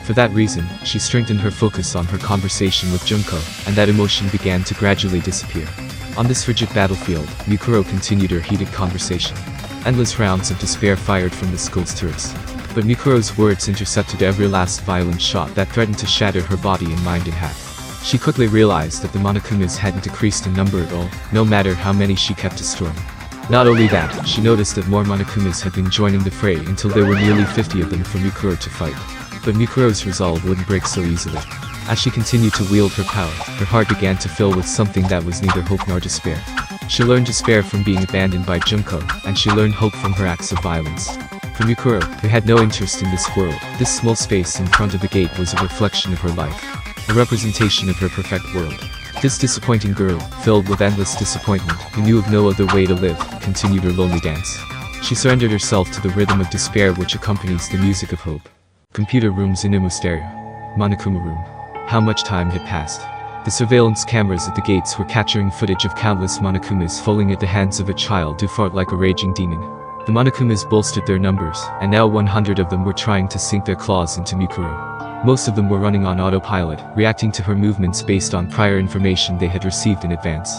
For that reason, she strengthened her focus on her conversation with Junko, and that emotion began to gradually disappear. On this frigid battlefield, Mikuro continued her heated conversation. Endless rounds of despair fired from the school's turrets. But Mikuro's words intercepted every last violent shot that threatened to shatter her body and mind in half. She quickly realized that the Monokumas hadn't decreased in number at all, no matter how many she kept destroying. Not only that, she noticed that more Monokumas had been joining the fray until there were nearly 50 of them for Mikuro to fight. But Mikuro's resolve wouldn't break so easily. As she continued to wield her power, her heart began to fill with something that was neither hope nor despair. She learned despair from being abandoned by Junko, and she learned hope from her acts of violence. For Mikuro, who had no interest in this world, this small space in front of the gate was a reflection of her life. A representation of her perfect world. This disappointing girl, filled with endless disappointment, who knew of no other way to live, continued her lonely dance. She surrendered herself to the rhythm of despair which accompanies the music of hope. Computer rooms in Imosteria. Monokuma room. How much time had passed? The surveillance cameras at the gates were capturing footage of countless Monokumas falling at the hands of a child who fought like a raging demon. The Monokumas bolstered their numbers, and now 100 of them were trying to sink their claws into Mikuro. Most of them were running on autopilot, reacting to her movements based on prior information they had received in advance.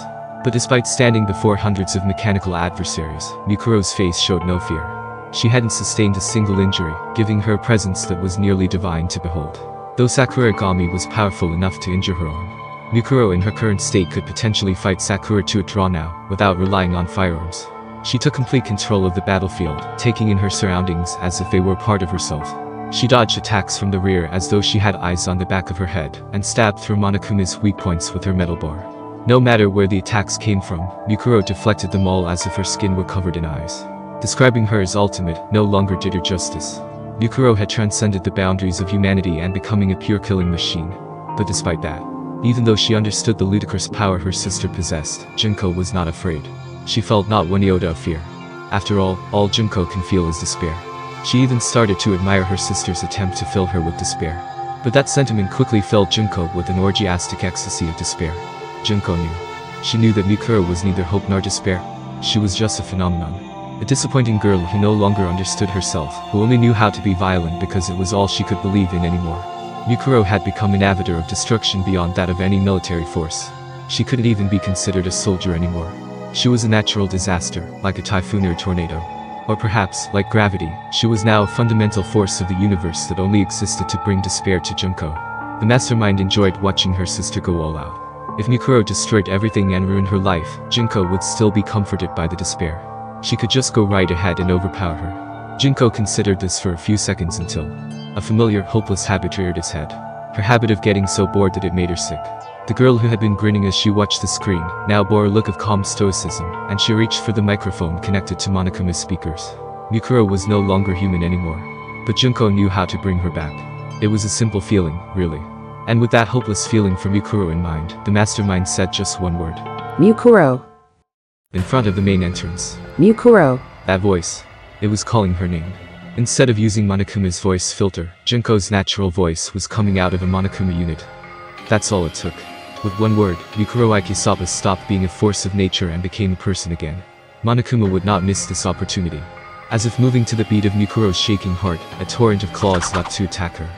But despite standing before hundreds of mechanical adversaries, Mukuro's face showed no fear. She hadn't sustained a single injury, giving her a presence that was nearly divine to behold. Though Sakura Gami was powerful enough to injure her arm, Mukuro in her current state could potentially fight Sakura to a draw now, without relying on firearms. She took complete control of the battlefield, taking in her surroundings as if they were part of herself. She dodged attacks from the rear as though she had eyes on the back of her head, and stabbed through Monokuma's weak points with her metal bar. No matter where the attacks came from, Mukuro deflected them all as if her skin were covered in eyes. Describing her as ultimate no longer did her justice. Mukuro had transcended the boundaries of humanity and becoming a pure killing machine. But despite that, even though she understood the ludicrous power her sister possessed, Junko was not afraid. She felt not one iota of fear. After all Junko can feel is despair. She even started to admire her sister's attempt to fill her with despair. But that sentiment quickly filled Junko with an orgiastic ecstasy of despair. Junko knew. She knew that Mukuro was neither hope nor despair. She was just a phenomenon. A disappointing girl who no longer understood herself, who only knew how to be violent because it was all she could believe in anymore. Mukuro had become an avatar of destruction beyond that of any military force. She couldn't even be considered a soldier anymore. She was a natural disaster, like a typhoon or a tornado. Or perhaps, like gravity, she was now a fundamental force of the universe that only existed to bring despair to Junko. The mastermind enjoyed watching her sister go all out. If Mukuro destroyed everything and ruined her life, Junko would still be comforted by the despair. She could just go right ahead and overpower her. Junko considered this for a few seconds until a familiar, hopeless habit reared its head. Her habit of getting so bored that it made her sick. The girl who had been grinning as she watched the screen, now bore a look of calm stoicism, and she reached for the microphone connected to Monokuma's speakers. Mukuro was no longer human anymore. But Junko knew how to bring her back. It was a simple feeling, really. And with that hopeless feeling for Mukuro in mind, the mastermind said just one word. Mukuro. In front of the main entrance. Mukuro. That voice. It was calling her name. Instead of using Monokuma's voice filter, Junko's natural voice was coming out of a Monokuma unit. That's all it took. With one word, Mukuro Ikisaba stopped being a force of nature and became a person again. Monokuma would not miss this opportunity. As if moving to the beat of Mukuro's shaking heart, a torrent of claws leapt to attack her.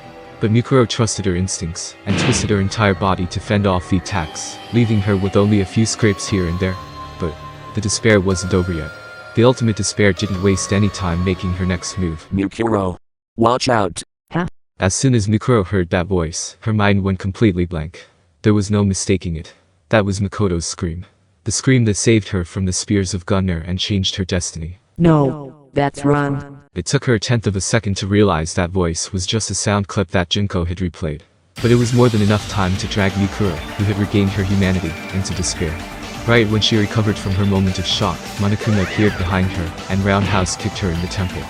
But Mukuro trusted her instincts, and twisted her entire body to fend off the attacks, leaving her with only a few scrapes here and there. But the despair wasn't over yet. The ultimate despair didn't waste any time making her next move. Mukuro, watch out. Huh? As soon as Mukuro heard that voice, her mind went completely blank. There was no mistaking it. That was Makoto's scream. The scream that saved her from the spears of Gunner and changed her destiny. No, that's wrong. It took her a tenth of a second to realize that voice was just a sound clip that Junko had replayed. But it was more than enough time to drag Mukuro, who had regained her humanity, into despair. Right when she recovered from her moment of shock, Monokuma appeared behind her, and roundhouse kicked her in the temple.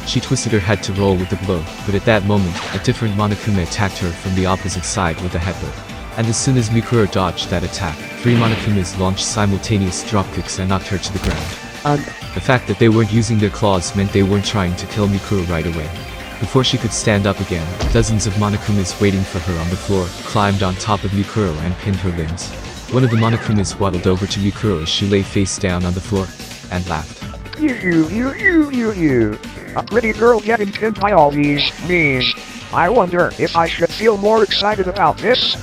She twisted her head to roll with the blow, but at that moment, a different Monokuma attacked her from the opposite side with a headbutt. And as soon as Mukuro dodged that attack, 3 Monokumas launched simultaneous dropkicks and knocked her to the ground. The fact that they weren't using their claws meant they weren't trying to kill Mukuro right away. Before she could stand up again, dozens of Monokumas waiting for her on the floor climbed on top of Mukuro and pinned her limbs. One of the Monokumas waddled over to Mukuro as she lay face down on the floor, and laughed. You. A pretty girl getting pinned by all these me's. I wonder if I should feel more excited about this?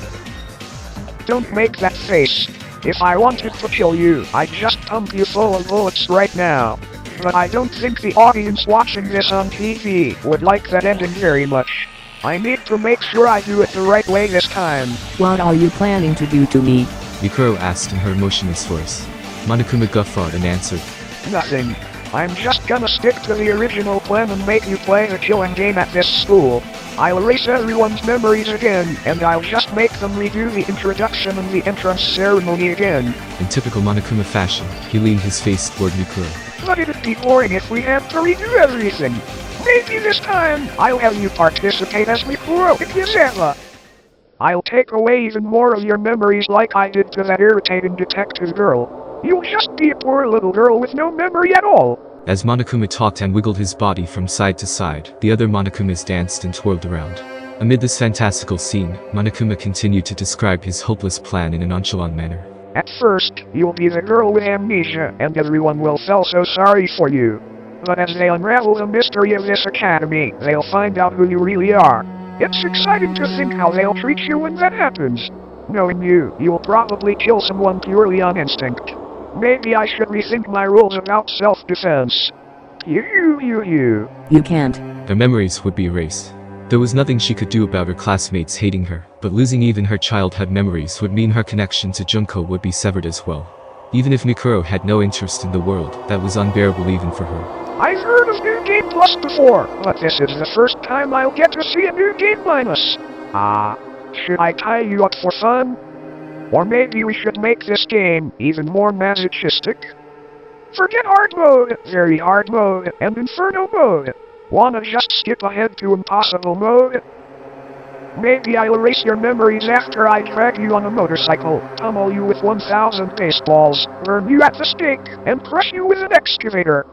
Don't make that face. If I wanted to kill you, I'd just pump you full of bullets right now. But I don't think the audience watching this on TV would like that ending very much. I need to make sure I do it the right way this time. What are you planning to do to me? Mukuro asked in her emotionless voice. Monokuma guffawed and answered. Nothing. I'm just gonna stick to the original plan and make you play the killing game at this school. I'll erase everyone's memories again, and I'll just make them redo the introduction and the entrance ceremony again. In typical Monokuma fashion, he leaned his face toward Mukuro. But it'd be boring if we had to redo everything. Maybe this time, I'll have you participate as Mukuro Ikisaba. I'll take away even more of your memories like I did to that irritating detective girl. You'll just be a poor little girl with no memory at all. As Monokuma talked and wiggled his body from side to side, the other Monokumas danced and twirled around. Amid this fantastical scene, Monokuma continued to describe his hopeless plan in a nonchalant manner. At first, you'll be the girl with amnesia, and everyone will feel so sorry for you. But as they unravel the mystery of this academy, they'll find out who you really are. It's exciting to think how they'll treat you when that happens. Knowing you, you'll probably kill someone purely on instinct. Maybe I should rethink my rules about self-defense. You can't. Their memories would be erased. There was nothing she could do about her classmates hating her, but losing even her childhood memories would mean her connection to Junko would be severed as well. Even if Mikuro had no interest in the world, that was unbearable even for her. I've heard of New Game Plus before, but this is the first time I'll get to see a New Game Minus. Should I tie you up for fun? Or maybe we should make this game even more masochistic? Forget hard mode, very hard mode, and inferno mode. Wanna just skip ahead to impossible mode? Maybe I'll erase your memories after I drag you on a motorcycle, tummel you with 1,000 baseballs, burn you at the stake, and crush you with an excavator.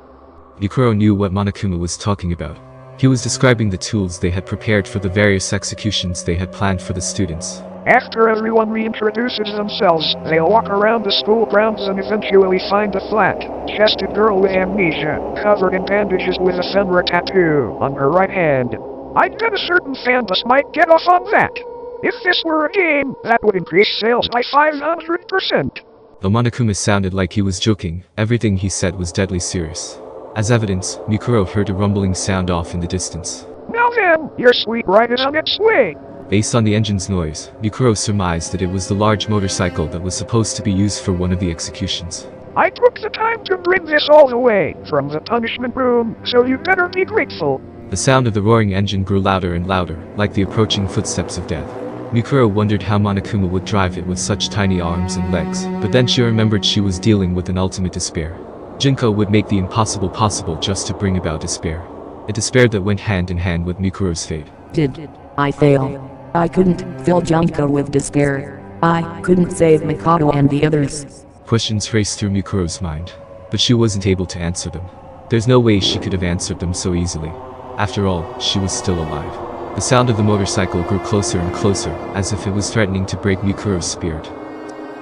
Mikuro knew what Monokuma was talking about. He was describing the tools they had prepared for the various executions they had planned for the students. After everyone reintroduces themselves, they'll walk around the school grounds and eventually find a flat-chested girl with amnesia, covered in bandages with a ephemera tattoo on her right hand. I'd bet a certain fanbus might get off on that. If this were a game, that would increase sales by 500%. Though Monokuma sounded like he was joking, everything he said was deadly serious. As evidence, Mikuro heard a rumbling sound off in the distance. Now then, your sweet ride is on its way. Based on the engine's noise, Mikuro surmised that it was the large motorcycle that was supposed to be used for one of the executions. I took the time to bring this all the way from the punishment room, so you better be grateful. The sound of the roaring engine grew louder and louder, like the approaching footsteps of death. Mikuro wondered how Monokuma would drive it with such tiny arms and legs, but then she remembered she was dealing with an ultimate despair. Junko would make the impossible possible just to bring about despair. A despair that went hand in hand with Mikuro's fate. Did I fail? I couldn't fill Junko with despair. I couldn't save Mikado and the others. Questions raced through Mikuro's mind, but she wasn't able to answer them. There's no way she could have answered them so easily. After all, she was still alive. The sound of the motorcycle grew closer and closer, as if it was threatening to break Mikuro's spirit.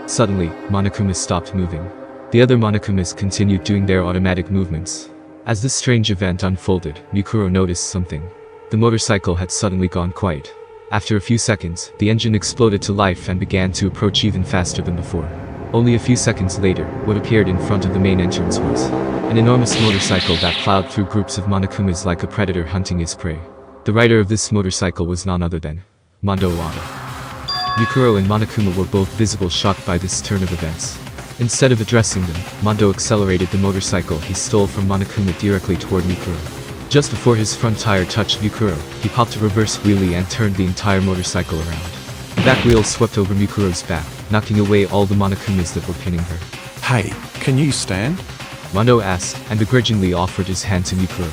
Suddenly, Monokuma stopped moving. The other Monokumas continued doing their automatic movements. As this strange event unfolded, Mikuro noticed something. The motorcycle had suddenly gone quiet. After a few seconds, the engine exploded to life and began to approach even faster than before. Only a few seconds later, what appeared in front of the main entrance was an enormous motorcycle that plowed through groups of Monokumas like a predator hunting his prey. The rider of this motorcycle was none other than Mondo Wada. Mikuro and Monokuma were both visibly shocked by this turn of events. Instead of addressing them, Mondo accelerated the motorcycle he stole from Monokuma directly toward Mikuro. Just before his front tire touched Mikuro, he popped a reverse wheelie and turned the entire motorcycle around. The back wheel swept over Mikuro's back, knocking away all the Monokumas that were pinning her. Hey, can you stand? Mondo asked, and begrudgingly offered his hand to Mikuro.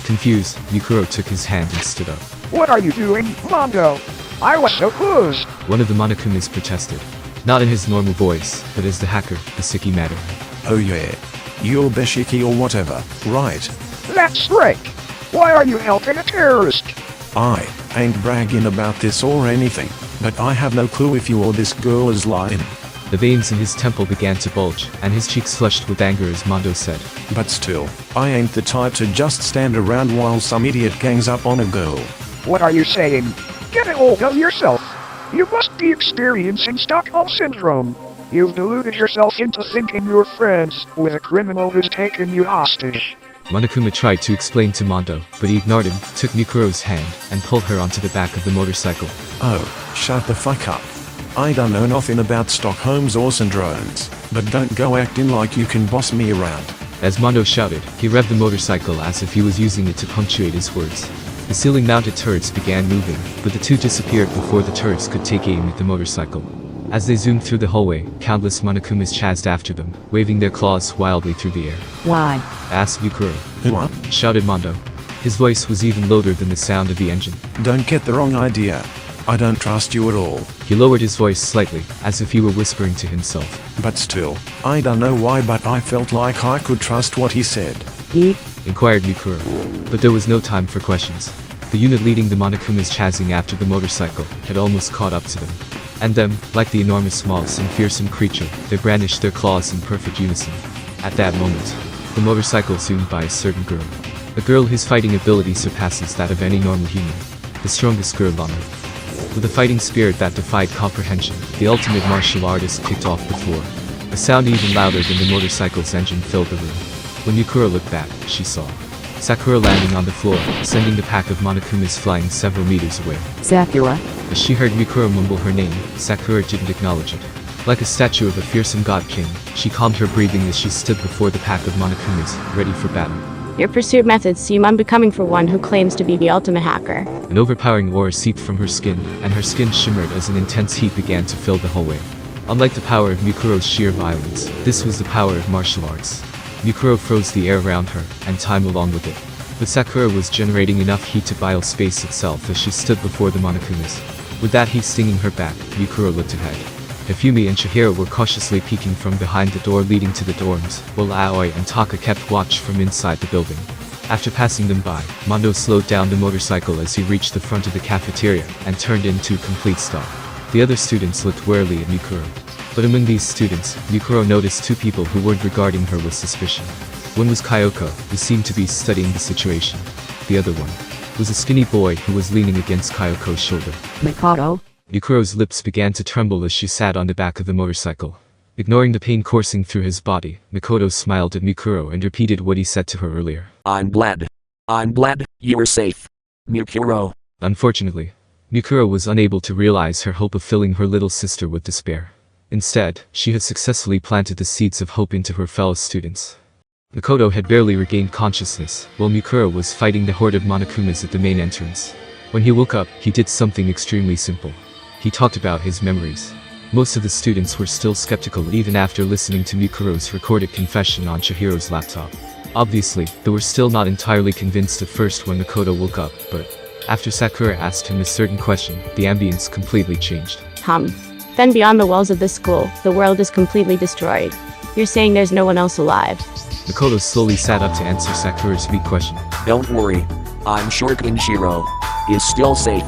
Confused, Mikuro took his hand and stood up. What are you doing, Mondo? I was so close. One of the Monokumas protested. Not in his normal voice, but as the hacker, the Siki matter. Oh yeah. You're Beshiki or whatever, right? That's right. Why are you helping a terrorist? I ain't bragging about this or anything, but I have no clue if you or this girl is lying. The veins in his temple began to bulge, and his cheeks flushed with anger as Mondo said. But still, I ain't the type to just stand around while some idiot gangs up on a girl. What are you saying? Get a hold of yourself. You must be experiencing Stockholm Syndrome. You've deluded yourself into thinking you're friends with a criminal who's taken you hostage. Monokuma tried to explain to Mondo, but he ignored him, took Mikuro's hand, and pulled her onto the back of the motorcycle. Oh, shut the fuck up. I don't know nothing about Stockholm's or syndromes, but don't go acting like you can boss me around. As Mondo shouted, he revved the motorcycle as if he was using it to punctuate his words. The ceiling-mounted turrets began moving, but the two disappeared before the turrets could take aim at the motorcycle. As they zoomed through the hallway, countless Monokumas chased after them, waving their claws wildly through the air. Why? Asked Mikuro. What? Shouted Mondo. His voice was even louder than the sound of the engine. Don't get the wrong idea. I don't trust you at all. He lowered his voice slightly, as if he were whispering to himself. But still, I don't know why, but I felt like I could trust what he said. He? Inquired Mikuro. But there was no time for questions. The unit leading the Monokumas chasing after the motorcycle had almost caught up to them. And them, like the enormous moss and fearsome creature, they brandished their claws in perfect unison. At that moment, the motorcycle zoomed by a certain girl. A girl whose fighting ability surpasses that of any normal human. The strongest girl on earth. With a fighting spirit that defied comprehension, the ultimate martial artist kicked off before. A sound even louder than the motorcycle's engine filled the room. When Mikuro looked back, she saw Sakura landing on the floor, sending the pack of Monokumas flying several meters away. Sakura. As she heard Mikuro mumble her name, Sakura didn't acknowledge it. Like a statue of a fearsome god king, she calmed her breathing as she stood before the pack of Monokumas, ready for battle. Your pursuit methods seem unbecoming for one who claims to be the ultimate hacker. An overpowering aura seeped from her skin, and her skin shimmered as an intense heat began to fill the hallway. Unlike the power of Mikuro's sheer violence, this was the power of martial arts. Mikuro froze the air around her, and time along with it. But Sakura was generating enough heat to bile space itself as she stood before the Monokumas. With that heat stinging her back, Mikuro looked ahead. Hifumi and Chihiro were cautiously peeking from behind the door leading to the dorms, while Aoi and Taka kept watch from inside the building. After passing them by, Mondo slowed down the motorcycle as he reached the front of the cafeteria, and turned into a complete stop. The other students looked warily at Mikuro. But among these students, Mikuro noticed two people who weren't regarding her with suspicion. One was Kyoko, who seemed to be studying the situation. The other one was a skinny boy who was leaning against Kyoko's shoulder. Mikado? Mikuro's lips began to tremble as she sat on the back of the motorcycle. Ignoring the pain coursing through his body, Mikoto smiled at Mikuro and repeated what he said to her earlier. I'm glad you are safe, Mikuro. Unfortunately, Mikuro was unable to realize her hope of filling her little sister with despair. Instead, she had successfully planted the seeds of hope into her fellow students. Mikoto had barely regained consciousness, while Mikuro was fighting the horde of Monokumas at the main entrance. When he woke up, he did something extremely simple. He talked about his memories. Most of the students were still skeptical even after listening to Mikuro's recorded confession on Chihiro's laptop. Obviously, they were still not entirely convinced at first when Mikoto woke up, but after Sakura asked him a certain question, the ambience completely changed. Then beyond the walls of this school, the world is completely destroyed. You're saying there's no one else alive? Mikoto slowly sat up to answer Sakura's weak question. Don't worry. I'm sure Kinshiro is still safe.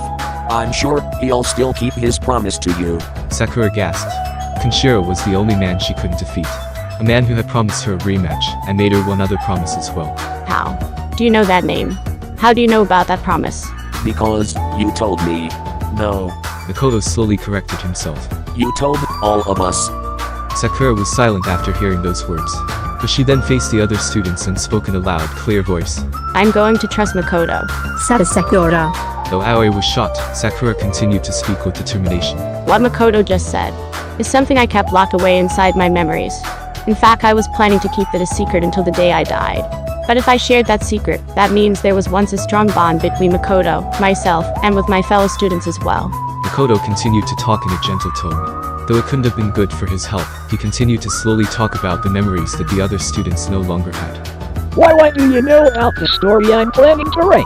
I'm sure he'll still keep his promise to you. Sakura gasped. Kinshiro was the only man she couldn't defeat. A man who had promised her a rematch, and made her one other promise as well. How? Do you know that name? How do you know about that promise? Because you told me. No. Mikoto slowly corrected himself. You told all of us. Sakura was silent after hearing those words. But she then faced the other students and spoke in a loud, clear voice. I'm going to trust Makoto. Sakura. Though Aoi was shocked, Sakura continued to speak with determination. What Makoto just said is something I kept locked away inside my memories. In fact, I was planning to keep it a secret until the day I died. But if I shared that secret, that means there was once a strong bond between Makoto, myself, and with my fellow students as well. Makoto continued to talk in a gentle tone. Though it couldn't have been good for his health, he continued to slowly talk about the memories that the other students no longer had. What do you know about the story I'm planning to write?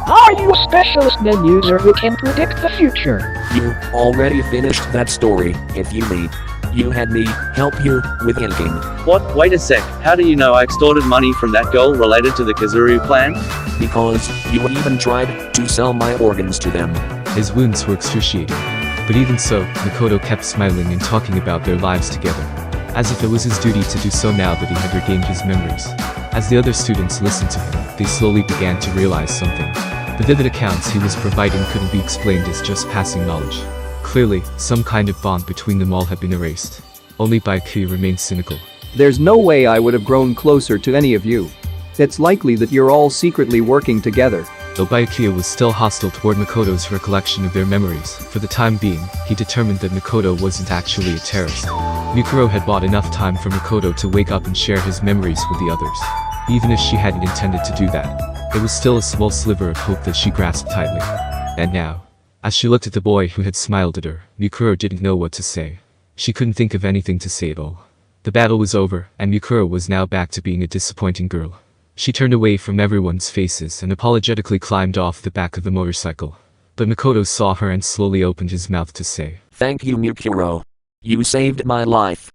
Are you a specialist men user who can predict the future? You already finished that story, Hifumi. You had me help you with inking. What? Wait a sec. How do you know I extorted money from that girl related to the Kazuru plan? Because you even tried to sell my organs to them. His wounds were excruciating. But even so, Makoto kept smiling and talking about their lives together. As if it was his duty to do so now that he had regained his memories. As the other students listened to him, they slowly began to realize something. The vivid accounts he was providing couldn't be explained as just passing knowledge. Clearly, some kind of bond between them all had been erased. Only Byakuya remained cynical. There's no way I would have grown closer to any of you. It's likely that you're all secretly working together. Though Byakuya was still hostile toward Makoto's recollection of their memories, for the time being, he determined that Makoto wasn't actually a terrorist. Mikuro had bought enough time for Makoto to wake up and share his memories with the others. Even if she hadn't intended to do that, there was still a small sliver of hope that she grasped tightly. And now, as she looked at the boy who had smiled at her, Mikuro didn't know what to say. She couldn't think of anything to say at all. The battle was over, and Mikuro was now back to being a disappointing girl. She turned away from everyone's faces and apologetically climbed off the back of the motorcycle. But Makoto saw her and slowly opened his mouth to say, Thank you, Mikuro. You saved my life.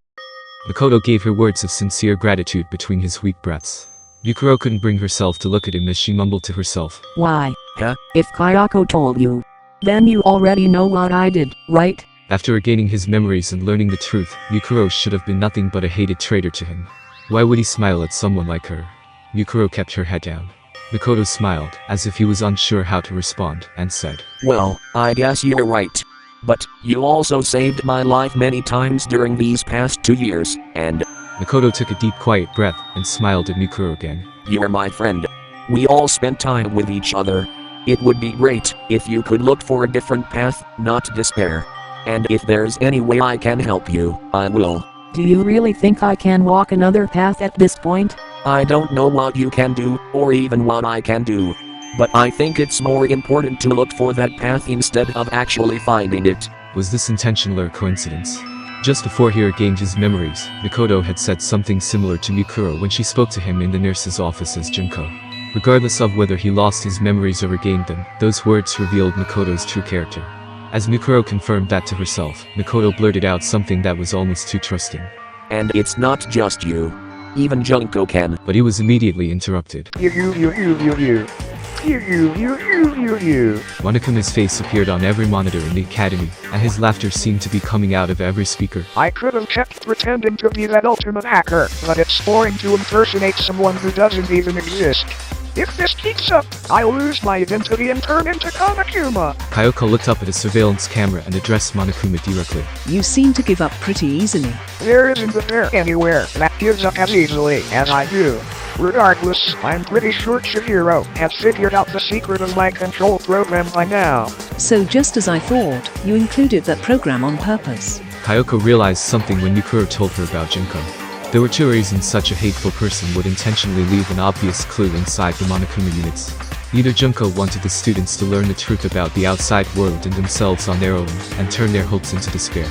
Makoto gave her words of sincere gratitude between his weak breaths. Mikuro couldn't bring herself to look at him as she mumbled to herself. Why? Huh? If Kyoko told you, then you already know what I did, right? After regaining his memories and learning the truth, Mikuro should have been nothing but a hated traitor to him. Why would he smile at someone like her? Mikuro kept her head down. Makoto smiled, as if he was unsure how to respond, and said, Well, I guess you're right. But you also saved my life many times during these past 2 years, and Makoto took a deep quiet breath and smiled at Mikuro again. you're my friend. We all spent time with each other. It would be great if you could look for a different path, not despair. And if there's any way I can help you, I will. Do you really think I can walk another path at this point? I don't know what you can do, or even what I can do. But I think it's more important to look for that path instead of actually finding it. Was this intentional or coincidence? Just before he regained his memories, Makoto had said something similar to Mikuro when she spoke to him in the nurse's office as Junko. Regardless of whether he lost his memories or regained them, those words revealed Makoto's true character. As Mikuro confirmed that to herself, Makoto blurted out something that was almost too trusting. And it's not just you. Even Junko can. But he was immediately interrupted. Monokuma's face appeared on every monitor in the academy, and his laughter seemed to be coming out of every speaker. I could have kept pretending to be that ultimate hacker, but it's boring to impersonate someone who doesn't even exist. If this keeps up, I'll lose my identity and turn into Monokuma. Kayoko looked up at a surveillance camera and addressed Monokuma directly. You seem to give up pretty easily. There isn't a bear anywhere that gives up as easily as I do. Regardless, I'm pretty sure Chihiro has figured out the secret of my control program by now. So just as I thought, you included that program on purpose. Kayoko realized something when Mikuro told her about Junko. There were 2 reasons such a hateful person would intentionally leave an obvious clue inside the Monokuma units. Either Junko wanted the students to learn the truth about the outside world and themselves on their own, and turn their hopes into despair.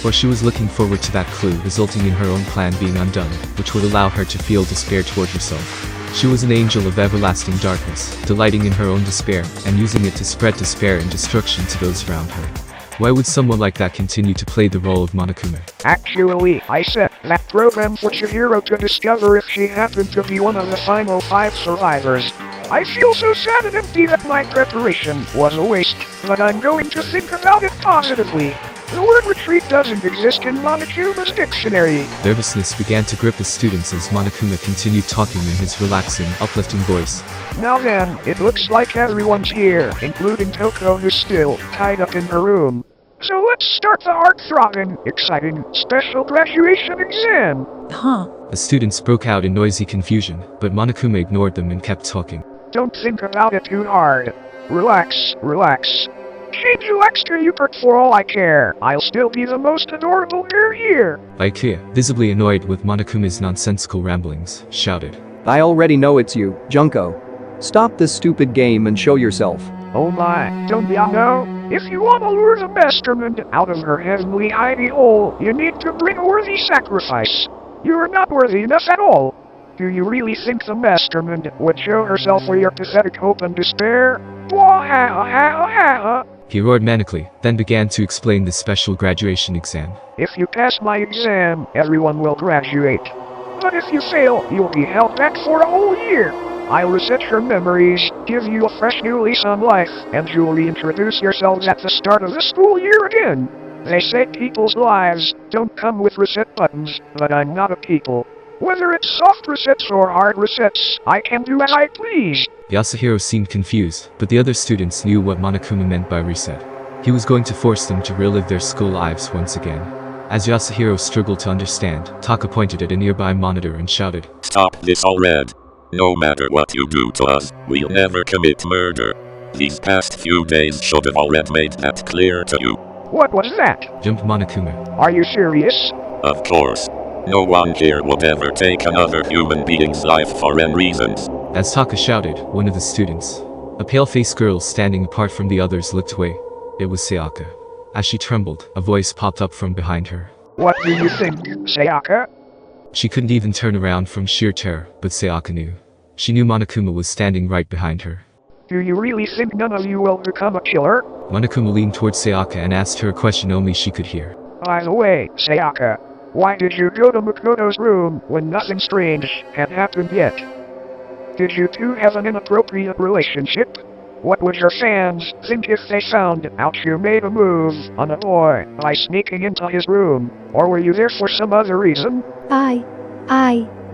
Or she was looking forward to that clue resulting in her own plan being undone, which would allow her to feel despair toward herself. She was an angel of everlasting darkness, delighting in her own despair, and using it to spread despair and destruction to those around her. Why would someone like that continue to play the role of Monokuma? Actually, I set that program for Chihiro to discover if she happened to be one of the final 5 survivors. I feel so sad and empty that my preparation was a waste, but I'm going to think about it positively. The word retreat doesn't exist in Monokuma's dictionary. Nervousness began to grip the students as Monokuma continued talking in his relaxing, uplifting voice. Now then, it looks like everyone's here, including Toko, who's still tied up in her room. So let's start the heart-throbbing, exciting, special graduation exam. Huh? The students broke out in noisy confusion, but Monokuma ignored them and kept talking. Don't think about it too hard. Relax, relax. Change you extra Yupert for all I care. I'll still be the most adorable girl here. Ikea, visibly annoyed with Monokuma's nonsensical ramblings, shouted. I already know it's you, Junko. Stop this stupid game and show yourself. Oh my, don't ya know? If you want to lure the mastermind out of her heavenly hidey hole, you need to bring a worthy sacrifice. You are not worthy enough at all. Do you really think the mastermind would show herself for your pathetic hope and despair? He roared manically, then began to explain the special graduation exam. If you pass my exam, everyone will graduate. But if you fail, you'll be held back for a whole year. I'll reset your memories, give you a fresh new lease on life, and you'll reintroduce yourselves at the start of the school year again. They say people's lives don't come with reset buttons, but I'm not a people. Whether it's soft resets or hard resets, I can do as I please. Yasuhiro seemed confused, but the other students knew what Monokuma meant by reset. He was going to force them to relive their school lives once again. As Yasuhiro struggled to understand, Taka pointed at a nearby monitor and shouted, Stop this already. No matter what you do to us, we'll never commit murder. These past few days should have already made that clear to you. What was that? Jumped Monokuma. Are you serious? Of course. No one here would ever take another human being's life for any reasons. As Taka shouted, one of the students, a pale-faced girl standing apart from the others, looked away. It was Sayaka. As she trembled, a voice popped up from behind her. What do you think, Sayaka? She couldn't even turn around from sheer terror, but Sayaka knew. She knew Monokuma was standing right behind her. Do you really think none of you will become a killer? Monokuma leaned towards Sayaka and asked her a question only she could hear. By the way, Sayaka, why did you go to Makoto's room when nothing strange had happened yet? Did you two have an inappropriate relationship? What would your fans think if they found out you made a move on a boy by sneaking into his room? Or were you there for some other reason?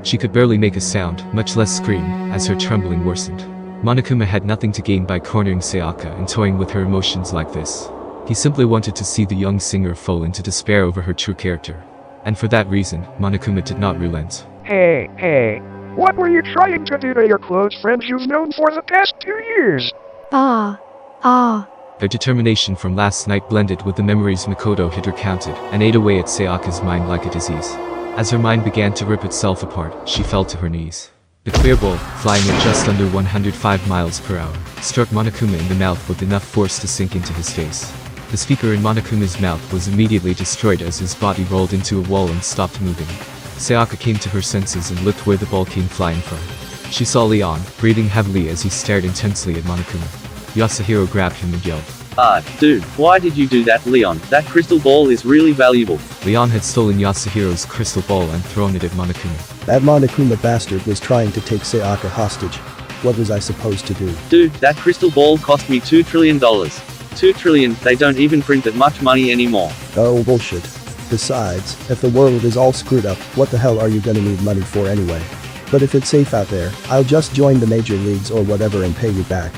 She could barely make a sound, much less scream, as her trembling worsened. Monokuma had nothing to gain by cornering Sayaka and toying with her emotions like this. He simply wanted to see the young singer fall into despair over her true character. And for that reason, Monokuma did not relent. Hey, what were you trying to do to your close friends you've known for the past 2 years? Their determination from last night blended with the memories Makoto had recounted and ate away at Sayaka's mind like a disease. As her mind began to rip itself apart, she fell to her knees. The clear ball, flying at just under 105 miles per hour, struck Monokuma in the mouth with enough force to sink into his face. The speaker in Monokuma's mouth was immediately destroyed as his body rolled into a wall and stopped moving. Sayaka came to her senses and looked where the ball came flying from. She saw Leon, breathing heavily as he stared intensely at Monokuma. Yasuhiro grabbed him and yelled, Dude, why did you do that, Leon? That crystal ball is really valuable. Leon had stolen Yasuhiro's crystal ball and thrown it at Monokuma. That Monokuma bastard was trying to take Sayaka hostage. What was I supposed to do? Dude, that crystal ball cost me $2 trillion. 2 trillion, they don't even print that much money anymore. Oh, bullshit. Besides, if the world is all screwed up, what the hell are you gonna need money for anyway? But if it's safe out there, I'll just join the major leagues or whatever and pay you back.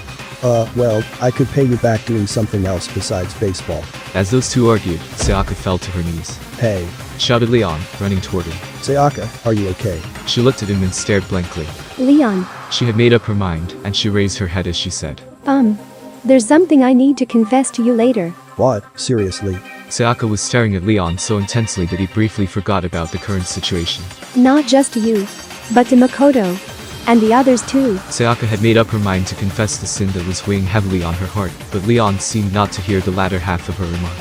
Well, I could pay you back doing something else besides baseball. As those two argued, Sayaka fell to her knees. Hey, shouted Leon, running toward her. Sayaka, are you okay? She looked at him and stared blankly. Leon. She had made up her mind, and she raised her head as she said, There's something I need to confess to you later. What? Seriously? Sayaka was staring at Leon so intensely that he briefly forgot about the current situation. Not just to you, but to Makoto. And the others too. Sayaka had made up her mind to confess the sin that was weighing heavily on her heart, but Leon seemed not to hear the latter half of her remark.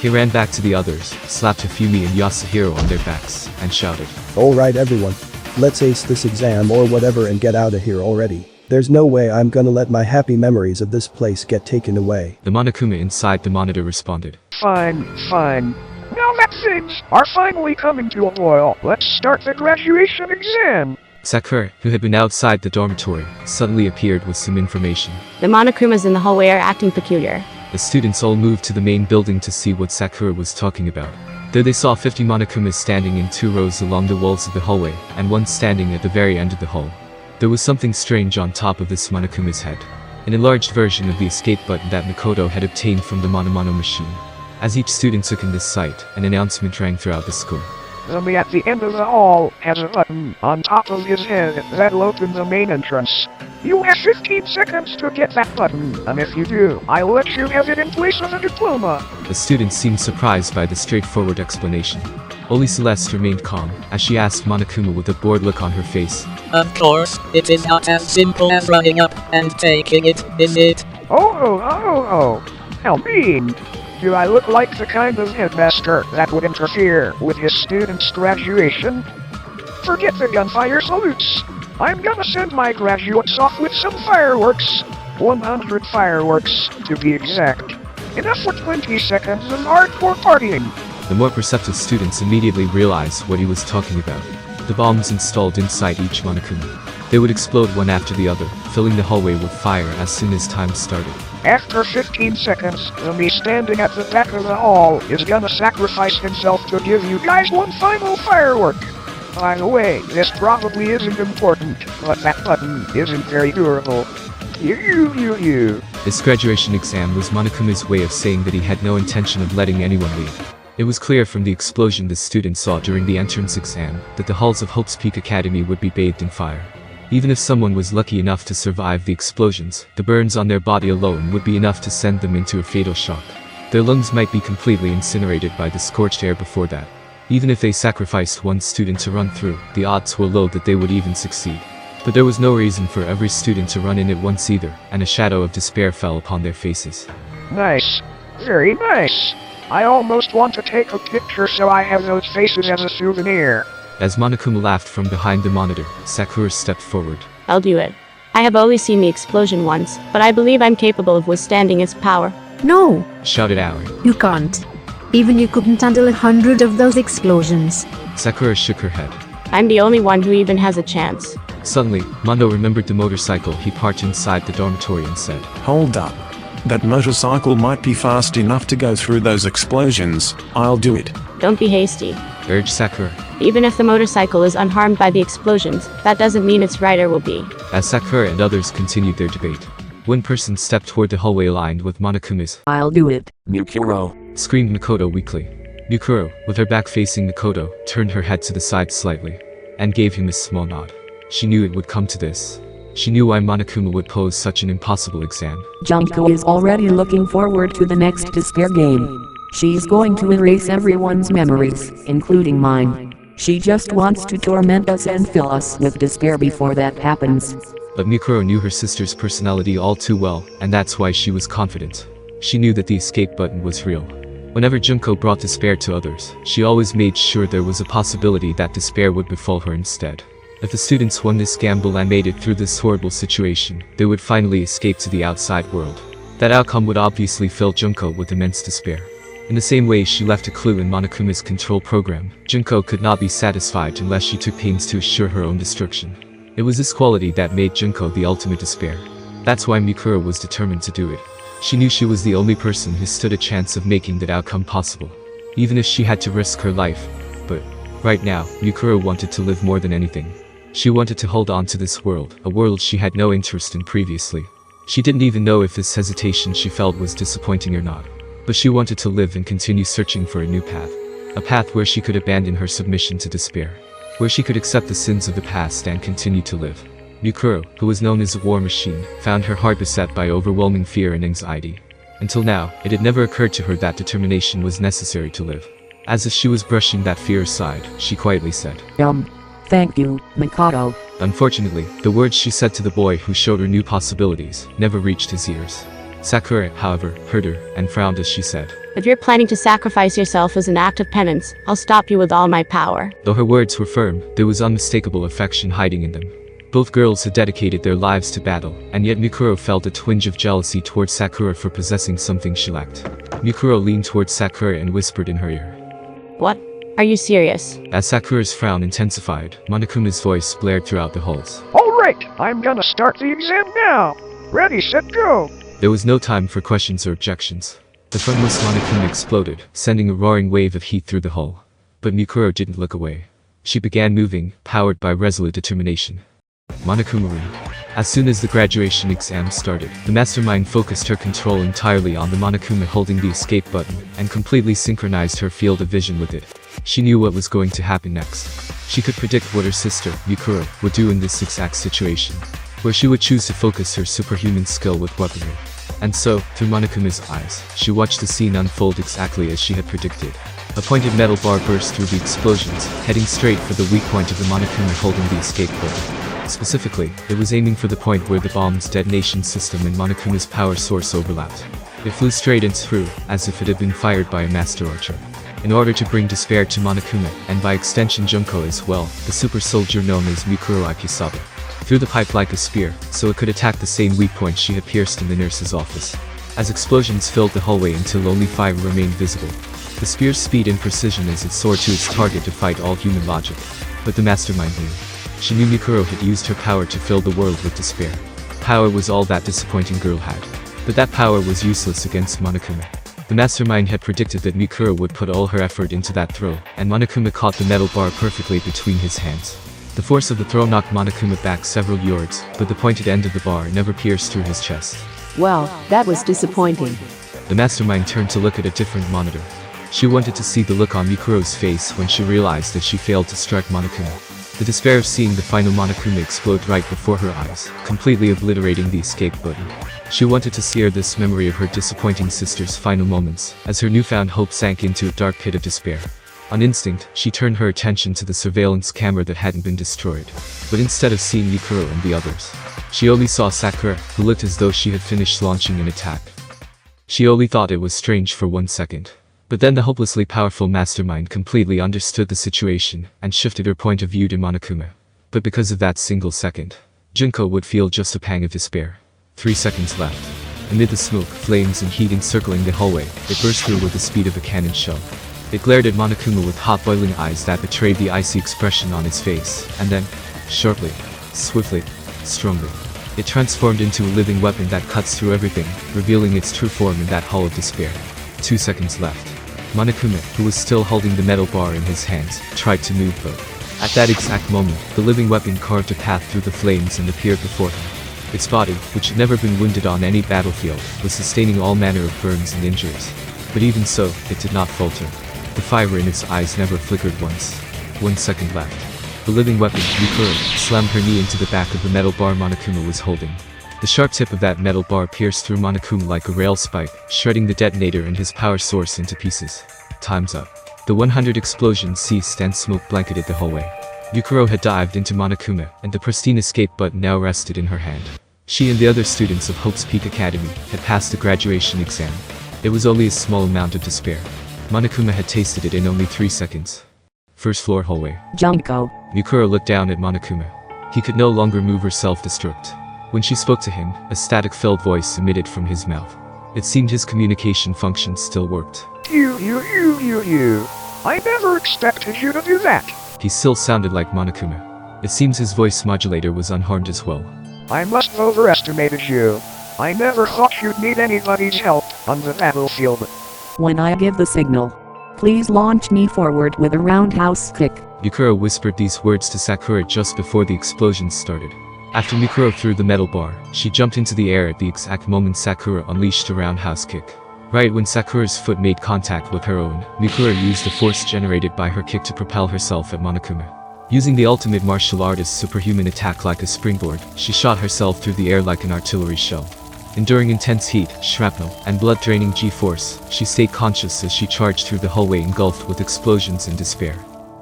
He ran back to the others, slapped Hifumi and Yasuhiro on their backs, and shouted, Alright everyone. Let's ace this exam or whatever and get out of here already. There's no way I'm gonna let my happy memories of this place get taken away. The Monokuma inside the monitor responded. Fine. Now that things are finally coming to a boil, let's start the graduation exam. Sakura, who had been outside the dormitory, suddenly appeared with some information. The Monokumas in the hallway are acting peculiar. The students all moved to the main building to see what Sakura was talking about. There they saw 50 Monokumas standing in 2 rows along the walls of the hallway, and one standing at the very end of the hall. There was something strange on top of this Monokuma's head. An enlarged version of the escape button that Makoto had obtained from the Mono machine. As each student took in this sight, an announcement rang throughout the school. Somebody at the end of the hall has a button on top of his head that'll open the main entrance. You have 15 seconds to get that button, and if you do, I'll let you have it in place of a diploma. The students seemed surprised by the straightforward explanation. Only Celeste remained calm, as she asked Monokuma with a bored look on her face. Of course, it is not as simple as running up and taking it, is it? Oh. How mean. Do I look like the kind of headmaster that would interfere with his students' graduation? Forget the gunfire salutes. I'm gonna send my graduates off with some fireworks. 100 fireworks, to be exact. Enough for 20 seconds of hardcore partying. The more perceptive students immediately realized what he was talking about. The bombs installed inside each Monokuma. They would explode one after the other, filling the hallway with fire as soon as time started. After 15 seconds, me standing at the back of the hall is gonna sacrifice himself to give you guys one final firework. By the way, this probably isn't important, but that button isn't very durable. You. This graduation exam was Monokuma's way of saying that he had no intention of letting anyone leave. It was clear from the explosion the students saw during the entrance exam that the halls of Hope's Peak Academy would be bathed in fire. Even if someone was lucky enough to survive the explosions, the burns on their body alone would be enough to send them into a fatal shock. Their lungs might be completely incinerated by the scorched air before that. Even if they sacrificed one student to run through, the odds were low that they would even succeed. But there was no reason for every student to run in at once either, and a shadow of despair fell upon their faces. Nice. Very nice. I almost want to take a picture so I have those faces as a souvenir. As Monokuma laughed from behind the monitor, Sakura stepped forward. I'll do it. I have only seen the explosion once, but I believe I'm capable of withstanding its power. No! Shouted Aoi. You can't. Even you couldn't handle 100 of those explosions. Sakura shook her head. I'm the only one who even has a chance. Suddenly, Mondo remembered the motorcycle he parked inside the dormitory and said, Hold up. That motorcycle might be fast enough to go through those explosions. I'll do it. Don't be hasty, urged Sakura. Even if the motorcycle is unharmed by the explosions, that doesn't mean its rider will be. As Sakura and others continued their debate, One person stepped toward the hallway aligned with Monokuma's. I'll do it. Mikuro, Screamed Makoto weakly. Mikuro, with her back facing Makoto, turned her head to the side slightly and gave him a small nod. She knew it would come to this. She knew why Monokuma would pose such an impossible exam. Junko is already looking forward to the next Despair game. She's going to erase everyone's memories, including mine. She just wants to torment us and fill us with despair before that happens. But Mikuro knew her sister's personality all too well, and that's why she was confident. She knew that the escape button was real. Whenever Junko brought despair to others, she always made sure there was a possibility that despair would befall her instead. If the students won this gamble and made it through this horrible situation, they would finally escape to the outside world. That outcome would obviously fill Junko with immense despair. In the same way she left a clue in Monokuma's control program, Junko could not be satisfied unless she took pains to assure her own destruction. It was this quality that made Junko the ultimate despair. That's why Mikuro was determined to do it. She knew she was the only person who stood a chance of making that outcome possible, even if she had to risk her life. But right now, Mikuro wanted to live more than anything. She wanted to hold on to this world, a world she had no interest in previously. She didn't even know if this hesitation she felt was disappointing or not. But she wanted to live and continue searching for a new path. A path where she could abandon her submission to despair. Where she could accept the sins of the past and continue to live. Mikuro, who was known as a war machine, found her heart beset by overwhelming fear and anxiety. Until now, it had never occurred to her that determination was necessary to live. As if she was brushing that fear aside, she quietly said, Thank you, Makoto. Unfortunately, the words she said to the boy who showed her new possibilities never reached his ears. Sakura, however, heard her and frowned as she said, If you're planning to sacrifice yourself as an act of penance, I'll stop you with all my power. Though her words were firm, there was unmistakable affection hiding in them. Both girls had dedicated their lives to battle, and yet Mikuro felt a twinge of jealousy towards Sakura for possessing something she lacked. Mikuro leaned towards Sakura and whispered in her ear, What? Are you serious? As Sakura's frown intensified, Monokuma's voice blared throughout the halls. Alright, I'm gonna start the exam now. Ready, set, go. There was no time for questions or objections. The frontless Monokuma exploded, sending a roaring wave of heat through the hall. But Mikuro didn't look away. She began moving, powered by resolute determination. Monokuma room. As soon as the graduation exam started, the mastermind focused her control entirely on the Monokuma holding the escape button, and completely synchronized her field of vision with it. She knew what was going to happen next. She could predict what her sister, Mikuro, would do in this exact situation, where she would choose to focus her superhuman skill with weaponry. And so, through Monokuma's eyes, she watched the scene unfold exactly as she had predicted. A pointed metal bar burst through the explosions, heading straight for the weak point of the Monokuma holding the escape button. Specifically, it was aiming for the point where the bomb's detonation system and Monokuma's power source overlapped. It flew straight and through, as if it had been fired by a master archer. In order to bring despair to Monokuma, and by extension Junko as well, the super soldier known as Mikuro Ipisaba threw the pipe like a spear, so it could attack the same weak point she had pierced in the nurse's office. As explosions filled the hallway until only 5 remained visible. The spear's speed and precision as it soared to its target defied all human logic. But the mastermind knew. She knew Mikuro had used her power to fill the world with despair. Power was all that disappointing girl had. But that power was useless against Monokuma. The mastermind had predicted that Mikuro would put all her effort into that throw, and Monokuma caught the metal bar perfectly between his hands. The force of the throw knocked Monokuma back several yards, but the pointed end of the bar never pierced through his chest. Well, that was disappointing. The mastermind turned to look at a different monitor. She wanted to see the look on Mikuro's face when she realized that she failed to strike Monokuma. The despair of seeing the final Monokuma explode right before her eyes, completely obliterating the escape button. She wanted to sear this memory of her disappointing sister's final moments, as her newfound hope sank into a dark pit of despair. On instinct, she turned her attention to the surveillance camera that hadn't been destroyed. But instead of seeing Mikuro and the others, she only saw Sakura, who looked as though she had finished launching an attack. She only thought it was strange for 1 second. But then the hopelessly powerful mastermind completely understood the situation and shifted her point of view to Monokuma. But because of that single second, Junko would feel just a pang of despair. 3 seconds left. Amid the smoke, flames and heat encircling the hallway, it burst through with the speed of a cannon shell. It glared at Monokuma with hot boiling eyes that betrayed the icy expression on its face, and then, sharply, swiftly, strongly, it transformed into a living weapon that cuts through everything, revealing its true form in that hall of despair. 2 seconds left. Monokuma, who was still holding the metal bar in his hands, tried to move but, at that exact moment, the living weapon carved a path through the flames and appeared before him. Its body, which had never been wounded on any battlefield, was sustaining all manner of burns and injuries. But even so, it did not falter. The fire in its eyes never flickered once. 1 second left. The living weapon, Yukuro, slammed her knee into the back of the metal bar Monokuma was holding. The sharp tip of that metal bar pierced through Monokuma like a rail spike, shredding the detonator and his power source into pieces. Time's up. The 100 explosions ceased and smoke blanketed the hallway. Yukuro had dived into Monokuma, and the pristine escape button now rested in her hand. She and the other students of Hope's Peak Academy had passed the graduation exam. It was only a small amount of despair. Monokuma had tasted it in only 3 seconds. First floor hallway. Junko. Yukuro looked down at Monokuma. He could no longer move or self-destruct. When she spoke to him, a static-filled voice emitted from his mouth. It seemed his communication functions still worked. You. I never expected you to do that. He still sounded like Monokuma. It seems his voice modulator was unharmed as well. I must have overestimated you. I never thought you'd need anybody's help on the battlefield. When I give the signal, please launch me forward with a roundhouse kick. Yukuro whispered these words to Sakura just before the explosions started. After Yukuro threw the metal bar, she jumped into the air at the exact moment Sakura unleashed a roundhouse kick. Right when Sakura's foot made contact with her own, Yukuro used the force generated by her kick to propel herself at Monokuma. Using the ultimate martial artist's superhuman attack like a springboard, she shot herself through the air like an artillery shell. Enduring intense heat, shrapnel, and blood-draining G-force, she stayed conscious as she charged through the hallway engulfed with explosions and despair.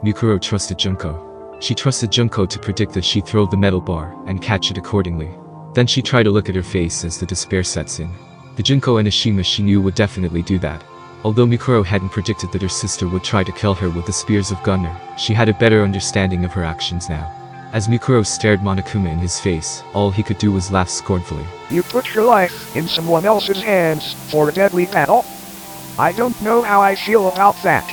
Yukuro trusted Junko. She trusted Junko to predict that she'd throw the metal bar and catch it accordingly. Then she tried to look at her face as the despair sets in. The Junko and Ashima she knew would definitely do that. Although Mikuro hadn't predicted that her sister would try to kill her with the spears of Gunner, she had a better understanding of her actions now. As Mikuro stared Monokuma in his face, all he could do was laugh scornfully. You put your life in someone else's hands for a deadly battle? I don't know how I feel about that.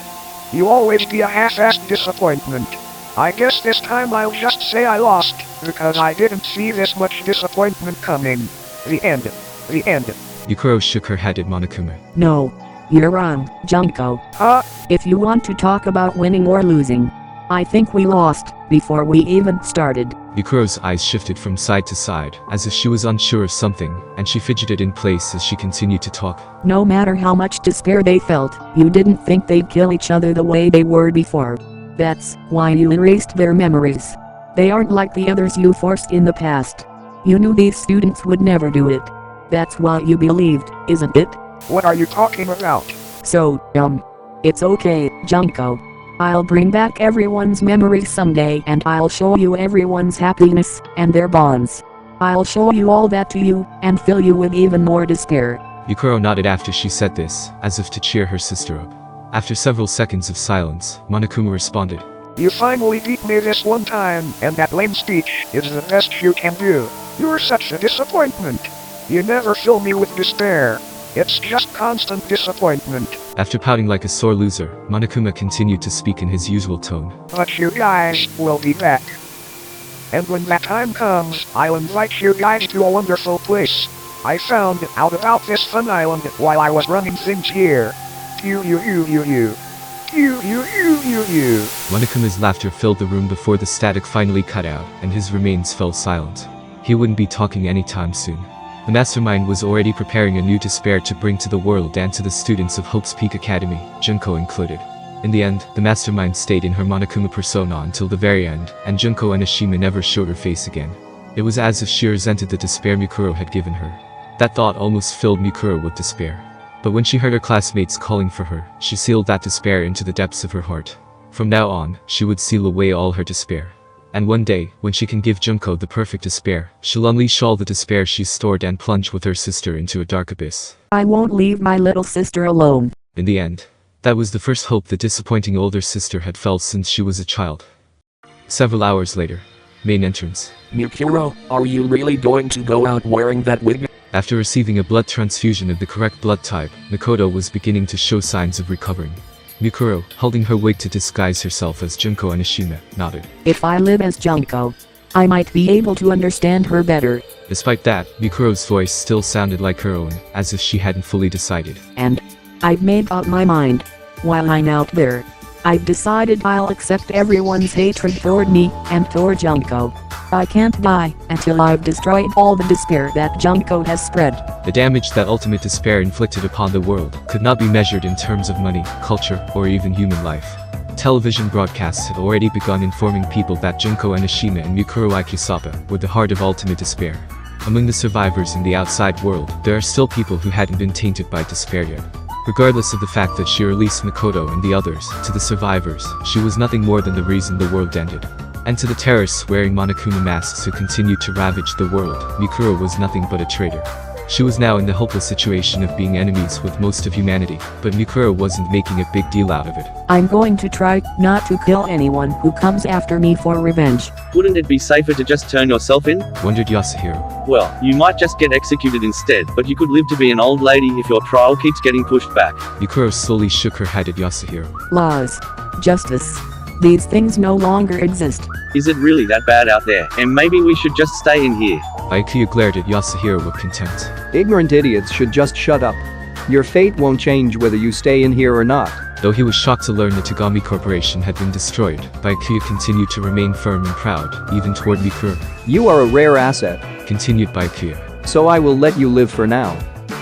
You always be a half-assed disappointment. I guess this time I'll just say I lost, because I didn't see this much disappointment coming. The end. Yukuro shook her head at Monokuma. No. You're wrong, Junko. Huh? If you want to talk about winning or losing, I think we lost before we even started. Yukuro's eyes shifted from side to side, as if she was unsure of something, and she fidgeted in place as she continued to talk. No matter how much despair they felt, you didn't think they'd kill each other the way they were before. That's why you erased their memories. They aren't like the others you forced in the past. You knew these students would never do it. That's what you believed, isn't it? What are you talking about? So, it's okay, Junko. I'll bring back everyone's memories someday and I'll show you everyone's happiness and their bonds. I'll show you all that to you and fill you with even more despair. Yukuro nodded after she said this, as if to cheer her sister up. After several seconds of silence, Monokuma responded. You finally beat me this one time, and that lame speech is the best you can do. You're such a disappointment. You never fill me with despair. It's just constant disappointment. After pouting like a sore loser, Monokuma continued to speak in his usual tone. But you guys will be back. And when that time comes, I'll invite you guys to a wonderful place. I found out about this fun island while I was running things here. Monokuma's laughter filled the room before the static finally cut out, and his remains fell silent. He wouldn't be talking anytime soon. The mastermind was already preparing a new despair to bring to the world and to the students of Hope's Peak Academy, Junko included. In the end, the mastermind stayed in her Monokuma persona until the very end, and Junko and Ashima never showed her face again. It was as if she resented the despair Mikuro had given her. That thought almost filled Mikuro with despair. But when she heard her classmates calling for her, she sealed that despair into the depths of her heart. From now on, she would seal away all her despair. And one day, when she can give Junko the perfect despair, she'll unleash all the despair she's stored and plunge with her sister into a dark abyss. I won't leave my little sister alone. In the end, that was the first hope the disappointing older sister had felt since she was a child. Several hours later, main entrance. Mikuro, are you really going to go out wearing that wig? After receiving a blood transfusion of the correct blood type, Makoto was beginning to show signs of recovering. Mikuro, holding her wig to disguise herself as Junko and Ashima, nodded. If I live as Junko, I might be able to understand her better. Despite that, Mikuro's voice still sounded like her own, as if she hadn't fully decided. And I've made up my mind. While I'm out there, I've decided I'll accept everyone's hatred toward me and toward Junko. I can't die until I've destroyed all the despair that Junko has spread. The damage that ultimate despair inflicted upon the world could not be measured in terms of money, culture, or even human life. Television broadcasts had already begun informing people that Junko Enoshima and Mikuro Akisaba were the heart of ultimate despair. Among the survivors in the outside world, there are still people who hadn't been tainted by despair yet. Regardless of the fact that she released Makoto and the others, to the survivors, she was nothing more than the reason the world ended. And to the terrorists wearing Monokuma masks who continued to ravage the world, Mikuro was nothing but a traitor. She was now in the hopeless situation of being enemies with most of humanity, but Mikuro wasn't making a big deal out of it. I'm going to try not to kill anyone who comes after me for revenge. Wouldn't it be safer to just turn yourself in? Wondered Yasuhiro. Well, you might just get executed instead, but you could live to be an old lady if your trial keeps getting pushed back. Mikuro slowly shook her head at Yasuhiro. Laws. Justice. These things no longer exist. Is it really that bad out there? And maybe we should just stay in here. Byakuya glared at Yasuhiro with contempt. Ignorant idiots should just shut up. Your fate won't change whether you stay in here or not. Though he was shocked to learn the Tagami Corporation had been destroyed, Byakuya continued to remain firm and proud, even toward Mikuro. You are a rare asset, continued Byakuya. So I will let you live for now.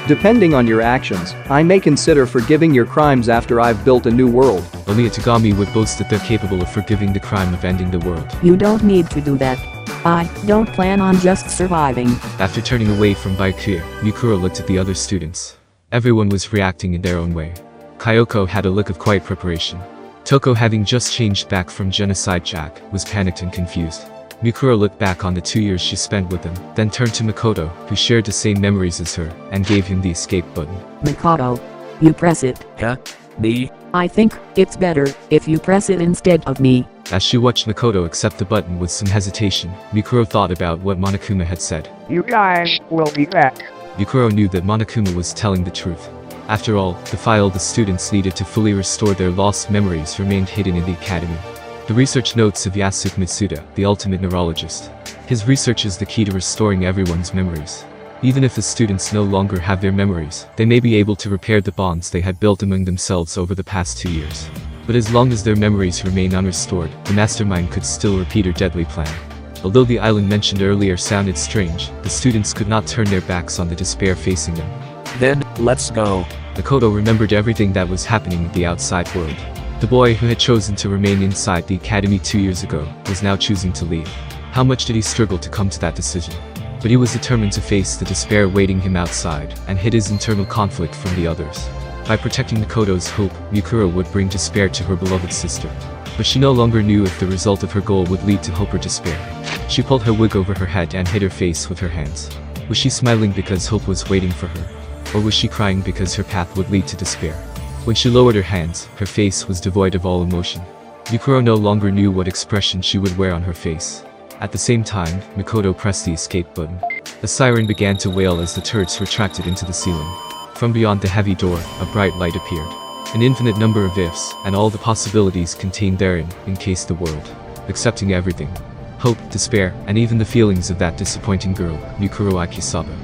Depending on your actions, I may consider forgiving your crimes after I've built a new world. Only a Tagami would boast that they're capable of forgiving the crime of ending the world. You don't need to do that. I don't plan on just surviving. After turning away from Byakuya, Mikuro looked at the other students. Everyone was reacting in their own way. Kyoko had a look of quiet preparation. Toko, having just changed back from Genocide Jack, was panicked and confused. Mikuro looked back on the 2 years she spent with him, then turned to Makoto, who shared the same memories as her, and gave him the escape button. Makoto. You press it. Huh? Me? I think it's better if you press it instead of me. As she watched Makoto accept the button with some hesitation, Mikuro thought about what Monokuma had said. You guys will be back. Mikuro knew that Monokuma was telling the truth. After all, the file the students needed to fully restore their lost memories remained hidden in the academy. The research notes of Yasuke Mitsuda, the ultimate neurologist. His research is the key to restoring everyone's memories. Even if the students no longer have their memories, they may be able to repair the bonds they had built among themselves over the past 2 years. But as long as their memories remain unrestored, the mastermind could still repeat her deadly plan. Although the island mentioned earlier sounded strange, the students could not turn their backs on the despair facing them. Then, let's go. Makoto remembered everything that was happening in the outside world. The boy who had chosen to remain inside the academy 2 years ago was now choosing to leave. How much did he struggle to come to that decision? But he was determined to face the despair waiting him outside, and hid his internal conflict from the others. By protecting Makoto's hope, Mikuro would bring despair to her beloved sister. But she no longer knew if the result of her goal would lead to hope or despair. She pulled her wig over her head and hid her face with her hands. Was she smiling because hope was waiting for her? Or was she crying because her path would lead to despair? When she lowered her hands, her face was devoid of all emotion. Mikuro no longer knew what expression she would wear on her face. At the same time, Makoto pressed the escape button. The siren began to wail as the turrets retracted into the ceiling. From beyond the heavy door, a bright light appeared. An infinite number of ifs, and all the possibilities contained therein, encased the world. Accepting everything. Hope, despair, and even the feelings of that disappointing girl, Mikuro Akisaba.